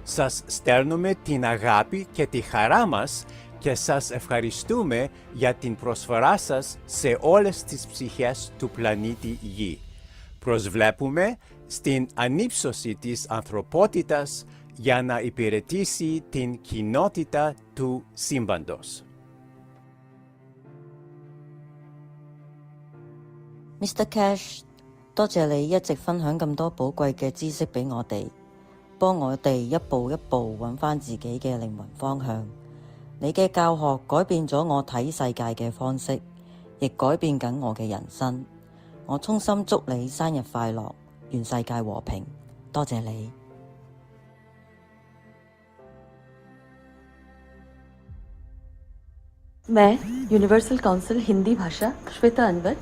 Speaker 11: Σας στέλνουμε την αγάπη και τη χαρά μας και σας ευχαριστούμε για την προσφορά σας σε όλες τις ψυχές του πλανήτη Γη. Προσβλέπουμε στην ανύψωση της ανθρωπότητας για να υπηρετήσει την κοινότητα του σύμπαντος.
Speaker 12: Mr. Keshe， 多謝你一直分享咁多寶貴嘅知識俾我哋，幫我哋一步一步揾返自己嘅靈魂方向。你嘅教學改變咗我睇世界嘅方式，亦改變緊我嘅人生。我衷心祝你生日快樂，願世界和平。多謝你。
Speaker 13: मैं universal council Hindi भाषा श्वेता अनवर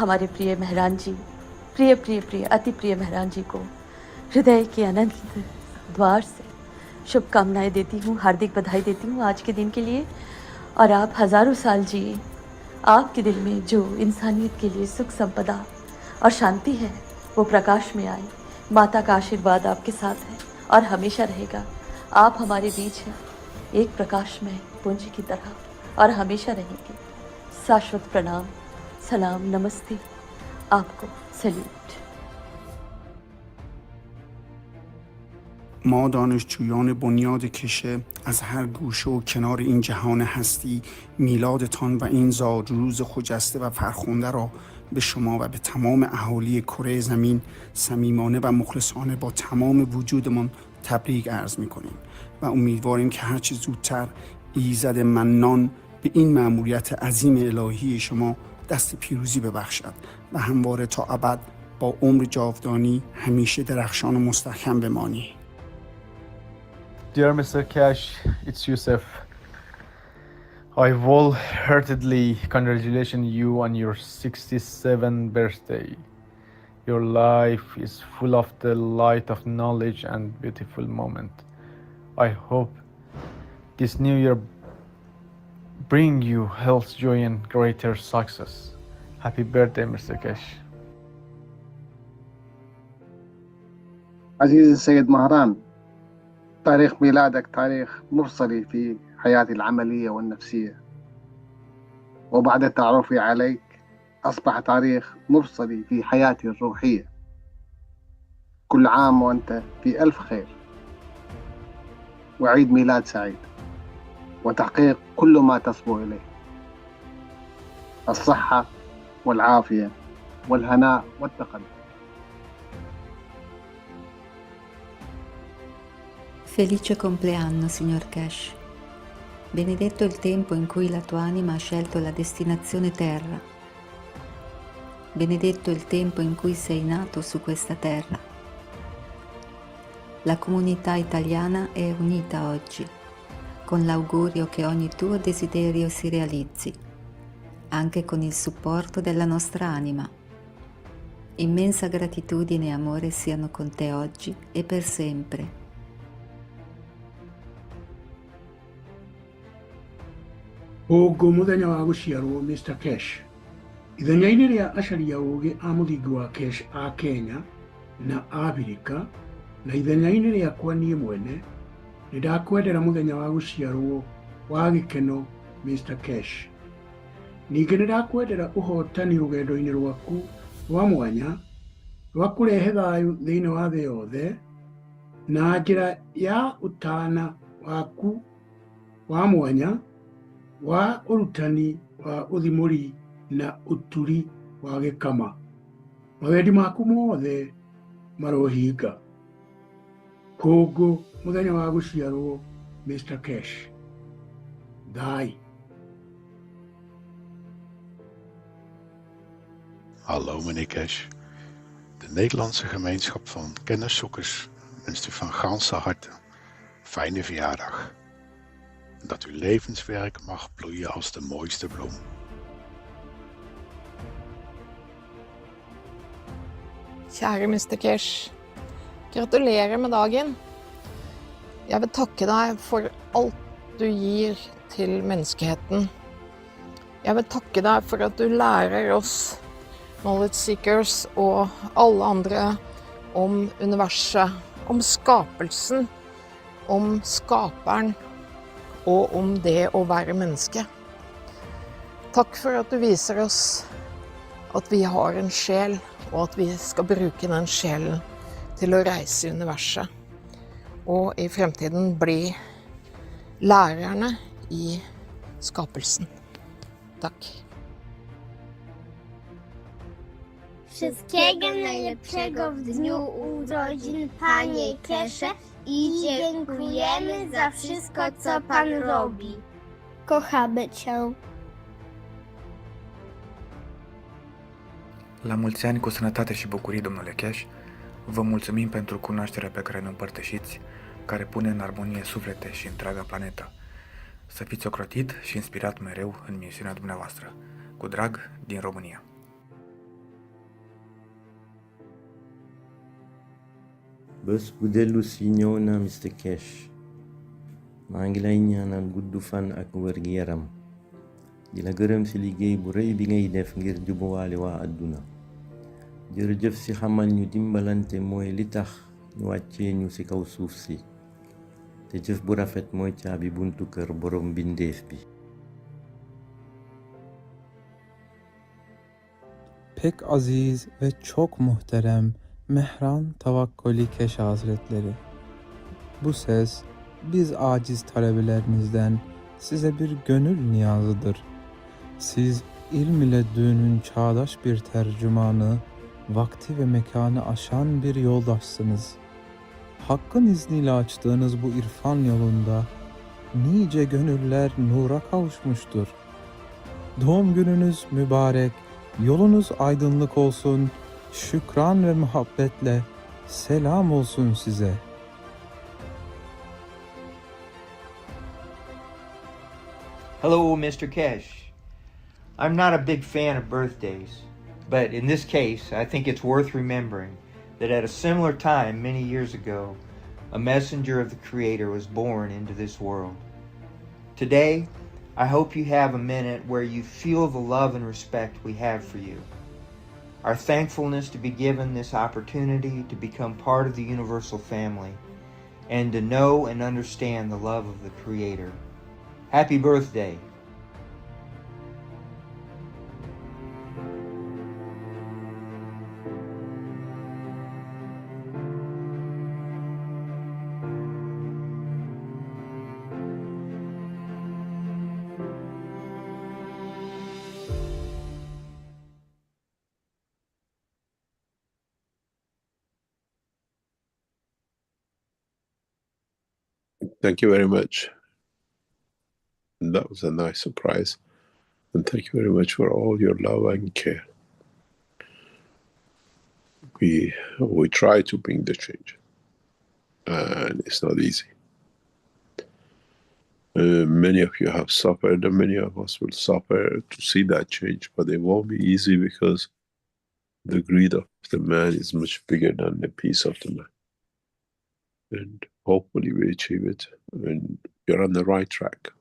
Speaker 13: हमारे प्रिय मेहरान जी, प्रिय अति प्रिय मेहरान जी को हृदय के अनंत द्वार से शुभकामनाएं देती हूँ, हार्दिक बधाई देती हूँ आज के दिन के लिए। और आप हज़ारों साल जिए। आपके दिल में जो इंसानियत के लिए सुख संपदा और शांति है वो प्रकाश में आए। माता का आशीर्वाद आपके साथ है और हमेशा रहेगा। आप हमारे बीच हैं, एक प्रकाशमय पुंज की तरह और हमेशा रहेंगे। शाश्वत प्रणाम, सलाम, नमस्ते, आपको salute.
Speaker 14: ما دانشجویان بنیاد کشه از هر گوشه و کنار این جهان هستی میلادتان و این زاد روز خجسته و فرخنده را به شما و به تمام اهالی کره زمین صمیمانه و مخلصانه با تمام وجودمان تبریک عرض می‌کنیم و امیدواریم که هرچه زودتر ایزد منان به این مأموریت عظیم الهی شما دست پیروزی ببخشد و همواره تا ابد با عمر جاودانی همیشه درخشان و مستحکم بمانی.
Speaker 15: Dear Mr. Keshe, it's Yusuf. I wholeheartedly congratulate you on your 67th birthday. Your life is full of the light of knowledge and beautiful moment. I hope this new year bring you health, joy and greater success. Happy birthday, Mr. Keshe.
Speaker 16: عزيزي السيد مهران، تاريخ ميلادك تاريخ مفصلي في حياتي العملية والنفسية، وبعد تعرفي عليك أصبح تاريخ مفصلي في حياتي الروحية. كل عام وأنت في ألف خير، وعيد ميلاد سعيد وتحقيق كل ما تصبو إليه، الصحة والعافية والهناء والتقدم.
Speaker 17: Felice compleanno, signor Keshe. Benedetto il tempo in cui la tua anima ha scelto la destinazione terra. Benedetto il tempo in cui sei nato su questa terra. La comunità italiana è unita oggi, con l'augurio che ogni tuo desiderio si realizzi, anche con il supporto della nostra anima. Immensa gratitudine e amore siano con te oggi e per sempre.
Speaker 18: Ũguo mũthenya wa gũciarwo Mr. Keshe. Ithenya-inĩ rĩa acaria ũũgĩ a mũthingi wa Keshe a Kenya na Abirika na ithenya-inĩ rĩakwa niĩ mwene, nĩndakwendera mũthenya wa gũciarwo wa gĩkeno Mr. Keshe. Ningĩ nĩndakwendera ũhotani rũgendo-inĩ rwaku rwa mwanya rwa kũrehe thayũ thĩinĩ wa thĩ yothe na njĩra ya ũtana waku wa mwanya wa urutani wa uthimuri na uturi wa gĩkama. Mawendi maku mothe marohinga. Kũngũ mũthenya wa gũciarwo Mr. Keshe. Thai.
Speaker 19: Hallo meneer Keshe. De Nederlandse gemeenschap van kenniszoekers wenst u van ganse harte fijne verjaardag. En dat uw levenswerk mag bloeien als de mooiste bloem.
Speaker 20: Kjære Mr. Keshe, gratulerer med dagen. Jeg vil takke deg for alt du gir til menneskeheten. Jeg vil takke deg for at du lærer oss knowledge seekers og alle andre om universet, om skapelsen, om skaperen og om det å være menneske. Takk for at du viser oss at vi har en sjel, og at vi skal bruke den sjelen til å reise i universet, og i fremtiden bli lærerne i skapelsen. Takk.
Speaker 21: Wszystkiego najlepszego w dniu urodzin, Panie Keshe, i dziękujemy za wszystko, co Pan robi. Kochamy Cię.
Speaker 22: La mulți ani cu sănătate și bucurii, domnule Keshe. Vă mulțumim pentru cunoașterea pe care ne împărtășiți, care pune în armonie suflete și întreaga planetă. Să fiți ocrotit și inspirat mereu în misiunea dumneavoastră. Cu drag, din România.
Speaker 23: Bus gudelu signona Mr. Keshe. Mangilaynya na guddufan ak wér-gi-yaram. Di la gërëm si liggéey bu rëy bi ngay def ngir jubuwaale waa àdduna. Jërëjëf si xamal ñu dimbalante mooy li tax ñu wàccee ñu si kaw suuf si. Te jëf bu rafet mooy caabi buntu kër borom bindeef bi.
Speaker 24: Pek aziz ve çok muhterem Mehran Tavakkoli Keshe Hazretleri. Bu ses biz aciz talebelerinizden size bir gönül niyazıdır. Siz ilm ile dünün çağdaş bir tercümanı, vakti ve mekanı aşan bir yoldaşsınız. Hakkın izniyle açtığınız bu irfan yolunda nice gönüller nura kavuşmuştur. Doğum gününüz mübarek, yolunuz aydınlık olsun, şükran ve muhabbetle selam olsun size.
Speaker 25: Hello, Mr. Keshe. I'm not a big fan of birthdays, but in this case, I think it's worth remembering that at a similar time many years ago, a messenger of the Creator was born into this world. Today, I hope you have a minute where you feel the love and respect we have for you. Our thankfulness to be given this opportunity to become part of the universal family and to know and understand the love of the Creator. Happy birthday.
Speaker 2: Thank you very much. That was a nice surprise. And thank you very much for all your love and care. We try to bring the change. And it's not easy. Many of you have suffered, and many of us will suffer to see that change, but it won't be easy because the greed of the man is much bigger than the peace of the man. And hopefully we achieve it, and you're on the right track.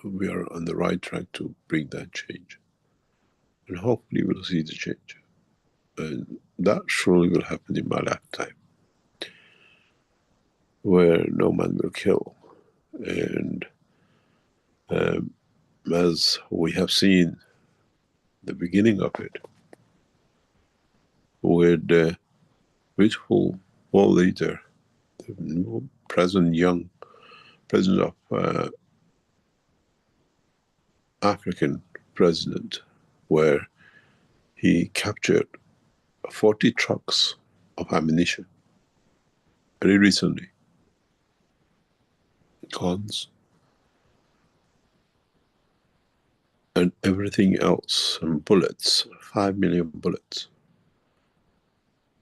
Speaker 2: We are on the right track to bring that change. And hopefully we'll see the change. And that surely will happen in my lifetime, where no man will kill. And as we have seen the beginning of it, with the beautiful world leader, the present young president of African president where he captured 40 trucks of ammunition very recently, guns and everything else, and bullets, 5 million bullets.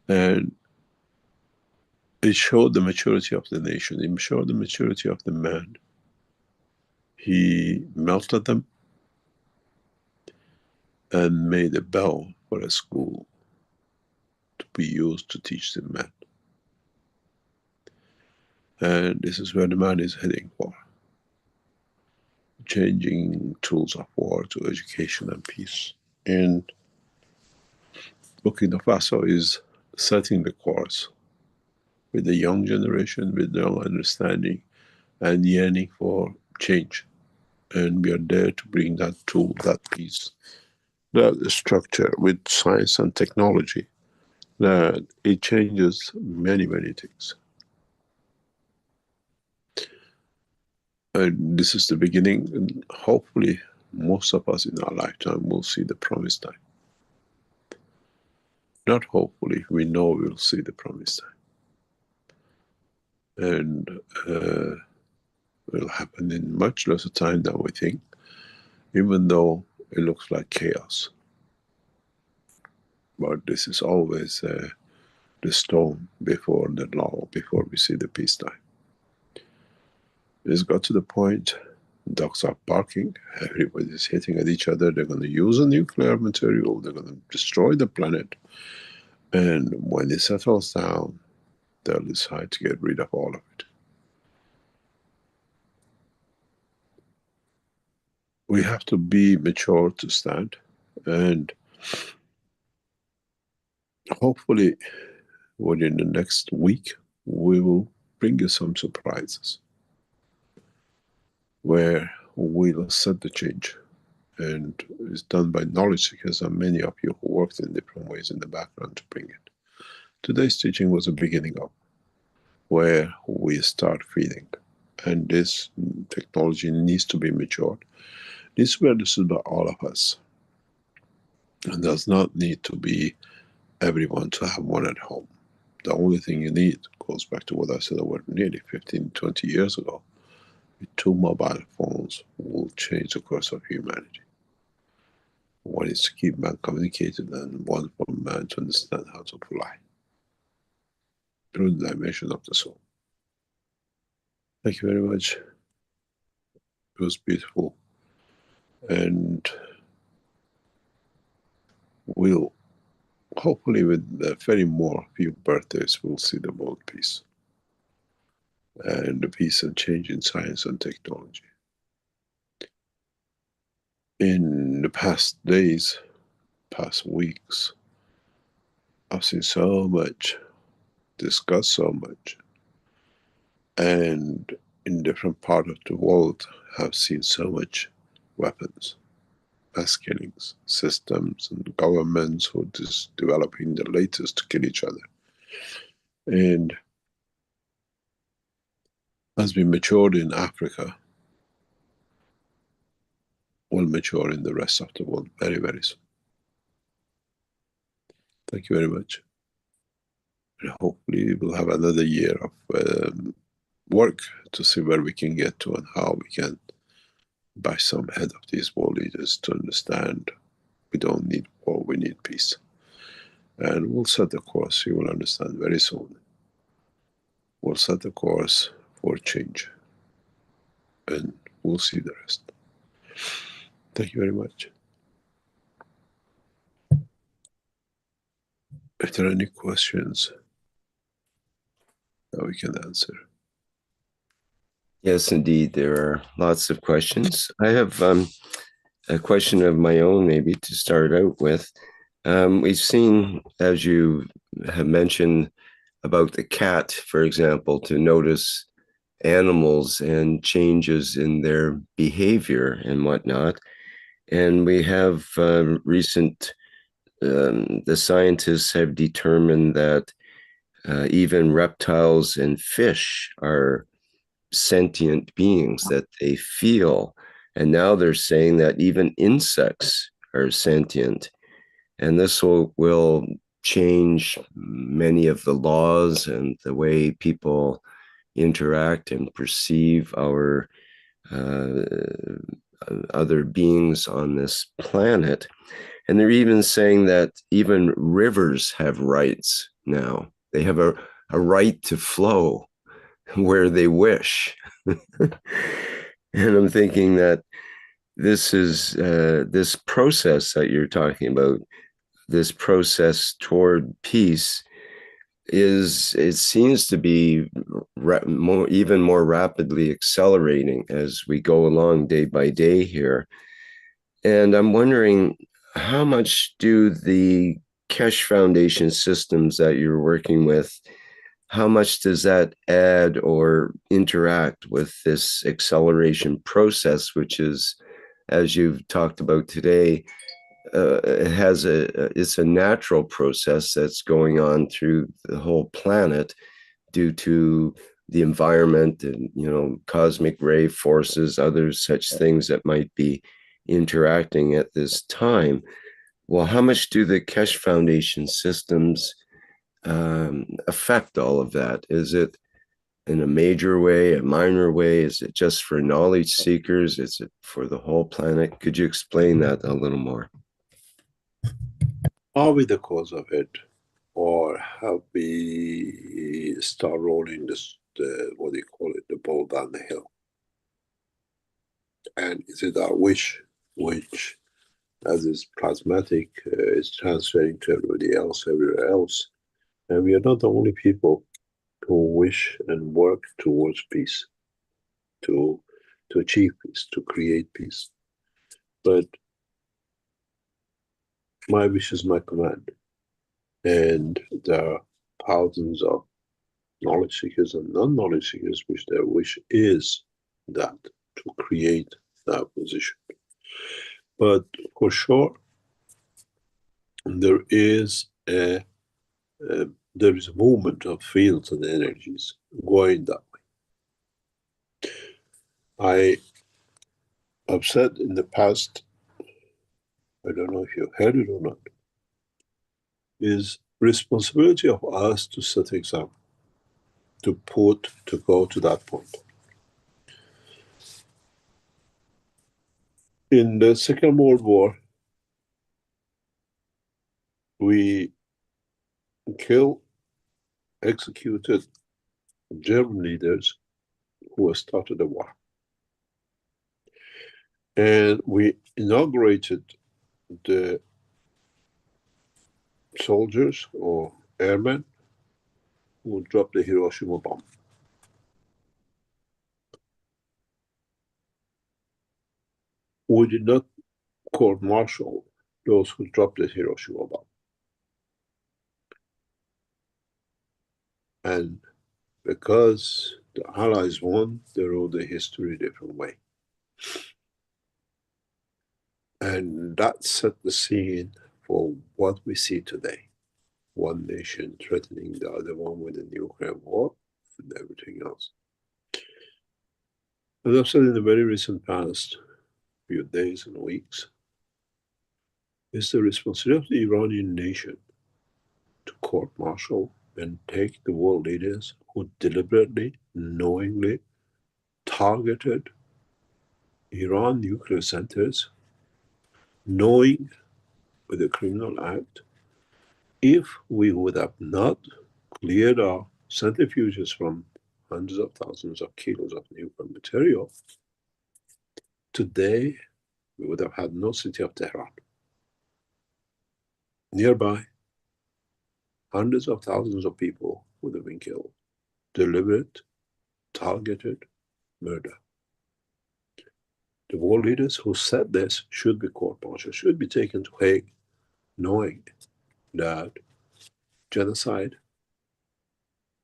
Speaker 2: And it showed the maturity of the nation, it showed the maturity of the man. He melted them and made a bell for a school to be used to teach the men. And this is where the man is heading for. Changing tools of war to education and peace. And Burkina Faso is setting the course with the young generation, with their understanding and yearning for change. And we are there to bring that tool, that peace, that structure with science and technology, that it changes many, many things. And this is the beginning, and hopefully most of us in our lifetime will see the promised time. Not hopefully, we know we'll see the promised time. And will happen in much lesser time than we think, even though it looks like chaos. But this is always the storm before the law, before we see the peacetime. It's got to the point, dogs are barking, everybody's hitting at each other, they're going to use a nuclear material, they're going to destroy the planet. And when it settles down, they'll decide to get rid of all of it. We have to be mature to stand, and hopefully within the next week we will bring you some surprises where we'll set the change. And it's done by knowledge seekers and many of you who worked in different ways in the background to bring it. Today's teaching was a beginning of where we start feeling, and this technology needs to be matured. This is where this is about all of us. It does not need to be everyone to have one at home. The only thing you need goes back to what I said over nearly 15, 20 years ago. With 2 mobile phones will change the course of humanity. One is to keep man communicated, and one for man to understand how to fly through the dimension of the soul. Thank you very much. It was beautiful. And we'll hopefully with very more few birthdays we'll see the world peace. And the peace and change in science and technology. In the past days, past weeks, I've seen so much, discussed so much, and in different parts of the world have seen so much weapons, mass killings, systems and governments who are just developing the latest to kill each other. And as we matured in Africa, will mature in the rest of the world very, very soon. Thank you very much. And hopefully we'll have another year of work to see where we can get to and how we can buy some head of these world leaders to understand we don't need war, we need peace. And we'll set the course, you will understand very soon. We'll set the course for change. And we'll see the rest. Thank you very much. If there are any questions that we can answer.
Speaker 1: Yes, indeed, there are lots of questions. I have a question of my own, maybe, to start out with. We've seen, as you have mentioned, about the cat, for example, to notice animals and changes in their behavior and whatnot. And we have recent, the scientists have determined that even reptiles and fish are sentient beings, that they feel And now they're saying that even insects are sentient. And this will change many of the laws and the way people interact and perceive our other beings on this planet. And they're even saying that even rivers have rights now. They have a right to flow where they wish. And I'm thinking that this is this process that you're talking about, this process toward peace, it seems to be even more rapidly accelerating as we go along day by day here. And I'm wondering, how much do the Keshe Foundation systems that you're working with, how much does that add or interact with this acceleration process, which is, as you've talked about today, it's a natural process that's going on through the whole planet due to the environment and, cosmic ray forces, other such things that might be interacting at this time. Well, how much do the Keshe Foundation systems affect all of that? Is it in a major way, a minor way? Is it just for knowledge seekers? Is it for the whole planet? Could you explain that a little more?
Speaker 2: Are we the cause of it, or have we start rolling this, what do you call it, the ball down the hill? And is it our wish, which, as is plasmatic, is transferring to everybody else, everywhere else? And we are not the only people who wish and work towards peace, to achieve peace, to create peace. But my wish is my command. And there are thousands of knowledge seekers and non-knowledge seekers which their wish is that, to create that position. But for sure, there is a movement of fields and energies going that way. I have said in the past, I don't know if you've heard it or not, is responsibility of us to set example, to go to that point. In the Second World War, we executed German leaders who had started the war. And we inaugurated the soldiers or airmen who dropped the Hiroshima bomb. We did not court-martial those who dropped the Hiroshima bomb. And because the Allies won, they wrote the history a different way. And that set the scene for what we see today. One nation threatening the other one with a nuclear war and everything else. As I've said in the very recent past, few days and weeks, it's the responsibility of the Iranian nation to court-martial and take the world leaders who deliberately, knowingly targeted Iran nuclear centers, knowing with a criminal act. If we would have not cleared our centrifuges from hundreds of thousands of kilos of nuclear material, today we would have had no city of Tehran. Nearby, hundreds of thousands of people would have been killed. Deliberate, targeted murder. The world leaders who said this should be court-martialed, should be taken to Hague, knowing that genocide,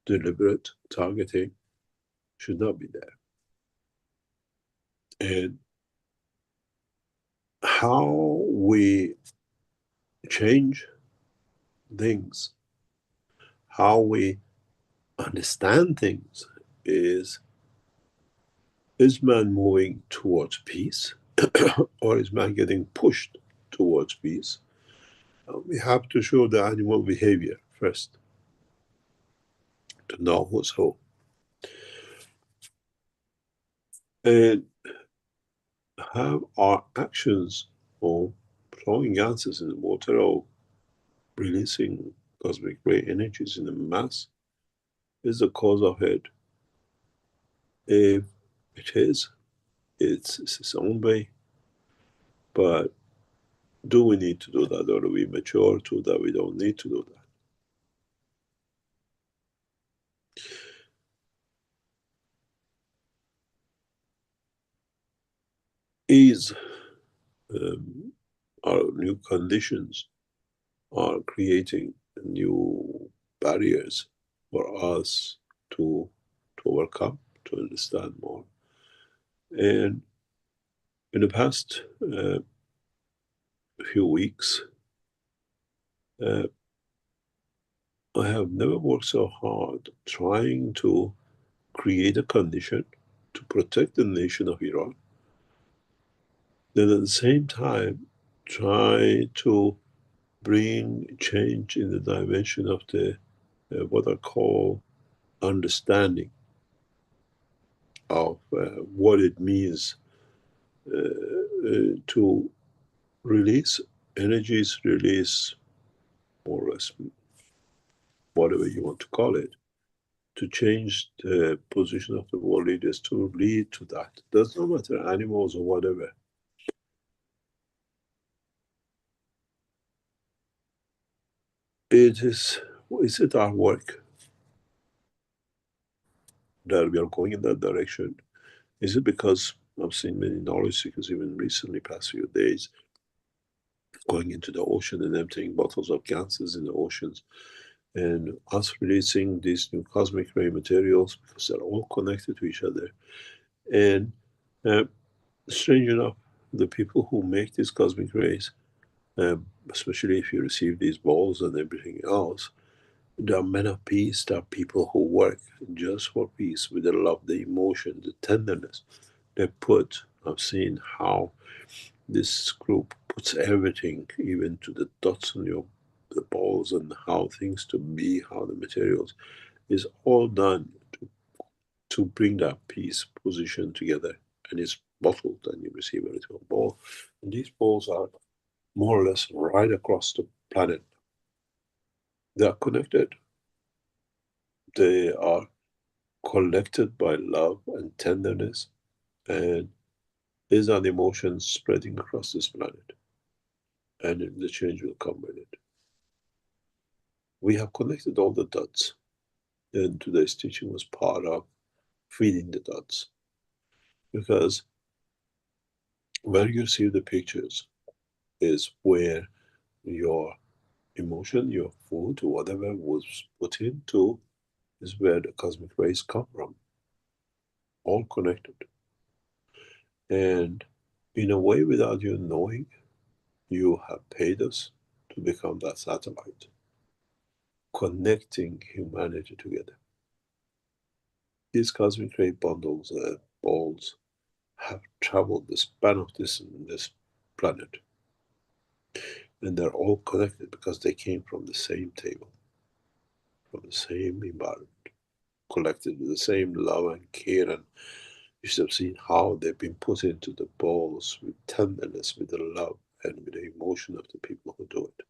Speaker 2: deliberate targeting should not be there. And how we change things, how we understand things is man moving towards peace, or is man getting pushed towards peace? We have to show the animal behavior first to know who's who. And have our actions or throwing gases in the water or releasing cosmic ray energies in the mass is the cause of it. If it is, it's its own way. But do we need to do that, or are we mature to that we don't need to do that? Is our new conditions are creating new barriers for us to overcome, to understand more. And in the past few weeks, I have never worked so hard trying to create a condition to protect the nation of Iran, then at the same time try to bring change in the dimension of the what I call understanding of what it means to release energies, release more or less whatever you want to call it, to change the position of the world leaders to lead to that. Does not matter, animals or whatever. Is it our work that we are going in that direction? Is it because I've seen many knowledge seekers, even recently, past few days, going into the ocean and emptying bottles of gases in the oceans, and us releasing these new cosmic ray materials because they're all connected to each other. And strange enough, the people who make these cosmic rays, especially if you receive these balls and everything else, they are men of peace. They are people who work just for peace with the love, the emotion, the tenderness they put. I've seen how this group puts everything, even to the dots on the balls, and how things to be, how the materials is all done to bring that peace position together. And it's bottled, and you receive a little ball. And these balls are more or less right across the planet. They are connected. They are collected by love and tenderness, and these are the emotions spreading across this planet. And the change will come with it. We have connected all the dots, and today's teaching was part of feeding the dots. Because where you see the pictures is where your emotion, your food, whatever was put into, is where the cosmic rays come from. All connected. And in a way, without you knowing, you have paid us to become that satellite, connecting humanity together. These cosmic ray bundles and balls have traveled the span of this planet. And they're all connected because they came from the same table, from the same environment, collected with the same love and care. And you should have seen how they've been put into the balls with tenderness, with the love, and with the emotion of the people who do it.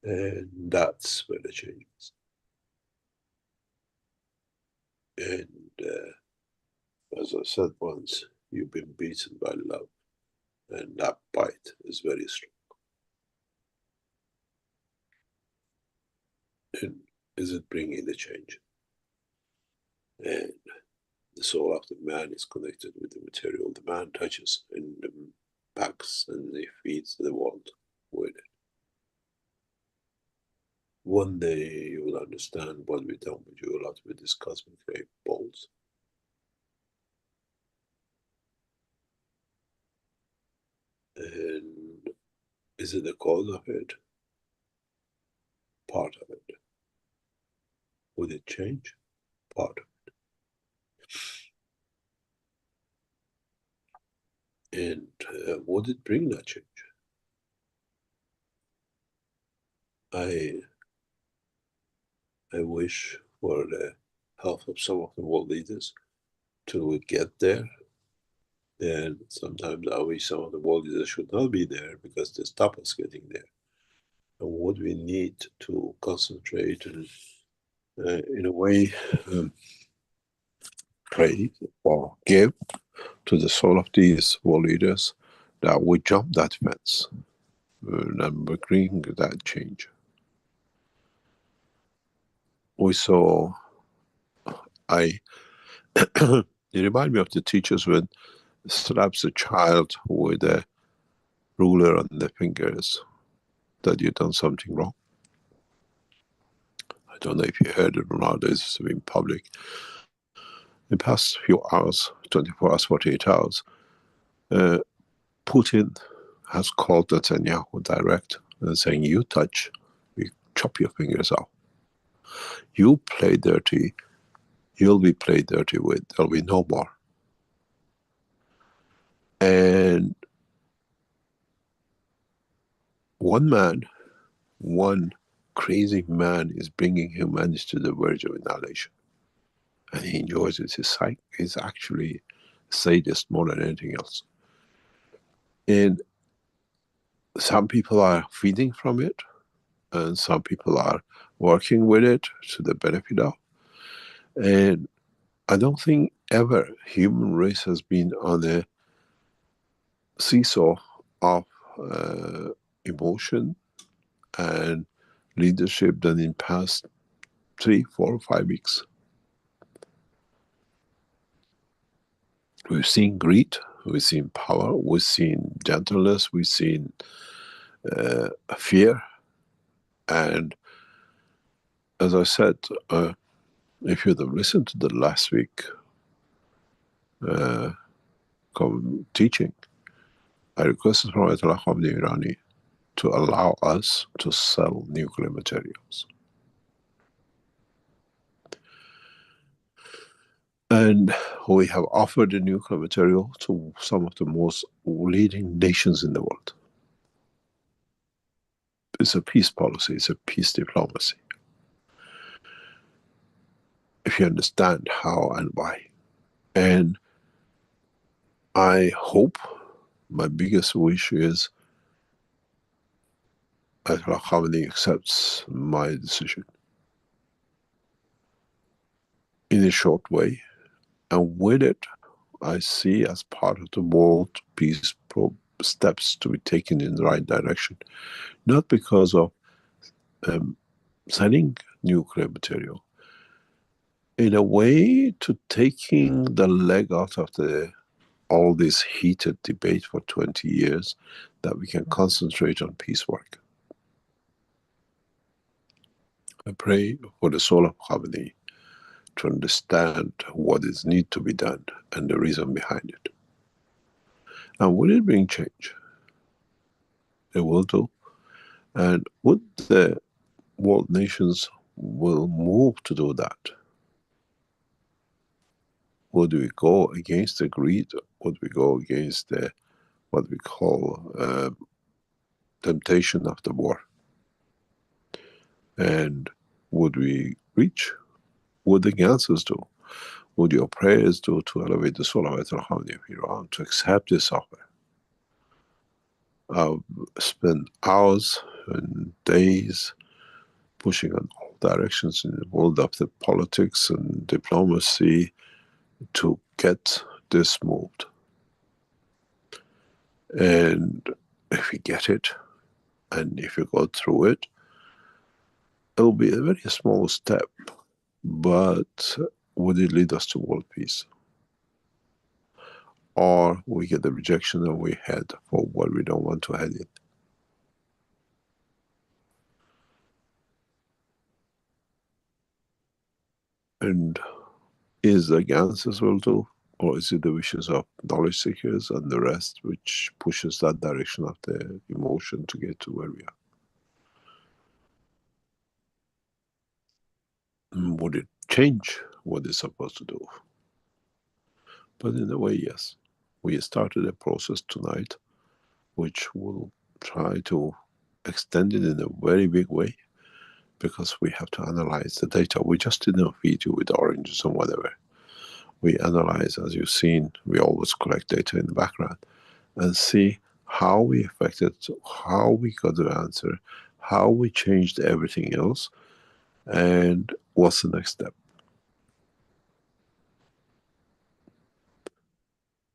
Speaker 2: And that's where the change is. And as I said once, you've been beaten by love, and that bite is very strong. And is it bringing the change? And the soul of the man is connected with the material the man touches, and packs and he feeds the world with it. One day you will understand what we've done with you a lot with these cosmic ray balls. And is it the cause of it? Part of it. Would it change? Part of it. And would it bring that change? I wish for the help of some of the world leaders to get there. And sometimes I wish some of the world leaders should not be there because they stop us getting there. And what we need to concentrate and, in a way, pray or give to the soul of these world leaders that we jump that fence and bring that change. We saw, you remind me of the teachers when slaps a child with a ruler on the fingers that you've done something wrong. I don't know if you heard it or not, this has been public. In the past few hours, 24 hours, 48 hours, Putin has called Netanyahu direct and saying, you touch, we chop your fingers off. You play dirty, you'll be played dirty with, there'll be no more. And one man, one crazy man is bringing humanity to the verge of annihilation. And he enjoys it. He's actually a sadist more than anything else. And some people are feeding from it, and some people are working with it to the benefit of. And I don't think ever human race has been on a seesaw of emotion and leadership than in past 3, 4, 5 weeks. We've seen greed, we've seen power, we've seen gentleness, we've seen fear. And as I said, if you'd have listened to the last week teaching, I requested from Ayatollah Khamenei Irani to allow us to sell nuclear materials. And we have offered the nuclear material to some of the most leading nations in the world. It's a peace policy, it's a peace diplomacy. If you understand how and why. And I hope, my biggest wish is Ayatollah Khamenei accepts my decision in a short way. And with it, I see as part of the world peace steps to be taken in the right direction. Not because of selling nuclear material, in a way to taking the leg out of all this heated debate for 20 years, that we can concentrate on peace work. I pray for the soul of Khamenei to understand what is need to be done and the reason behind it. And will it bring change? It will do. And would the world nations will move to do that? Would we go against the greed? Would we go against the what we call temptation of the war? And would we reach? Would the answers do? Would your prayers do to elevate the soul of Ayatollah Khamenei of Iran to accept this offer? I've spent hours and days pushing on all directions in the world of the politics and diplomacy to get this moved. And if we get it, and if we go through it, it'll be a very small step, but would it lead us to world peace? Or we get the rejection and we head for what we don't want to head in. And is the answers will do, or is it the wishes of knowledge seekers and the rest which pushes that direction of the emotion to get to where we are? Would it change what it's supposed to do? But in a way, yes. We started a process tonight which will try to extend it in a very big way, because we have to analyze the data. We just didn't feed you with oranges and whatever. We analyze, as you've seen, we always collect data in the background and see how we affected, how we got the answer, how we changed everything else, and what's the next step.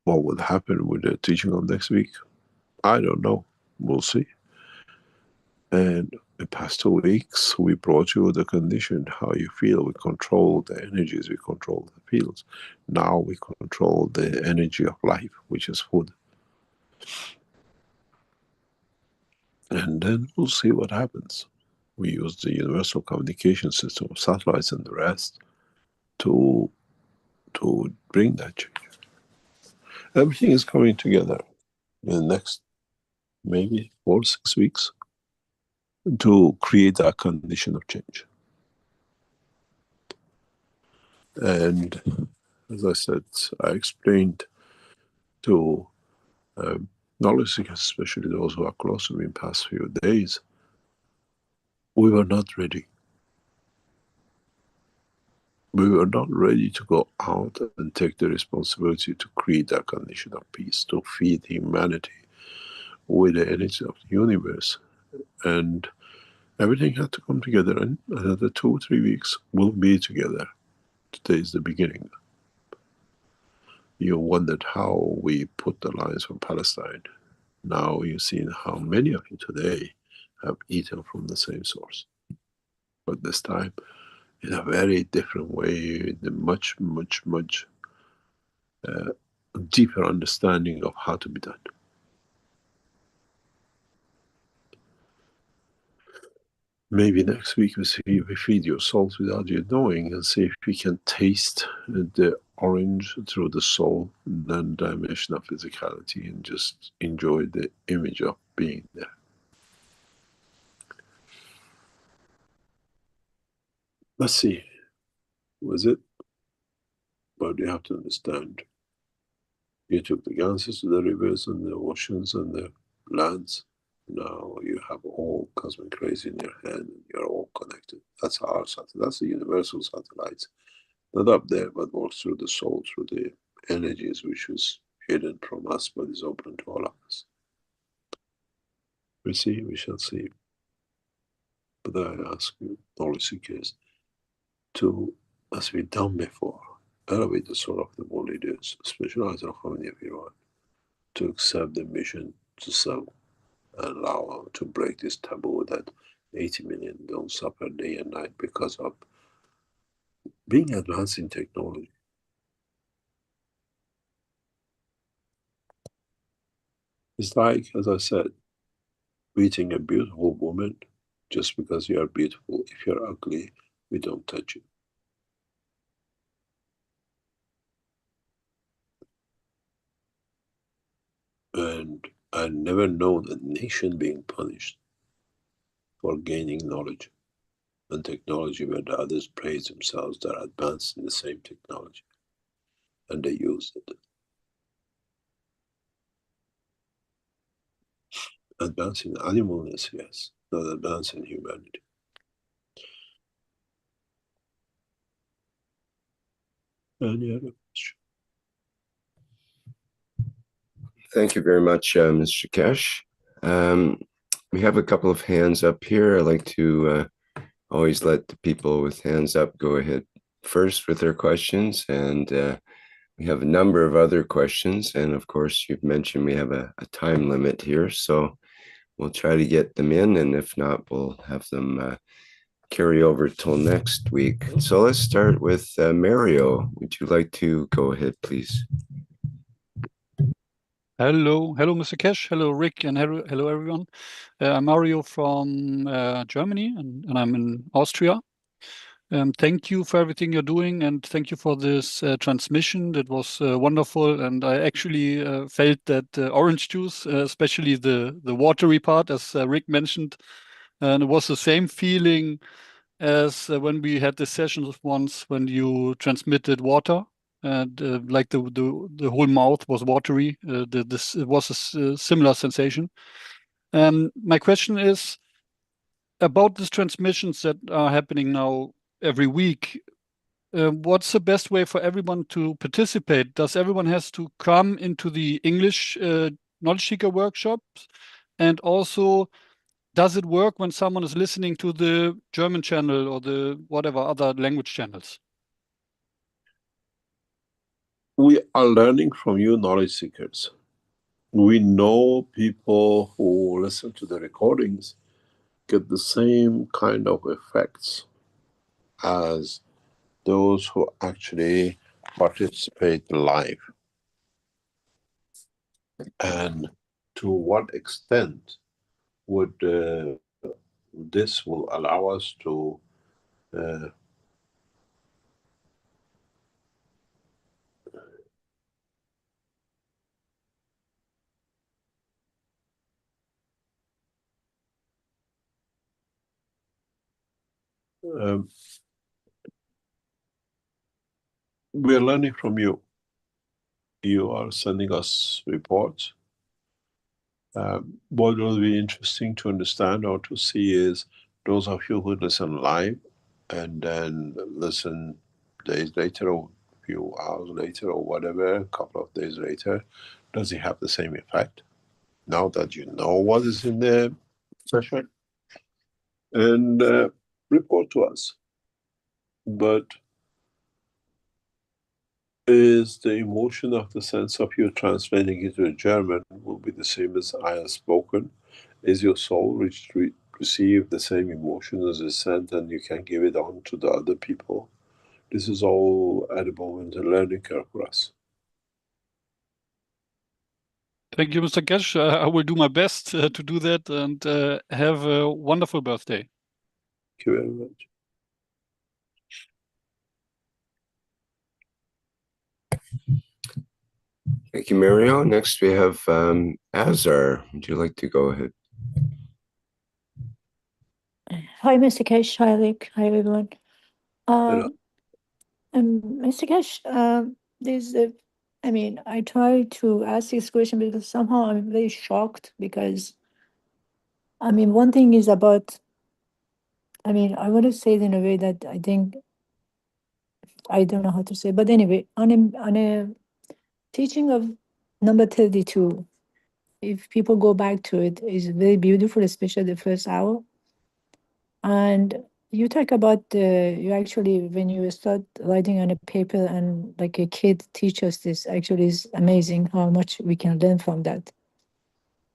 Speaker 2: What will happen with the teaching of next week? I don't know. We'll see. And the past 2 weeks, we brought you the condition, how you feel. We control the energies, we control the fields. Now we control the energy of life, which is food. And then we'll see what happens. We use the universal communication system of satellites and the rest to bring that change. Everything is coming together in the next maybe 4 or 6 weeks to create that condition of change. And as I said, I explained to knowledge seekers, especially those who are close to me in the past few days, we were not ready. We were not ready to go out and take the responsibility to create that condition of peace, to feed humanity with the energy of the universe. And everything had to come together, and another 2 or 3 weeks we'll be together. Today is the beginning. You wondered how we put the lines from Palestine. Now you've seen how many of you today have eaten from the same source. But this time, in a very different way, with a much, much, much deeper understanding of how to be done. Maybe next week we feed your souls without you knowing, and see if we can taste the orange through the soul, non-dimension of physicality, and just enjoy the image of being there. Let's see. Was it? But you have to understand, you took the ganses to the rivers and the oceans and the lands. Now you have all cosmic rays in your hand, and you're all connected. That's our satellite. That's the universal satellites. Not up there, but works through the soul, through the energies which is hidden from us, but is open to all of us. We see, we shall see. But I ask you, knowledge seekers, to, as we've done before, elevate the soul of the world leaders, specialize in harmony of everyone, to accept the mission to serve and allow them to break this taboo that 80 million don't suffer day and night because of being advanced in technology. It's like, as I said, meeting a beautiful woman just because you are beautiful. If you're ugly, we don't touch you. And I never known a nation being punished for gaining knowledge and technology where the others praise themselves, they're advanced in the same technology and they use it. Advancing animalness, yes, not advancing humanity. Any other question?
Speaker 1: Thank you very much, Mr. Keshe. We have a couple of hands up here. I like to always let the people with hands up go ahead first with their questions. And we have a number of other questions. And of course, you've mentioned we have a time limit here. So we'll try to get them in. And if not, we'll have them carry over till next week. So let's start with Mario. Would you like to go ahead, please?
Speaker 3: Hello, Mr. Keshe. Hello, Rick, and hello, everyone. I'm Mario from Germany, and I'm in Austria. Thank you for everything you're doing, and thank you for this transmission. That was wonderful, and I actually felt that orange juice, especially the watery part, as Rick mentioned, and it was the same feeling as when we had the sessions once when you transmitted water and like the whole mouth was watery. This it was a similar sensation. My question is about these transmissions that are happening now every week. What's the best way for everyone to participate? Does everyone has to come into the English knowledge seeker workshops? And also, does it work when someone is listening to the German channel or the whatever other language channels?
Speaker 2: We are learning from you, knowledge seekers. We know people who listen to the recordings get the same kind of effects as those who actually participate live. And to what extent would this will allow us to we are learning from you. You are sending us reports. What will be interesting to understand or to see is those of you who listen live and then listen days later or a few hours later or whatever, a couple of days later, does it have the same effect? Now that you know what is in the session, and report to us. But is the emotion of the sense of you translating it to German will be the same as I have spoken? Is your soul receive the same emotion as is sent and you can give it on to the other people? This is all at the moment a learning curve for us.
Speaker 3: Thank you, Mr. Keshe. I will do my best to do that, and have a wonderful birthday.
Speaker 2: Thank you very much.
Speaker 1: Thank you, Mario. Next we have Azar. Would you like to go ahead?
Speaker 4: Hi, Mr. Keshe. Hi, Rick. Hi, everyone. Mr. Keshe, I try to ask this question because somehow I'm very shocked because, one thing is about, I want to say it in a way that I think, I don't know how to say, but anyway, on a teaching of number 32, if people go back to it, is very beautiful, especially the first hour. And you talk about you actually, when you start writing on a paper and like a kid teach us this, actually is amazing how much we can learn from that.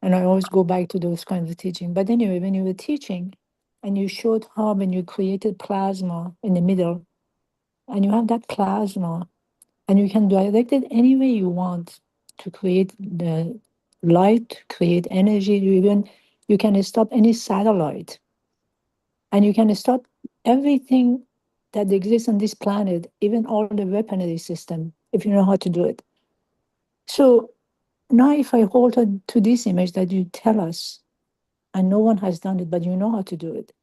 Speaker 4: And I always go back to those kinds of teaching. But anyway, when you were teaching and you showed how when you created plasma in the middle, and you have that plasma, and you can direct it any way you want to create the light, create energy, you can stop any satellite. And you can stop everything that exists on this planet, even all the weaponry system, if you know how to do it. So now if I hold on to this image that you tell us, and no one has done it, but you know how to do it,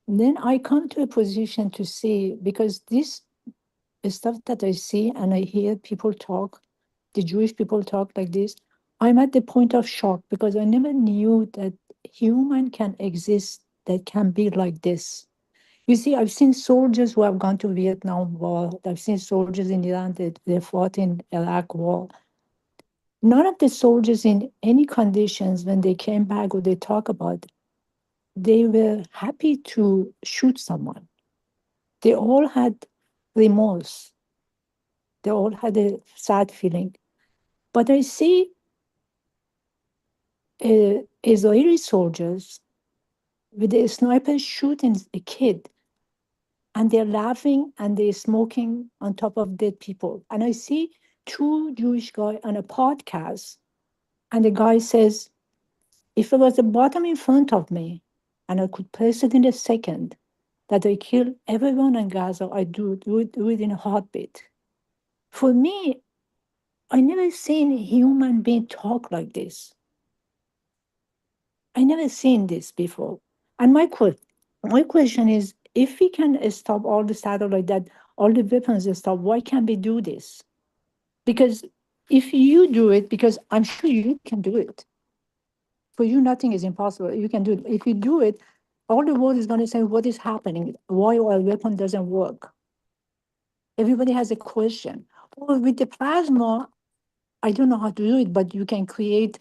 Speaker 4: then I come to a position to see, because this stuff that I see and I hear people talk, the Jewish people talk like this, I'm at the point of shock because I never knew that human can exist that can be like this. You see, I've seen soldiers who have gone to Vietnam War. I've seen soldiers in Iran that they fought in Iraq War. None of the soldiers in any conditions, when they came back or they talk about, they were happy to shoot someone. They all had remorse. They all had a sad feeling. But I see Israeli soldiers with the snipers shooting a kid, and they're laughing and they're smoking on top of dead people. And I see two Jewish guys on a podcast, and the guy says, if it was a bottom in front of me and I could press it in a second, that I kill everyone in Gaza, I do it in a heartbeat. For me, I never seen a human being talk like this. I never seen this before. And my question is, if we can stop all the satellite, that all the weapons stop, why can't we do this? Because if you do it, because I'm sure you can do it. For you, nothing is impossible. You can do it. If you do it, all the world is going to say, what is happening? Why our weapon doesn't work? Everybody has a question. Or with the plasma, I don't know how to do it, but you can create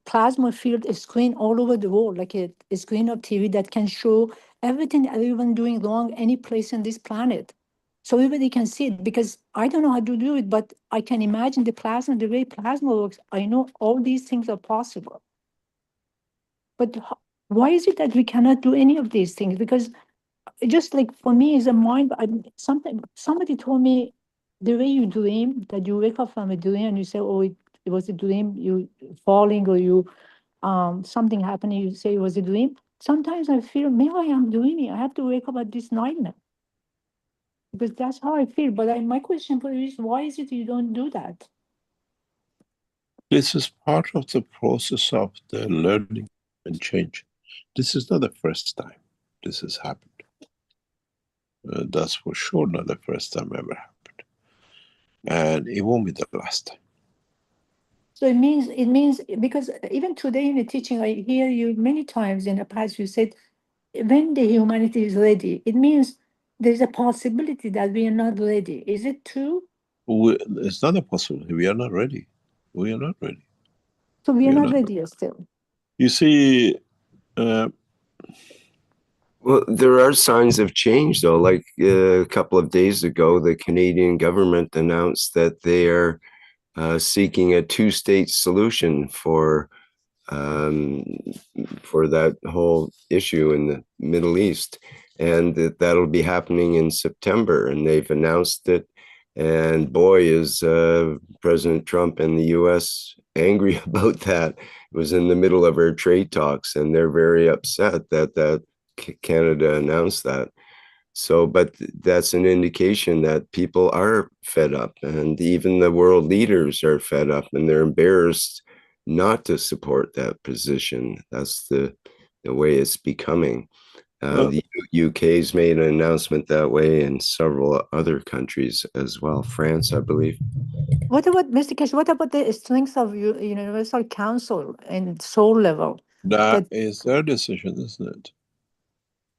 Speaker 4: plasma field a screen all over the world, like a screen of TV that can show everything that everyone doing wrong any place on this planet. So everybody can see it, because I don't know how to do it, but I can imagine the plasma, the way plasma works. I know all these things are possible. But why is it that we cannot do any of these things? Because just like for me, is a mind. Somebody told me the way you dream, that you wake up from a dream and you say, "Oh, it was a dream." You falling or you something happening. You say it was a dream. Sometimes I feel maybe I am dreaming. I have to wake up at this nightmare, because that's how I feel. But my question for you is, why is it you don't do that?
Speaker 2: This is part of the process of the learning and change. This is not the first time this has happened. That's for sure not the first time ever happened. And it won't be the last time.
Speaker 4: So it means because even today in the teaching, I hear you many times in the past, you said, when the humanity is ready, it means there's a possibility that we are not ready. Is it true?
Speaker 2: It's not a possibility. We are not ready. We are not ready.
Speaker 4: So we are not ready still.
Speaker 2: You see,
Speaker 1: well, there are signs of change, though. Like a couple of days ago, the Canadian government announced that they are seeking a two-state solution for that whole issue in the Middle East, and that'll be happening in September. And they've announced it. And boy, is President Trump and the U.S. angry about that. It was in the middle of our trade talks, and they're very upset that Canada announced that. So, but that's an indication that people are fed up, and even the world leaders are fed up, and they're embarrassed not to support that position. That's the way it's becoming. The UK's made an announcement that way, and several other countries as well. France, I believe.
Speaker 4: What about, Mr. Keshe, what about the strength of Universal Council and soul level?
Speaker 2: That is their decision, isn't it?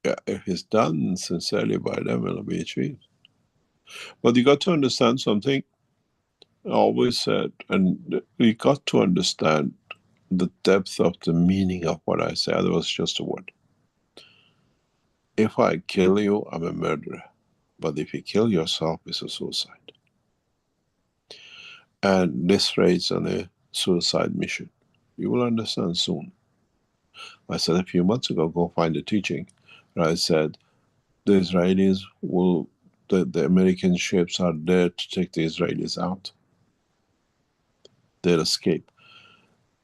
Speaker 2: Yeah, if it's done sincerely by them, it'll be achieved. But you got to understand something. I always said, and you got to understand the depth of the meaning of what I say. Otherwise, just a word. If I kill you, I'm a murderer. But if you kill yourself, it's a suicide. And this race on a suicide mission. You will understand soon. I said a few months ago, go find the teaching. I said, the Israelis will, the American ships are there to take the Israelis out. They'll escape.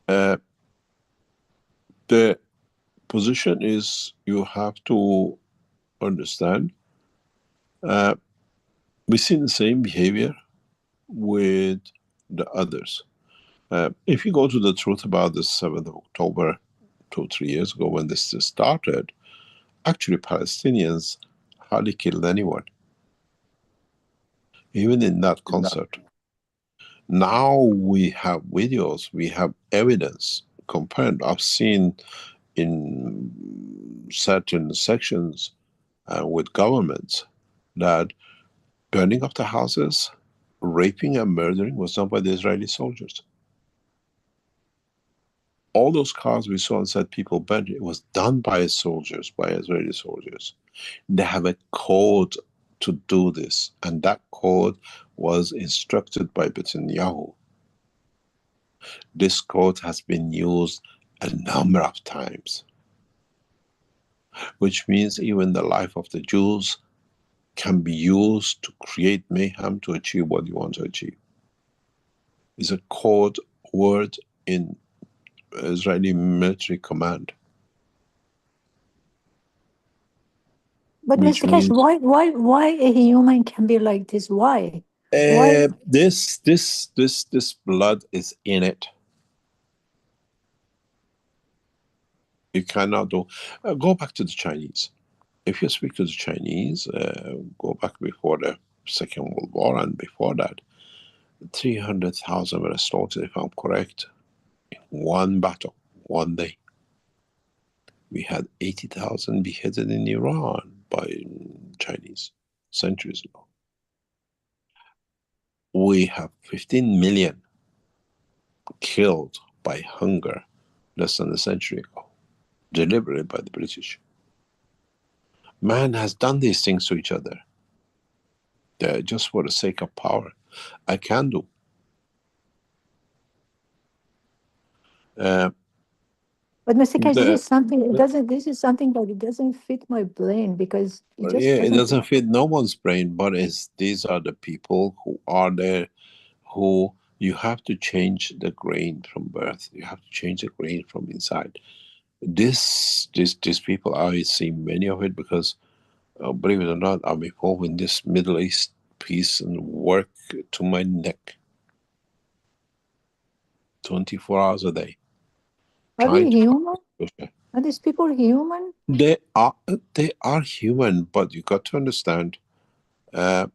Speaker 2: The position is, you have to understand, we see the same behavior with the others. If you go to the truth about the 7th of October, 2-3 years ago when this started, actually Palestinians hardly killed anyone, even in that concert. Now we have videos, we have evidence compared. I've seen in certain sections with governments that burning of the houses, raping and murdering was done by the Israeli soldiers. All those cars we saw and said people burned, it was done by soldiers, by Israeli soldiers. They have a code to do this, and that code was instructed by Netanyahu. This code has been used a number of times, which means even the life of the Jews can be used to create mayhem to achieve what you want to achieve. It's a code word in Israeli military command.
Speaker 4: But Mr. Keshe, why a human can be like this? Why?
Speaker 2: This blood is in it. You cannot do. Go back to the Chinese. If you speak to the Chinese, go back before the Second World War and before that, 300,000 were slaughtered, if I'm correct, in one battle, one day. We had 80,000 beheaded in Iran by Chinese centuries ago. We have 15 million killed by hunger less than a century ago, deliberately by the British. Man has done these things to each other. They're just for the sake of power. I can do.
Speaker 4: But Mr. Keshe, this is something. It doesn't. This is something that it doesn't fit my brain because it just
Speaker 2: it doesn't fit no one's brain. But these are the people who are there, who you have to change the grain from birth. You have to change the grain from inside. These people, I see many of it because, believe it or not, I'm involved in this Middle East peace and work to my neck, 24 hours a day.
Speaker 4: Are they human? Are these people human?
Speaker 2: They are human, but you got to understand, there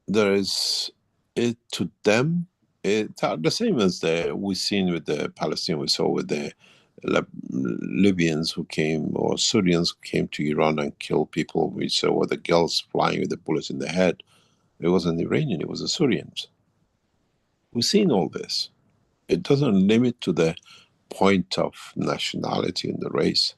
Speaker 2: is it to them. It's the same as we seen with the Palestinians. We saw with the Libyans who came, or Syrians who came to Iran and killed people. We saw with the girls flying with the bullets in the head. It wasn't Iranian, it was the Syrians. We've seen all this. It doesn't limit to the point of nationality and the race.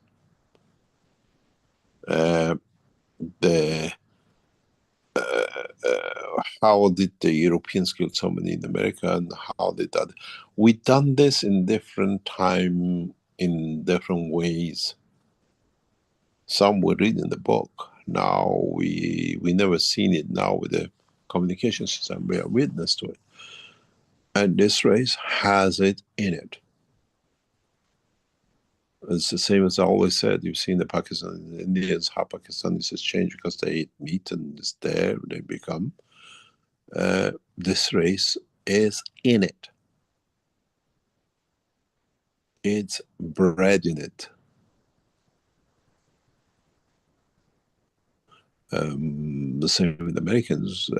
Speaker 2: How did the Europeans kill somebody in America, and how did that? We done this in different time, in different ways. Some we read in the book. Now we never seen it now with the communication system. We are witness to it. And this race has it in it. It's the same as I always said. You've seen the Pakistanis and Indians, how Pakistanis has changed because they eat meat and it's there, they become. This race is in it. It's bred in it. The same with Americans.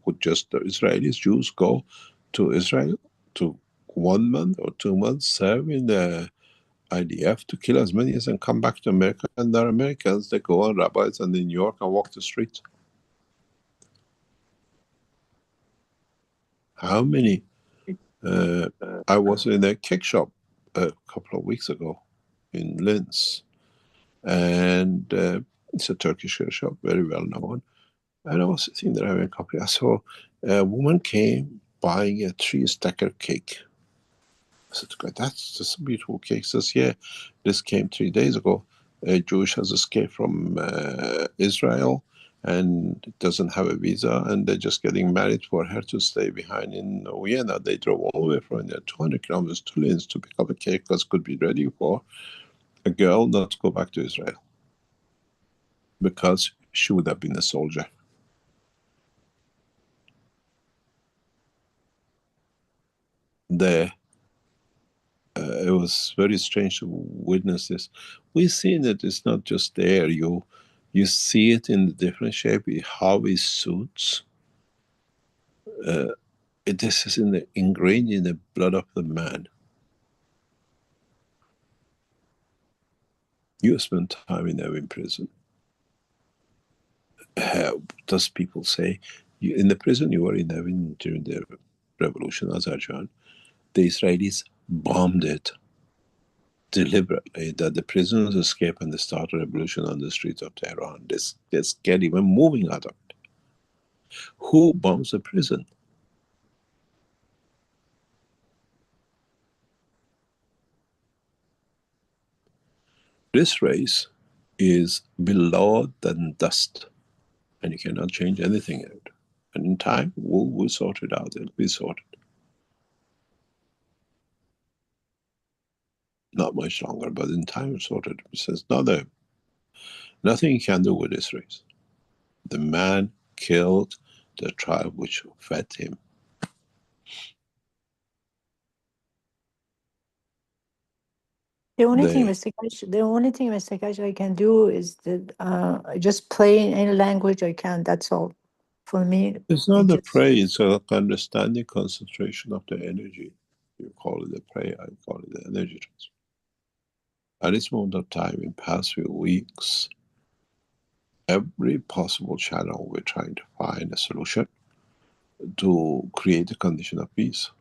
Speaker 2: Would just the Israelis, Jews go to Israel to 1 month or 2 months, serve in the IDF to kill as many as and come back to America, and they're Americans. They go on rabbis and in New York and walk the streets. How many? I was in a cake shop a couple of weeks ago in Linz, and it's a Turkish cake shop, very well known. And I was sitting there having a coffee. I saw a woman came buying a 3-stacker cake. I said, God, that's just a beautiful cake. She says, yeah, this came 3 days ago. A Jewish has escaped from Israel and doesn't have a visa, and they're just getting married for her to stay behind in Vienna. They drove all the way from there 200 kilometers to Linz to pick up a cake that could be ready for a girl not to go back to Israel because she would have been a soldier. It was very strange to witness this. We've seen it, it's not just there. You see it in the different shape, how it suits. This is ingrained in the blood of the man. You spend time in prison. Does people say, in the prison you were in Evin during the revolution, Azerbaijan, the Israelis bombed it deliberately, that the prisoners escape and they start a revolution on the streets of Tehran. They're scared even moving out of it. Who bombs the prison? This race is below than dust, and you cannot change anything in it. And in time, we'll sort it out. It'll be sorted. Not much longer, but in time it's sorted. It's nothing you can do with this race. The man killed the tribe which fed him.
Speaker 4: The only thing, Mr. Keshe, I can do is that just play in any language I can. That's all. for me,
Speaker 2: It's not
Speaker 4: it
Speaker 2: the
Speaker 4: just
Speaker 2: prayer, it's a understanding concentration of the energy. You call it the prayer, I call it the energy transfer. At this moment of time, in past few weeks, every possible channel we're trying to find a solution to create a condition of peace.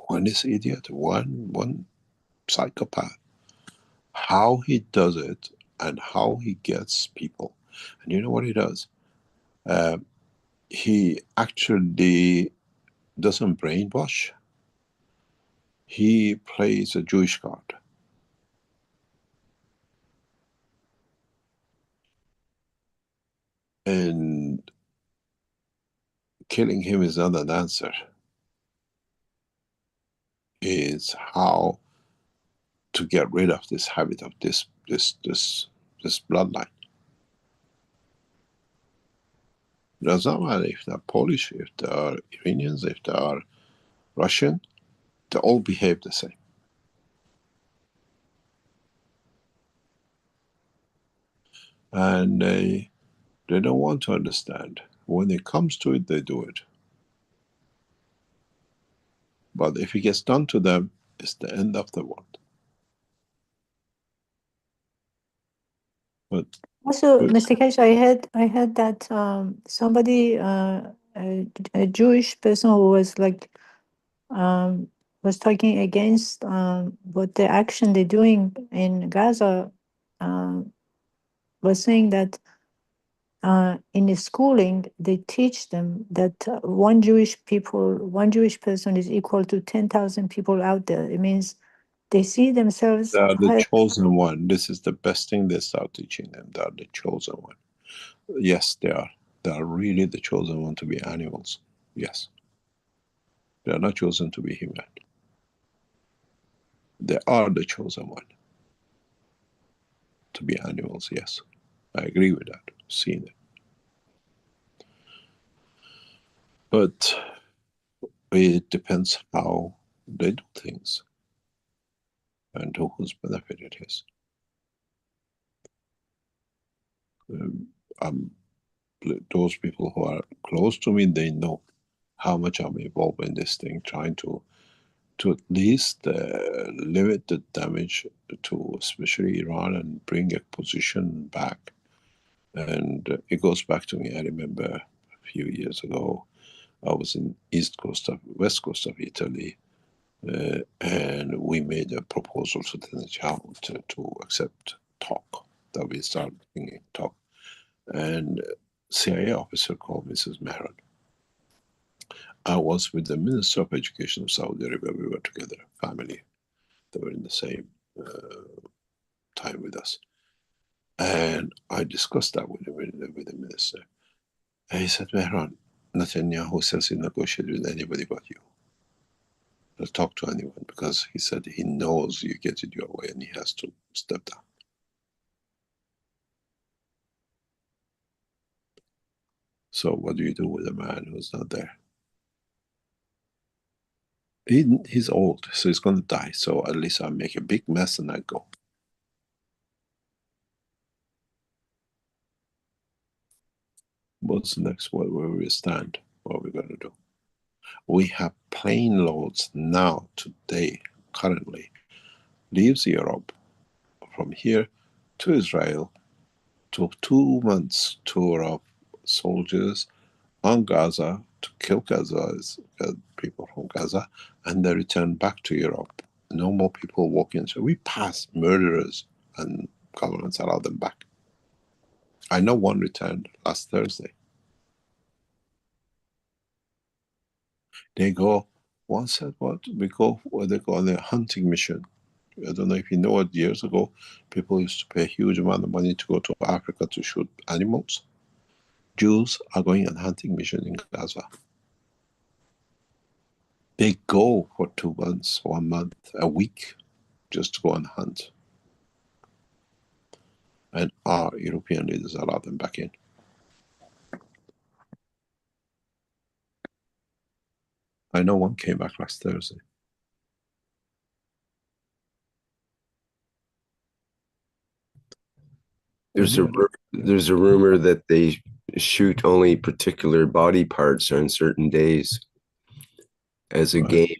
Speaker 2: One is idiot, one psychopath. How he does it and how he gets people. And you know what he does? He actually doesn't brainwash. He plays a Jewish card. And killing him is not an answer. It's how to get rid of this habit of this bloodline. It does not matter if they're Polish, if they are Iranians, if they are Russian, they all behave the same. And they don't want to understand. When it comes to it, they do it. But if it gets done to them, it's the end of the world. But
Speaker 4: also, Mr. Keshe, I heard that somebody, a Jewish person who was like was talking against what the action they're doing in Gaza, was saying that in the schooling they teach them that one Jewish person is equal to 10,000 people out there. It means they see themselves.
Speaker 2: they are the chosen one. This is the best thing they start teaching them. They are the chosen one. Yes, they are. They are really the chosen one to be animals. Yes. They are not chosen to be human. They are the chosen one to be animals, yes. I agree with that, seeing it. But it depends how they do things and to whose benefit it is. Those people who are close to me, they know how much I'm involved in this thing, trying to at least limit the damage to especially Iran and bring a position back. And it goes back to me. I remember a few years ago, I was in west coast of Italy, and we made a proposal to the Netanyahu to accept talk, that we start bringing talk. And CIA officer called Mrs. Mehran. I was with the Minister of Education of Saudi Arabia. We were together, family. They were in the same time with us. And I discussed that with the minister. And he said, Mehran, Netanyahu says he negotiated with anybody but you. He'll talk to anyone, because he said he knows you get it your way and he has to step down. So what do you do with a man who's not there? He's old, so he's going to die. So at least I make a big mess and I go. What's the next one? Where we stand? What are we going to do? We have plane loads now, today, currently, leaves Europe from here to Israel to 2 months tour of soldiers on Gaza to kill people from Gaza, and they return back to Europe. No more people walking. So we pass murderers and governments allow them back. I know one returned last Thursday. They go, one said what? They go on a hunting mission. I don't know if you know what, years ago, people used to pay a huge amount of money to go to Africa to shoot animals. Jews are going on hunting mission in Gaza. They go for 2 months, 1 month, a week, just to go and hunt. And our European leaders allow them back in. I know one came back last Thursday.
Speaker 1: There's a rumor that they shoot only particular body parts on certain days as a game.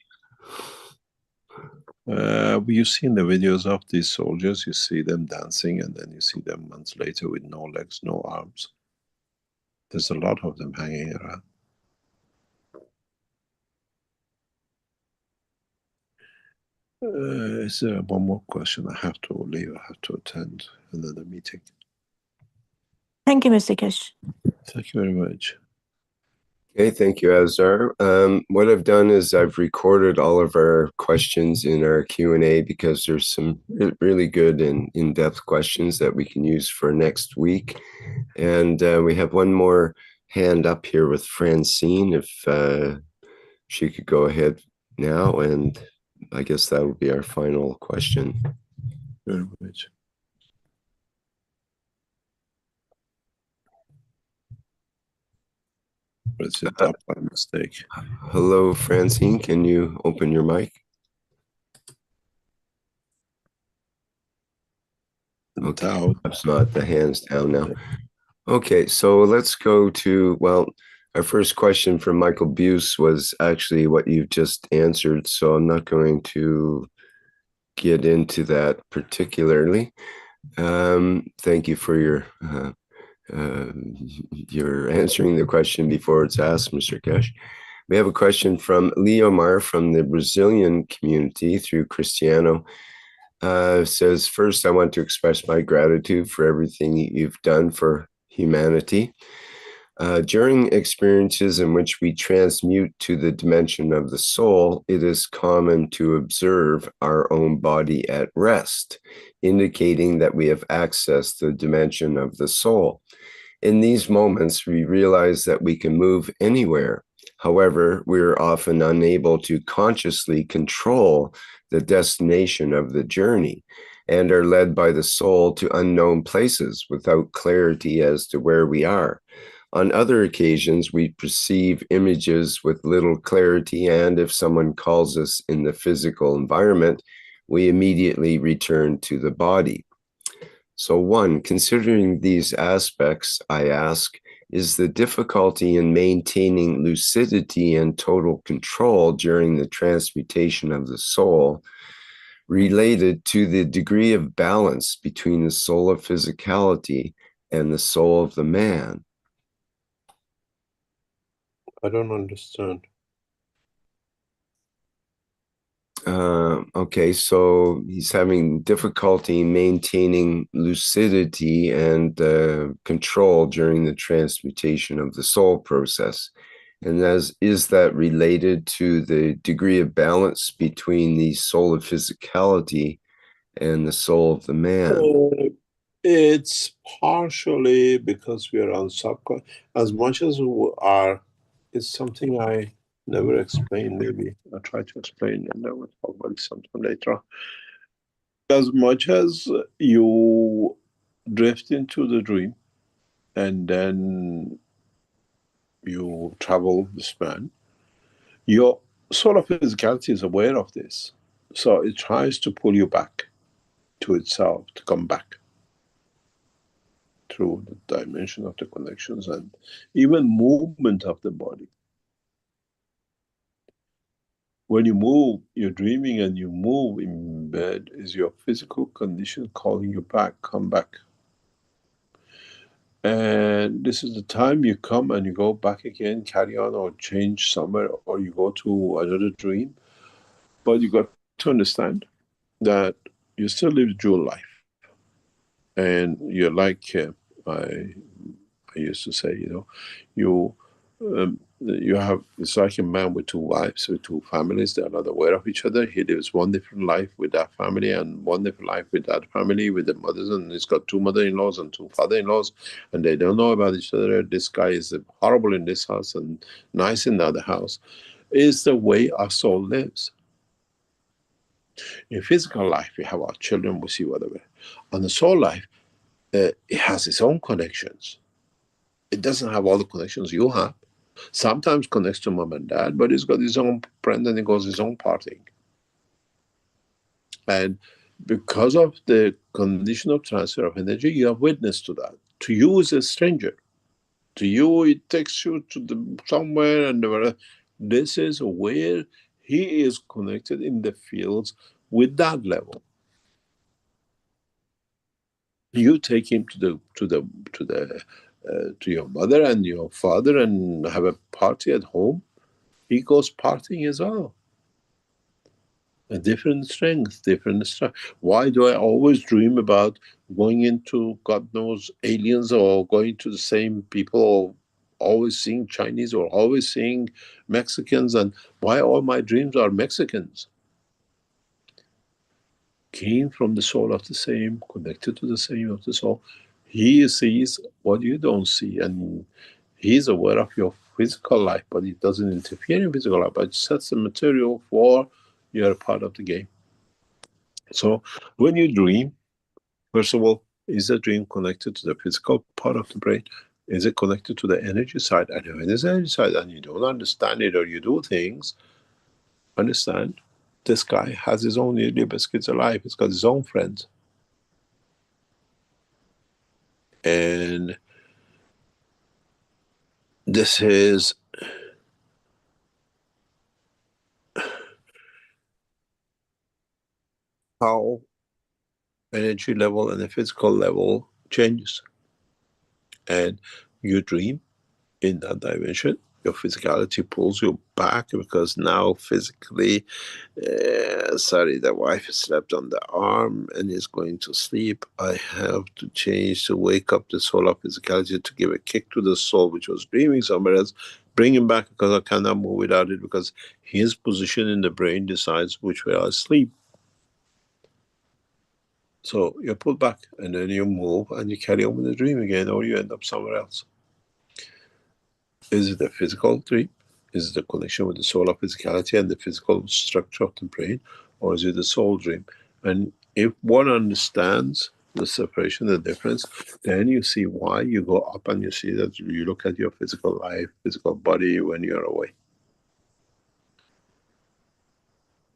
Speaker 2: You've seen the videos of these soldiers, you see them dancing and then you see them months later with no legs, no arms. There's a lot of them hanging around. Is there one more question? I have to leave, I have to attend another meeting.
Speaker 4: Thank you, Mr. Keshe.
Speaker 2: Thank you very much.
Speaker 1: Okay, thank you, Azar. What I've done is I've recorded all of our questions in our Q&A because there's some really good and in-depth questions that we can use for next week. And we have one more hand up here with Francine, if she could go ahead now. And I guess that would be our final question.
Speaker 2: Very much. It's up by mistake.
Speaker 1: Hello, Francine. Can you open your mic? Okay, that's not the hands down now. Okay, so let's go to, well, our first question from Michael Buse was actually what you've just answered, so I'm not going to get into that particularly. Thank you for your answering the question before it's asked, Mr. Keshe. We have a question from Leomar from the Brazilian community through Cristiano. Says, first, I want to express my gratitude for everything you've done for humanity. During experiences in which we transmute to the dimension of the soul, it is common to observe our own body at rest, indicating that we have accessed the dimension of the soul. In these moments, we realize that we can move anywhere. However, we are often unable to consciously control the destination of the journey and are led by the soul to unknown places without clarity as to where we are. On other occasions, we perceive images with little clarity, and if someone calls us in the physical environment, we immediately return to the body. So one, considering these aspects, I ask, is the difficulty in maintaining lucidity and total control during the transmutation of the soul related to the degree of balance between the soul of physicality and the soul of the man?
Speaker 2: I don't understand.
Speaker 1: Okay, so he's having difficulty maintaining lucidity and control during the transmutation of the soul process. And is that related to the degree of balance between the soul of physicality and the soul of the man?
Speaker 2: It's partially because we are on subconscious. As much as we are, it's something I never explained. Maybe I'll try to explain and then we'll talk about it sometime later. As much as you drift into the dream and then you travel the span, your soul of physicality is aware of this. So it tries to pull you back to itself, to come back through the dimension of the connections and even movement of the body. When you move, you're dreaming and you move in bed, is your physical condition calling you back, come back. And this is the time you come and you go back again, carry on or change somewhere, or you go to another dream. But you got to understand that you still live dual life. And you're like, I used to say, you have, it's like a man with two wives, with two families. They're not aware of each other. He lives one different life with that family and one different life with that family, with the mothers, and he's got two mother-in-laws and two father-in-laws, and they don't know about each other. This guy is horrible in this house and nice in the other house. Is the way our soul lives. In physical life, we have our children, we see whatever. On the soul life, it has its own connections. It doesn't have all the connections you have. Sometimes connects to mom and dad, but he's got his own friend and he goes his own partying. And because of the condition of transfer of energy, you are witness to that. To you is a stranger. to you, it takes you to the somewhere, and this is where he is connected in the fields with that level. You take him to your mother and your father and have a party at home. He goes partying as well. A different strength, different strength. Why do I always dream about going into God knows aliens, or going to the same people, or always seeing Chinese, or always seeing Mexicans? And why all my dreams are Mexicans? Came from the soul of the same, connected to the same of the soul. He sees what you don't see, and he's aware of your physical life, but it doesn't interfere in physical life, but it sets the material for you're a part of the game. So when you dream, first of all, is the dream connected to the physical part of the brain? Is it connected to the energy side? And if it is energy side and you don't understand it, or you do things, understand, this guy has his own early biscuits alive. He's got his own friends. And this is how energy level and the physical level changes. And you dream in that dimension. Your physicality pulls you back, because now physically, sorry, the wife slept on the arm and is going to sleep. I have to change to wake up the soul of physicality, to give a kick to the soul which was dreaming somewhere else, bring him back, because I cannot move without it, because his position in the brain decides which way I sleep. So you're pulled back, and then you move and you carry on with the dream again, or you end up somewhere else. Is it a physical dream? Is it a connection with the soul of physicality and the physical structure of the brain? Or is it a soul dream? And if one understands the separation, the difference, then you see why you go up, and you see that you look at your physical life, physical body when you're away.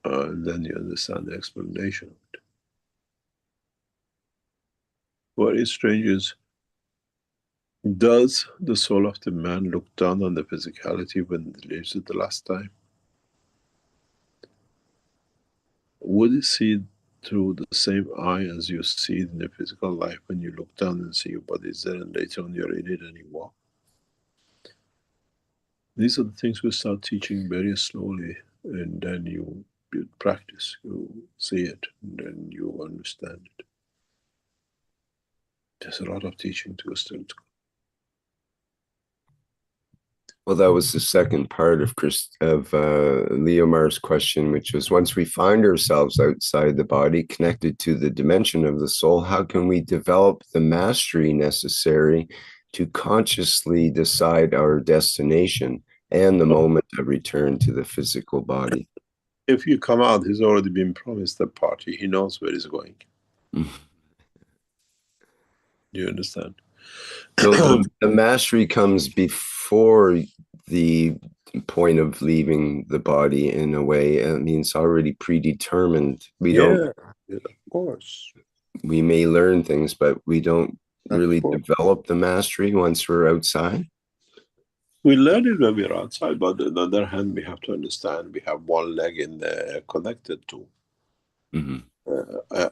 Speaker 2: And then you understand the explanation of it. What is strange is, does the soul of the man look down on the physicality when it leaves it the last time? Would it see through the same eye as you see it in the physical life, when you look down and see your body is there, and later on you're in it and you walk? These are the things we start teaching very slowly, and then you practice, you see it, and then you understand it. There's a lot of teaching to us still to go.
Speaker 1: Well, that was the second part of Leomar's question, which was, once we find ourselves outside the body, connected to the dimension of the soul, how can we develop the mastery necessary to consciously decide our destination and the moment of return to the physical body?
Speaker 2: If you come out, he's already been promised a party. He knows where he's going. Do you understand?
Speaker 1: So the mastery comes before the point of leaving the body, in a way. I mean, it's already predetermined.
Speaker 2: Yeah, of course.
Speaker 1: We may learn things, but we don't really develop the mastery once we're outside.
Speaker 2: We learn it when we're outside, but on the other hand, we have to understand we have one leg in there connected to.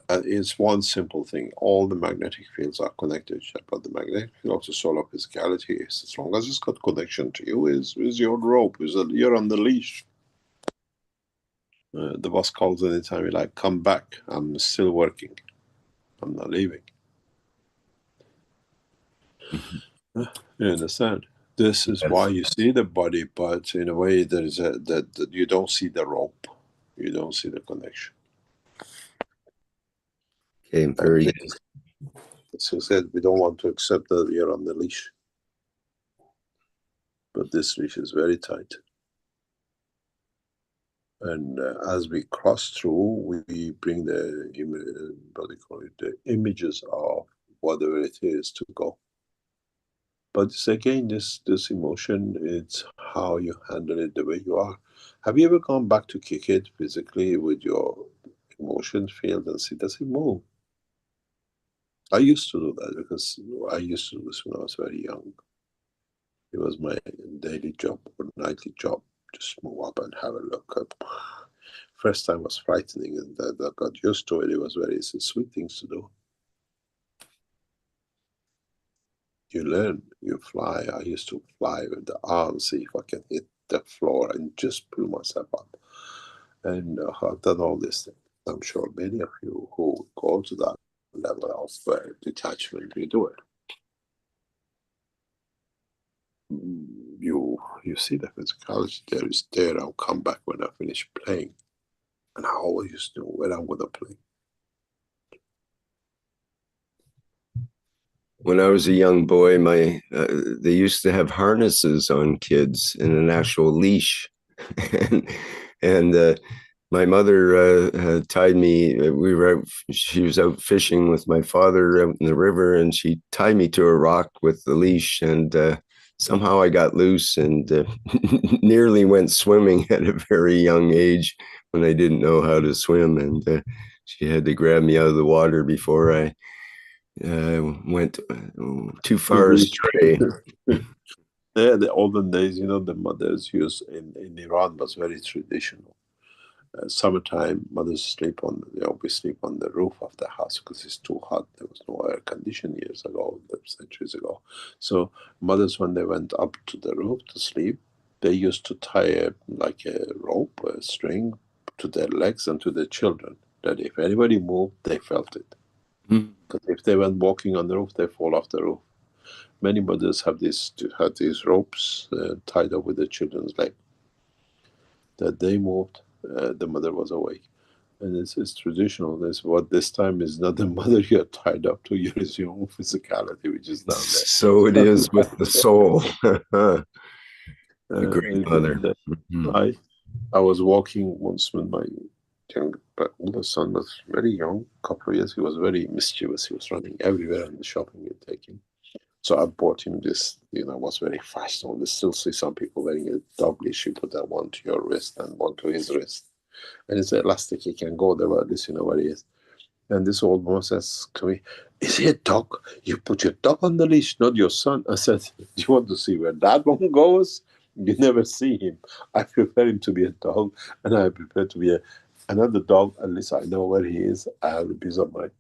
Speaker 2: It's one simple thing. All the magnetic fields are connected, but the magnetic field of the soul of physicality is, as long as it's got connection to you, is your rope, you're on the leash. The boss calls anytime, you're like, come back, I'm still working, I'm not leaving. You understand? This is why you see the body, but in a way there is that you don't see the rope, you don't see the connection.
Speaker 1: Okay, very.
Speaker 2: As I said, we don't want to accept that you're on the leash, but this leash is very tight. And as we cross through, we bring the images of whatever it is to go. But it's again, this emotion, it's how you handle it, the way you are. Have you ever gone back to kick it physically with your emotion field and see, does it move? I used to do that, because I used to do this when I was very young. It was my daily job or nightly job. Just move up and have a look. First time was frightening, and then I got used to it. It was very sweet things to do. You learn, you fly. I used to fly with the arms, see if I can hit the floor and just pull myself up. And I've done all this thing. I'm sure many of you who go to that level of detachment, you do it. You see the physicality there is there. I'll come back when I finish playing. And I always used to know when I'm going to play.
Speaker 1: When I was a young boy, they used to have harnesses on kids and an actual leash, and my mother tied me. She was out fishing with my father out in the river, and she tied me to a rock with the leash, and somehow I got loose and nearly went swimming at a very young age when I didn't know how to swim, and she had to grab me out of the water before I went too far astray.
Speaker 2: Yeah, the olden days, the mothers used in Iran was very traditional. Summertime, mothers they always sleep on the roof of the house because it's too hot. There was no air conditioning years ago, centuries ago. So mothers, when they went up to the roof to sleep, they used to tie like a rope, a string to their legs and to their children, that if anybody moved, they felt it. Because if they went walking on the roof, they fall off the roof. Many mothers had these ropes tied up with the children's leg. That they moved, the mother was awake. And it's traditional. This time is not the mother you're tied up to, it's your own physicality, which is down there.
Speaker 1: So it is with the soul. A great mother.
Speaker 2: I was walking once when my older son was very young, couple of years. He was very mischievous. He was running everywhere in the shopping and taking. So I bought him this, was very fashionable. I still see some people wearing a dog leash. You put that one to your wrist and one to his wrist. And it's elastic. He can go there, but this, where he is. And this old woman says to me, "Is he a dog? You put your dog on the leash, not your son." I said, "Do you want to see where that one goes? You never see him. I prefer him to be a dog, and I prefer to be another dog. At least I know where he is. I have a peace of mind.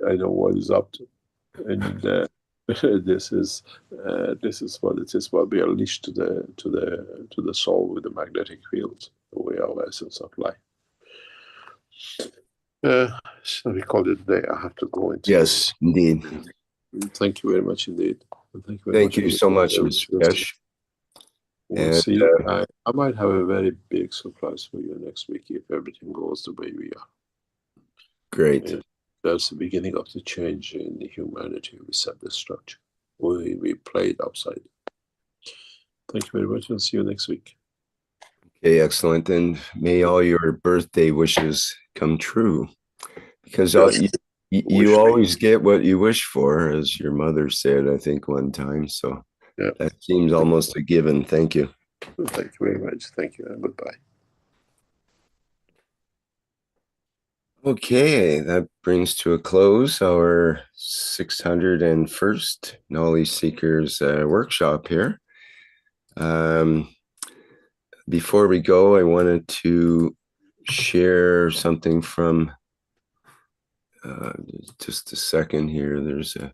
Speaker 2: I know what he's up to." And this is what it is. What we are leashed to the soul with the magnetic field. We are essence of life. Shall we call it a day? I have to go into.
Speaker 1: Yes, indeed.
Speaker 2: Thank you very much indeed.
Speaker 1: Thank you so much, Mr. Keshe.
Speaker 2: We'll see you. I might have a very big surprise for you next week if everything goes the way we are.
Speaker 1: Great.
Speaker 2: And that's the beginning of the change in humanity. We set the structure. We played upside. Thank you very much, and see you next week.
Speaker 1: Okay, excellent. And may all your birthday wishes come true, because you always get what you wish for, as your mother said, I think, one time. So that seems almost a given. Thank you.
Speaker 2: Thank you very much. Thank you, and goodbye.
Speaker 1: Okay, that brings to a close our 601st Knowledge Seekers workshop here. Before we go, I wanted to share something from just a second here. There's a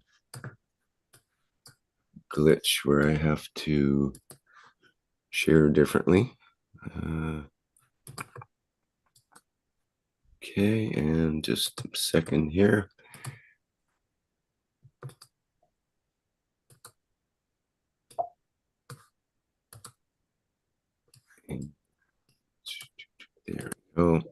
Speaker 1: glitch where I have to share differently. Okay, and just a second here. There we go.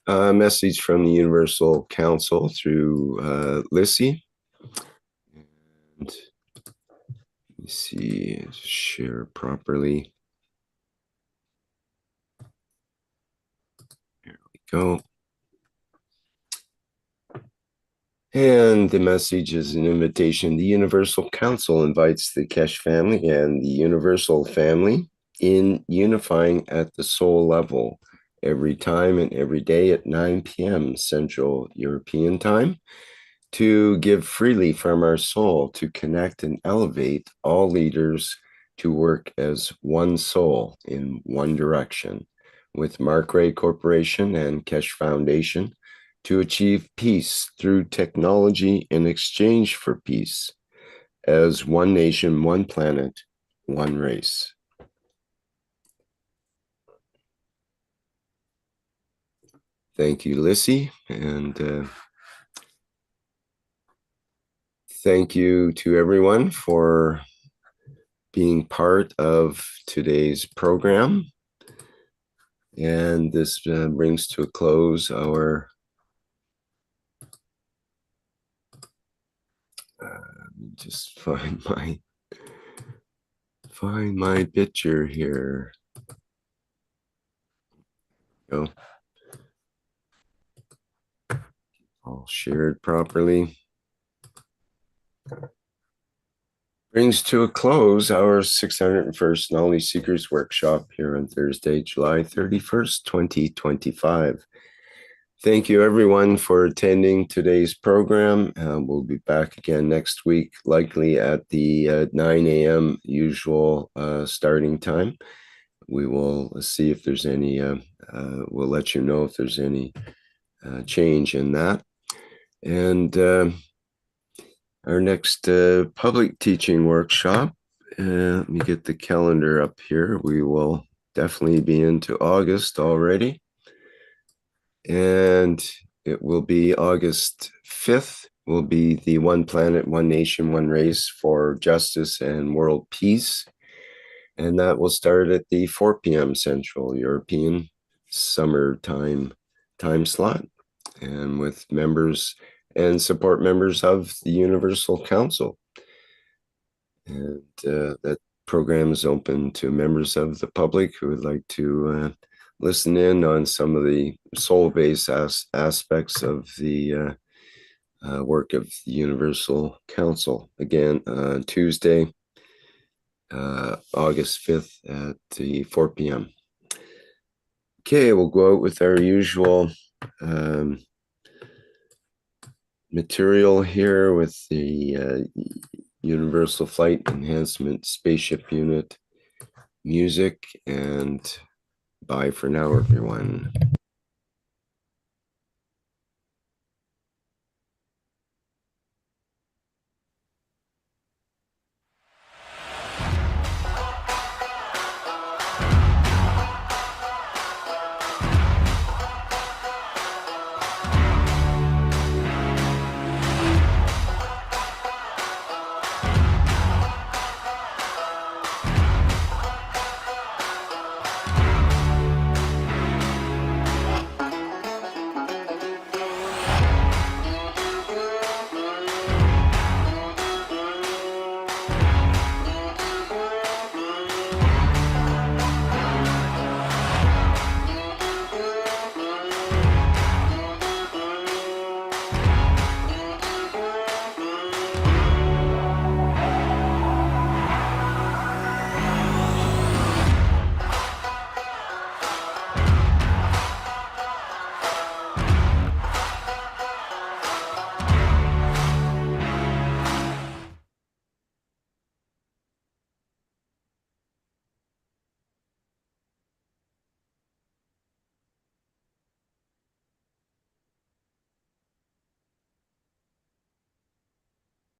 Speaker 1: A message from the Universal Council through Lissy. And let me see, share properly. There we go. And the message is an invitation. The Universal Council invites the Keshe family and the Universal family in unifying at the soul level every time and every day at 9 p.m. Central European Time. to give freely from our soul, to connect and elevate all leaders to work as one soul in one direction, with Mark Ray Corporation and Keshe Foundation, to achieve peace through technology in exchange for peace, as one nation, one planet, one race. Thank you, Lissy, and thank you to everyone for being part of today's program. And this brings to a close our just find my picture here. Go. All shared properly. Brings to a close our 601st Knowledge Seekers Workshop here on Thursday, July 31st, 2025. Thank you, everyone, for attending today's program. We'll be back again next week, likely at the 9 a.m. usual starting time. We will see if there's any, we'll let you know if there's any change in that. And our next public teaching workshop, let me get the calendar up here. We will definitely be into August already. And it will be August 5th, will be the One Planet, One Nation, One Race for Justice and World Peace. And that will start at the 4 p.m. Central European summertime time slot, and with members and support members of the Universal Council. And that program is open to members of the public who would like to listen in on some of the soul-based aspects of the work of the Universal Council. Again, Tuesday, August 5th at the 4 p.m. Okay, we'll go out with our usual material here with the Universal Flight Enhancement Spaceship Unit music, and bye for now, everyone.